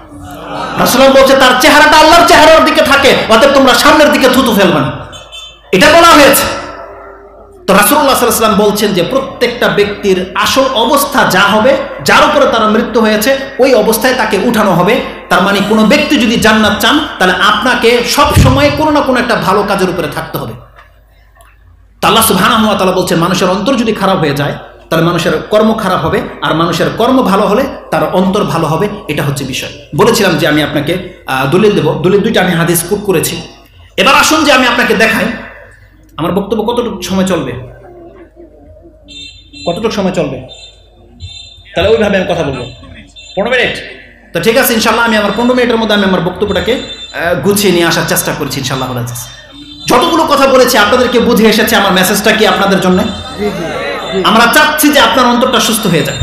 রাসূল বলছে তার চেহারাটা আল্লাহর চেহারার দিকে থাকে, অতএব তোমরা সামনের দিকে থুতু ফেলবে না, এটা বলা হয়েছে। তো রাসূলুল্লাহ সাল্লাল্লাহু আলাইহি ওয়াসাল্লাম বলছেন যে প্রত্যেকটা ব্যক্তির আসল অবস্থা যা হবে, যার উপরে তার মৃত্যু হয়েছে, ওই অবস্থায় তাকে উঠানো হবে। তার মানে কোনো ব্যক্তি যদি জান্নাত চান, তাহলে আপনাকে সব সময় কোনো না কোনো একটা ভালো কাজের উপরে থাকতে হবে। তো আল্লাহ সুবহানাহু ওয়া তাআলা বলছেন মানুষের অন্তর যদি খারাপ হয়ে যায়, তাহলে মানুষের কর্ম খারাপ হবে, আর মানুষের কর্ম ভালো হলে তার অন্তর ভালো হবে। এটা হচ্ছে বিষয়। বলেছিলাম যে আমি আপনাকে দলিল দেব। দলিল দুইটা আমি হাদিস কোট করেছি। এবার আসুন যে আমি আপনাকে দেখাই আমার বক্তব্য কতটুকু সময় চলবে, তাহলে ওইভাবে আমি কথা বলবো। 15 মিনিট তো ঠিক আছে ইনশাল্লাহ। আমি আমার 15 মিনিটের মধ্যে আমি আমার বক্তব্যটাকে গুছিয়ে নিয়ে আসার চেষ্টা করছি ইনশাল্লাহ। যতগুলো কথা বলেছি আপনাদেরকে বুঝে এসেছে আমার মেসেজটা কি আপনাদের জন্য? আমরা চাচ্ছি যে আপনার অন্তরটা সুস্থ হয়ে যাক,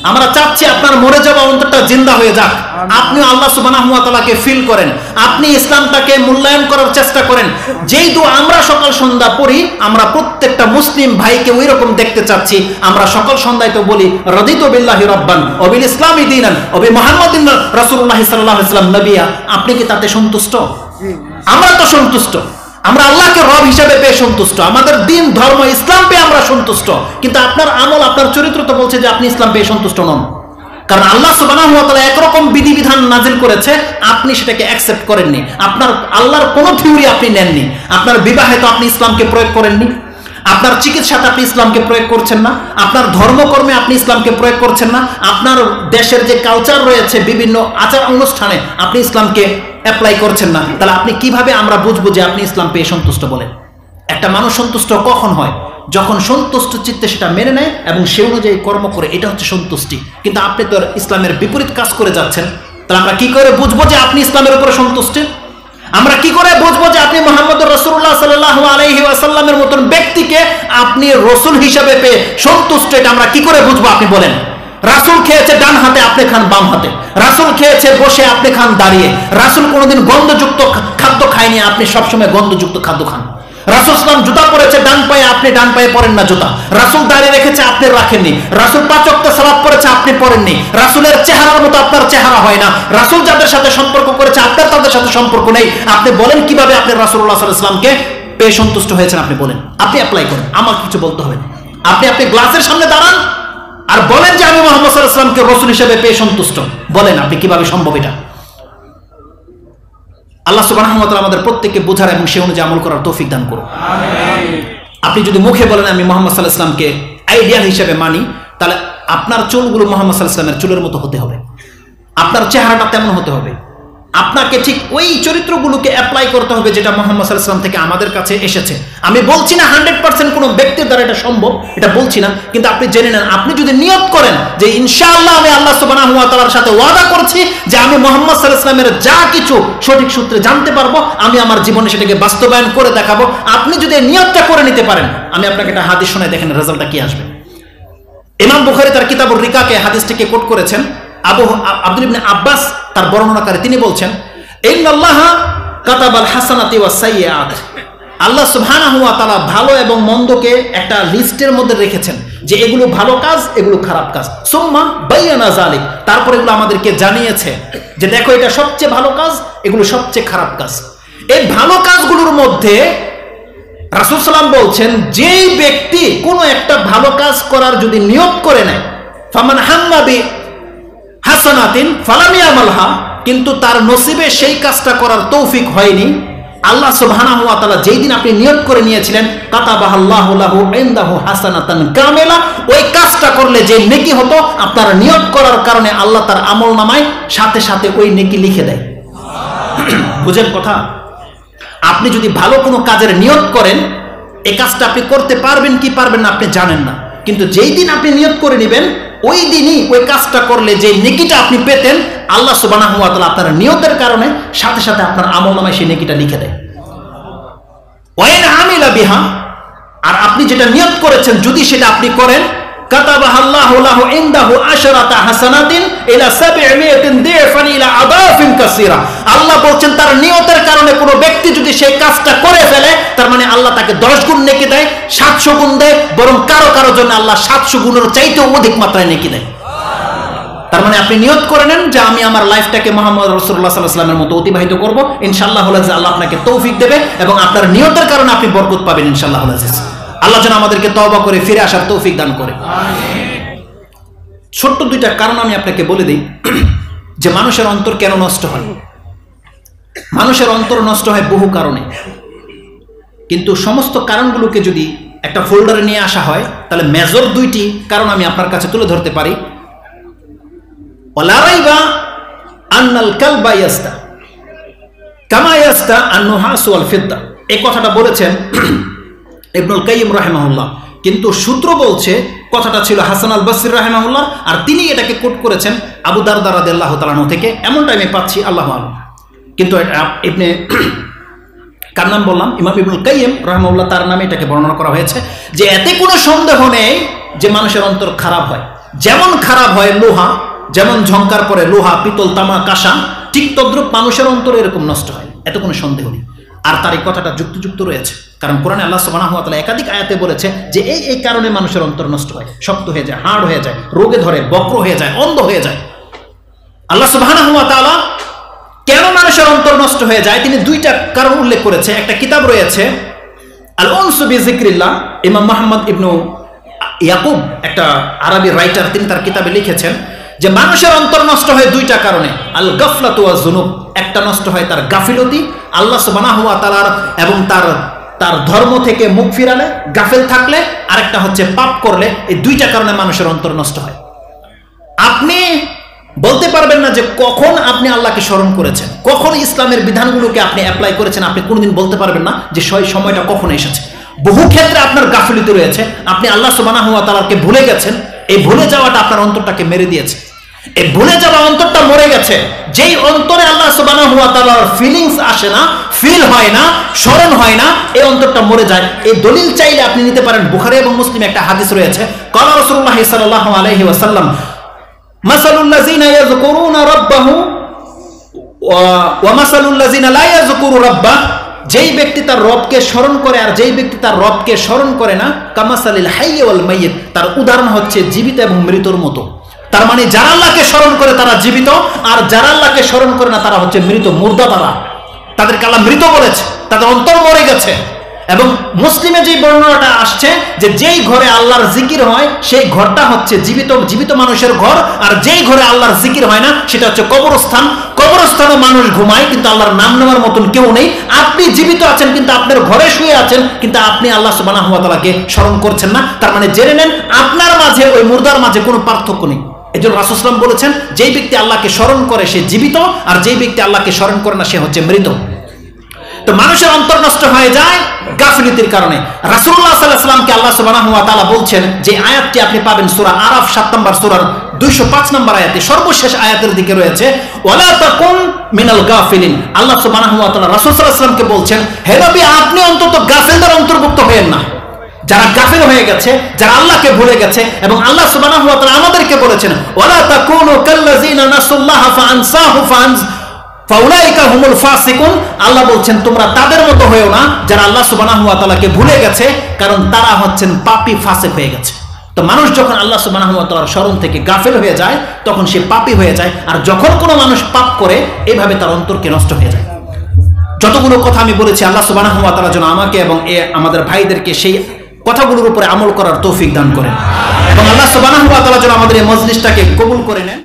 আমরা চাচ্ছি আপনার মরে যাওয়া অন্তরটা জিন্দা হয়ে যাক, আপনি আল্লাহ সুবহানাহু ওয়া তাআলাকে ফিল করেন, আপনি ইসলামটাকে মূল্যায়ন করার চেষ্টা করেন। যেই দোয়া আমরা সকাল সন্ধ্যা পড়ি, আমরা প্রত্যেকটা মুসলিম ভাইকে ওই রকম দেখতে চাচ্ছি। আমরা সকাল সন্ধ্যায় তো বলি রাদিতু বিল্লাহি রাব্বান ওয়া বিল ইসলামি দীনান ওয়া বি মুহাম্মাদিন রাসূলুল্লাহ সাল্লাল্লাহু আলাইহি ওয়াসাল্লাম নবিয়া। আপনি কি তাতে সন্তুষ্ট? আমরা তো সন্তুষ্ট, আমরা আল্লাহকে রব হিসেবে পেয়ে সন্তুষ্ট, আমাদের দিন ধর্ম ইসলাম পেয়ে আমরা সন্তুষ্ট। কিন্তু আপনার আমল, আপনার চরিত্র তো বলছে যে আপনি ইসলাম পেয়ে সন্তুষ্ট নন। কারণ আল্লাহ সুবহানাহু ওয়া তাআলা একরকম বিধিবিধান নাজিল করেছে, আপনি সেটাকে অ্যাকসেপ্ট করেননি। আপনার আল্লাহর কোনো থিওরি আপনি নেননি। আপনার বিবাহে তো আপনি ইসলামকে প্রয়োগ করেননি, আপনার চিকিৎসাতে আপনি ইসলামকে প্রয়োগ করছেন না, আপনার ধর্মকর্মে আপনি ইসলামকে প্রয়োগ করছেন না, আপনার দেশের যে কালচার রয়েছে বিভিন্ন আচার অনুষ্ঠানে আপনি ইসলামকে অ্যাপ্লাই করছেন না। তাহলে আপনি কিভাবে আমরা বুঝবো যে আপনি ইসলাম পেয়ে সন্তুষ্ট বলেন? একটা মানুষ সন্তুষ্ট কখন হয়? যখন সন্তুষ্ট চিত্তে সেটা মেনে নেয় এবং সে অনুযায়ী কর্ম করে, এটা হচ্ছে সন্তুষ্টি। কিন্তু আপনি তো ইসলামের বিপরীত কাজ করে যাচ্ছেন। তাহলে আমরা কি করে বুঝবো যে আপনি ইসলামের উপরে সন্তুষ্ট? আমরা কি করে বুঝবো যে আপনি মুহাম্মদুর রাসূলুল্লাহ সাল্লাল্লাহু আলাইহি ওয়াসাল্লামের মতন ব্যক্তিকে আপনি রাসূল হিসেবে পেয়ে সন্তুষ্ট? এটা আমরা কি করে বুঝবো আপনি বলেন? রাসূল খেয়েছে ডান হাতে, আপনি খান বাম হাতে। রাসূল খেয়েছে বসে, আপনি খান দাঁড়িয়ে। রাসূল কোনোদিন গন্ধযুক্ত খাদ্য খায়নি, আপনি সবসময় গন্ধযুক্ত খাদ্য খান। রাসূল সাল্লাল্লাহু জুতা পরেছে ডান পায়ে, আপনি ডান পায়ে পরেন না জুতা। রাসূল দাঁড়িয়ে রেখেছে, আপনি রাখেননি। রাসূল 5 ওয়াক্ত সালাত পড়েছে, আপনি পড়েননি। রাসূলের চেহারার মতো আপনার চেহারা হয় না। রাসূল যাদের সাথে সম্পর্ক করেছে আপনার তাদের সাথে সম্পর্ক নেই। আপনি বলেন কিভাবে আপনি রাসূলুল্লাহ সাল্লাল্লাহু আলাইহি ওয়াসাল্লামকে পেয়ে সন্তুষ্ট হয়েছেন? আপনি বলেন, আপনি অ্যাপ্লাই করেন, আমার কিছু বলতে হবে না। আপনি গ্লাসের সামনে দাঁড়ান আর বলেন যে আমি মুহাম্মদ সাল্লাল্লাহু আলাইহি ওয়াসাল্লামকে রাসূল হিসেবে পেয়ে সন্তুষ্ট। বলেন আপনি কিভাবে সম্ভব এটা? আল্লাহ সুবহানাহু ওয়া তাআলা আমাদের প্রত্যেককে বোঝার এবং সে অনুযায়ী আমল করার তৌফিক দান করুন। আমিন। আপনি যদি মুখে বলেন আমি মুহাম্মদ সাল্লাল্লাহু আলাইহি ওয়াসাল্লামকে আইডিয়াল হিসেবে মানি, তাহলে আপনার চুলগুলো মুহাম্মদ সাল্লাল্লাহু আলাইহি ওয়াসাল্লামের চুলের মতো হতে হবে, আপনার চেহারাটা তেমন হতে হবে। আপনাকে ঠিক ওই চরিত্রগুলোকে অ্যাপ্লাই করতে হবে যেটা মুহাম্মদ সাল্লাল্লাহু আলাইহি ওয়াসাল্লাম থেকে আমাদের কাছে এসেছে। আমি বলছি না 100% কোনো ব্যক্তির দ্বারা এটা সম্ভব, এটা বলছি না, কিন্তু আপনি জেনে নেন, আপনি যদি নিয়ত করেন যে ইনশাআল্লাহ আমি আল্লাহ সুবহানাহু ওয়া তাআলার সাথে ওয়াদা করছি যে আমি মুহাম্মদ সাল্লাল্লাহু আলাইহি ওয়াসাল্লামের যা কিছু সঠিক সূত্রে জানতে পারবো, আমি আমার জীবনে সেটাকে বাস্তবায়ন করে দেখাবো। আপনি যদি নিয়তটা করে নিতে পারেন, আমি আপনাকে একটা হাদিস শোনাই, দেখেন রেজাল্টটা কি আসবে। ইমাম বুখারী তার কিতাবুর রিকাকে হাদিসটিকে কোট করেছেন। আব্দুল ইবনে আব্বাস তার বর্ণনাকারী, তিনি বলছেন ইন্নাল্লাহা কাতাবাল হাসানাতি ওয়াস সাইয়্যাত। আল্লাহ সুবহানাহু ওয়া তাআলা ভালো এবং মন্দকে একটা লিস্টের মধ্যে রেখেছেন যে এগুলো ভালো কাজ, এগুলো খারাপ কাজ। সুম্মা বায়ানা যালিক, তারপর এগুলো আমাদেরকে জানিয়েছে যে দেখো এটা সবচেয়ে ভালো কাজ, এগুলো সবচেয়ে খারাপ কাজ। এই ভালো কাজগুলোর মধ্যে রাসূল সাল্লাল্লাহু আলাইহি ওয়াসাল্লাম বলছেন যেই ব্যক্তি কোনো একটা ভালো কাজ করার যদি নিয়ত করে নেয়, ফামান হাম্মা বি হাসানাতিন ফালাম ইয়ামালহা, কিন্তু তার নসিবে সেই কাজটা করার তৌফিক হয়নি, আল্লাহ সুবহানাহু ওয়া তাআলা যেই দিন আপনি নিয়ত করে নিয়েছিলেন কাতাবাহাল্লাহু লাহু ইনদাহু হাসানাতান কামিলা, ওই কাজটা করলে যে নেকি হতো আপনার নিয়ত করার কারণে আল্লাহ তার আমলনামায় সাথে সাথে ওই নেকি লিখে দেয়। বুঝেন কথা? আপনি যদি ভালো কোনো কাজের নিয়ত করেন, এই কাজটা আপনি করতে পারবেন কি পারবেন না আপনি জানেন না, কিন্তু যেই দিন আপনি নিয়ত করে নেবেন ওই দিনই ওই কাজটা করলে যে নেকিটা আপনি পেতেন, আল্লাহ সুবহানাহু ওয়া তাআলা আপনার নিয়তের কারণে সাথে সাথে আপনার আমলনামায় সেই নেকিটা লিখে দেয়। ওয়াইন আমিলা বিহা, আর আপনি যেটা নিয়ত করেছেন যদি সেটা আপনি করেন, কাতাবাহাল্লাহু লাহু ইনদাহু আশরাতা হাসানাতিন ইলা 700 দিফান ইলা আদাফিন কাসীরা। আল্লাহ বলছেন তার নিয়তের কারণে কোনো ব্যক্তি যদি সেই কাজটা করে ফেলে, তার মানে আল্লাহ তাকে 10 গুণ নেকি দেয়, 700 গুণ দেয়, বরং কারো কারো জন্য আল্লাহ 700 গুণের চাইতেও অধিক মাত্রায় নেকি দেয়। তার মানে আপনি নিয়ত করে নেন যে আমি আমার লাইফটাকে মুহাম্মদ রাসূলুল্লাহ সাল্লাল্লাহু আলাইহি ওয়াসাল্লামের মতো অতিবাহিত করব, ইনশাআল্লাহ আল্লাহ আপনাকে তৌফিক দেবে এবং আপনার নিয়তের কারণে আপনি বরকত পাবেন ইনশাআল্লাহ। আল্লাহ যেন আমাদেরকে তওবা করে ফিরে আসার তৌফিক দান করে। ছোট্ট দুইটা কারণ আমি আপনাকে বলে দিই যে মানুষের অন্তর কেন নষ্ট হয়। মানুষের অন্তর নষ্ট হয় বহু কারণে, কিন্তু সমস্ত কারণগুলোকে যদি একটা ফোল্ডারে নিয়ে আসা হয় তাহলে মেজর দুইটি কারণ আমি আপনার কাছে তুলে ধরতে পারি। ওয়ালা রাইবা আন্নাল কালবা ইয়াসদা, কামা ইয়াস্তা আন-নুহাস ওয়াল ফিদ্দা, এই কথাটা বলেছেন ইবনুল কাইয়িম রাহিমাহুল্লাহ, কিন্তু সূত্র বলছে কথাটা ছিল হাসান আল বসরি রাহিমাহুল্লাহ, আর তিনি এটাকে কোট করেছেন আবু দারদা রাদিয়াল্লাহু তাআলা আনহু থেকে, এমনটা আমি পাচ্ছি, আল্লাহু আ'লাম। কিন্তু ইবনে কার নাম বললাম, ইমাম ইবনুল কাইয়িম রাহিমাহুল্লাহ, তার নামে এটাকে বর্ণনা করা হয়েছে যে এতে কোনো সন্দেহ নেই যে মানুষের অন্তর খারাপ হয়। যেমন খারাপ হয় লোহা, যেমন ঝংকার পরে লোহা, পিতল, তামা, কাঁসা, ঠিক তদ্রুপ মানুষের অন্তর এরকম নষ্ট হয়, এত কোনো সন্দেহ নেই। আর তার এই কথাটা যুক্তিযুক্ত রয়েছে, কারণ কোরআনে আল্লাহ সুবহানাহু ওয়া তাআলা একাধিক আয়াতে বলেছে যে এই কারণে মানুষের অন্তর নষ্ট হয়, শক্ত হয়ে যায়, হাড় হয়ে যায়, রোগে ধরে, বক্র হয়ে যায়, অন্ধ হয়ে যায়। আল্লাহ সুবহানাহু ওয়া তাআলা কেন মানুষের অন্তর নষ্ট হয়ে যায় তিনি দুইটা কারণ উল্লেখ করেছে। একটা কিতাব রয়েছে আল উনসু বিযিকরিল্লাহ, ইমাম মুহাম্মদ ইবনু ইয়াকুব, একটা আরবি রাইটার, তিনি তার কিতাবে লিখেছেন যে মানুষের অন্তর নষ্ট হয় দুইটা কারণে, আল গাফলাতু ওয়াজ যুনুব, একটা নষ্ট হয় তার গাফিলতি, আল্লাহ সুবহানাহু ওয়া তাআলার এবং তার ধর্ম থেকে মুখ ফিরালে, গাফেল থাকলে, আরেকটা হচ্ছে পাপ করলে। এই দুইটা কারণে মানুষের অন্তর নষ্ট হয়। আপনি বলতে পারবেন না যে কখন আপনি আল্লাহকে স্মরণ করেছেন, কখন ইসলামের বিধানগুলোকে আপনি অ্যাপ্লাই করেছেন, আপনি কোনোদিন বলতে পারবেন না যে সময়টা কখন এসেছে। বহু ক্ষেত্রে আপনার গাফিলতি রয়েছে, আপনি আল্লাহ সুবহানাহু ওয়া তাআলাকে ভুলে গেছেন, এই ভুলে যাওয়াটা আপনার অন্তরটাকে মেরে দিয়েছে। এই ভুলে যাওয়া অন্তরটা মরে গেছে, যেই অন্তরে আল্লাহ সুবহানাহু ওয়া তাআলার ফিলিংস আসে না, ফিল হয় না, স্মরণ হয় না, এই অন্তরটা মরে যায়। এই দলিল চাইলে আপনি নিতে পারেন, বুখারী এবং মুসলিমে একটা হাদিস রয়েছে, ক্বালা রাসূলুল্লাহ সাল্লাল্লাহু আলাইহি ওয়াসাল্লাম মাসালুল লাযিনা ইয়াযকুরুনা রাব্বাহু ওয়া মাসালুল লাযিনা লা ইয়াযকুরু রাব্বাহ, যেই ব্যক্তি তার রবকে স্মরণ করে আর যেই ব্যক্তি তার রবকে স্মরণ করে না, কামাসালিল হাইয়্যি ওয়াল মাইয়িত, তার উদাহরণ হচ্ছে জীবিত এবং মৃতর মতো। তার মানে যারা আল্লাহকে স্মরণ করে তারা জীবিত, আর যারা আল্লাহকে স্মরণ করে না তারা হচ্ছে মৃত, মুর্দা। তাদেরকে আল্লাহ মৃত বলেছে, তাদের অন্তর মরে গেছে। এবং মুসলিমে যে বর্ণনাটা আসছে যে যেই ঘরে আল্লাহর জিকির হয় সেই ঘরটা হচ্ছে জীবিত মানুষের ঘর, আর যেই ঘরে আল্লাহর জিকির হয় না সেটা হচ্ছে কবরস্থান। কবরস্থানে মানুষ ঘুমায় কিন্তু আল্লাহর নাম নেওয়ার মতন কেউ নেই। আপনি জীবিত আছেন কিন্তু আপনার ঘরে শুয়ে আছেন, কিন্তু আপনি আল্লাহ সুবহানাহু ওয়া তাআলাকে স্মরণ করছেন না। তার মানে জেনে নেন আপনার মাঝে ওই মুর্দার মাঝে কোনো পার্থক্য নেই। এই জন্য রাসূল সাল্লাল্লাহু আলাইহি ওয়াসাল্লাম বলেছেন যেই ব্যক্তি আল্লাহকে স্মরণ করে সে জীবিত, আর যেই ব্যক্তি আল্লাহকে স্মরণ করে না সে হচ্ছে মৃত। তো মানুষের অন্তর নষ্ট হয়ে যায় গাফিলতির কারণে। রাসূলুল্লাহ সাল্লাল্লাহু আলাইহি ওয়াসাল্লামকে আল্লাহ সুবহানাহু ওয়া তাআলা বলছেন, যে আয়াতটি আপনি পাবেন সূরা আরাফ 7 নম্বর সূরার 205 নম্বর আয়াতে, সর্বশেষ আয়াতের দিকে রয়েছে, ওয়ালা তাকুন মিনাল গাফিলিন। আল্লাহ সুবহানাহু ওয়া তাআলা রাসূল সাল্লাল্লাহু আলাইহি ওয়াসাল্লামকে বলছেন, হে নবী আপনি অন্তত গাফিলদের অন্তর্ভুক্ত হবেন না, যারা গাফিল হয়ে গেছে, যারা আল্লাহকে ভুলে গেছে। এবং আল্লাহ সুবহানাহু ওয়া তাআলা আমাদেরকে বলেছেন, ওয়ালা তাকুনু কাল্লাযিনা নাসুল্লাহা ফাউলাইকা হুমুল ফাসিকুন। আল্লাহ বলছেন তোমরা তাদের মতো হয়েও না যারা আল্লাহ সুবহানাহু ওয়া তাআলাকে ভুলে গেছে, কারণ তারা হচ্ছেন পাপী, ফাসিক হয়ে গেছে। তো মানুষ যখন আল্লাহ সুবহানাহু ওয়া তাআলার স্মরণ থেকে গাফিল হয়ে যায় তখন সে পাপী হয়ে যায়। আর যখন কোনো মানুষ পাপ করে এভাবে তার অন্তরকে নষ্ট হয়ে যায়। যতগুলো কথা আমি বলেছি আল্লাহ সুবহানাহু ওয়া তাআলা যেন আমাকে এবং আমাদের ভাইদেরকে সেই কথাগুলোর উপরে আমল করার তৌফিক দান করেন, এবং আল্লাহ সুবহানাহু ওয়া তাআলা যেন আমাদের এই মজলিসটাকে কবুল করে নেন।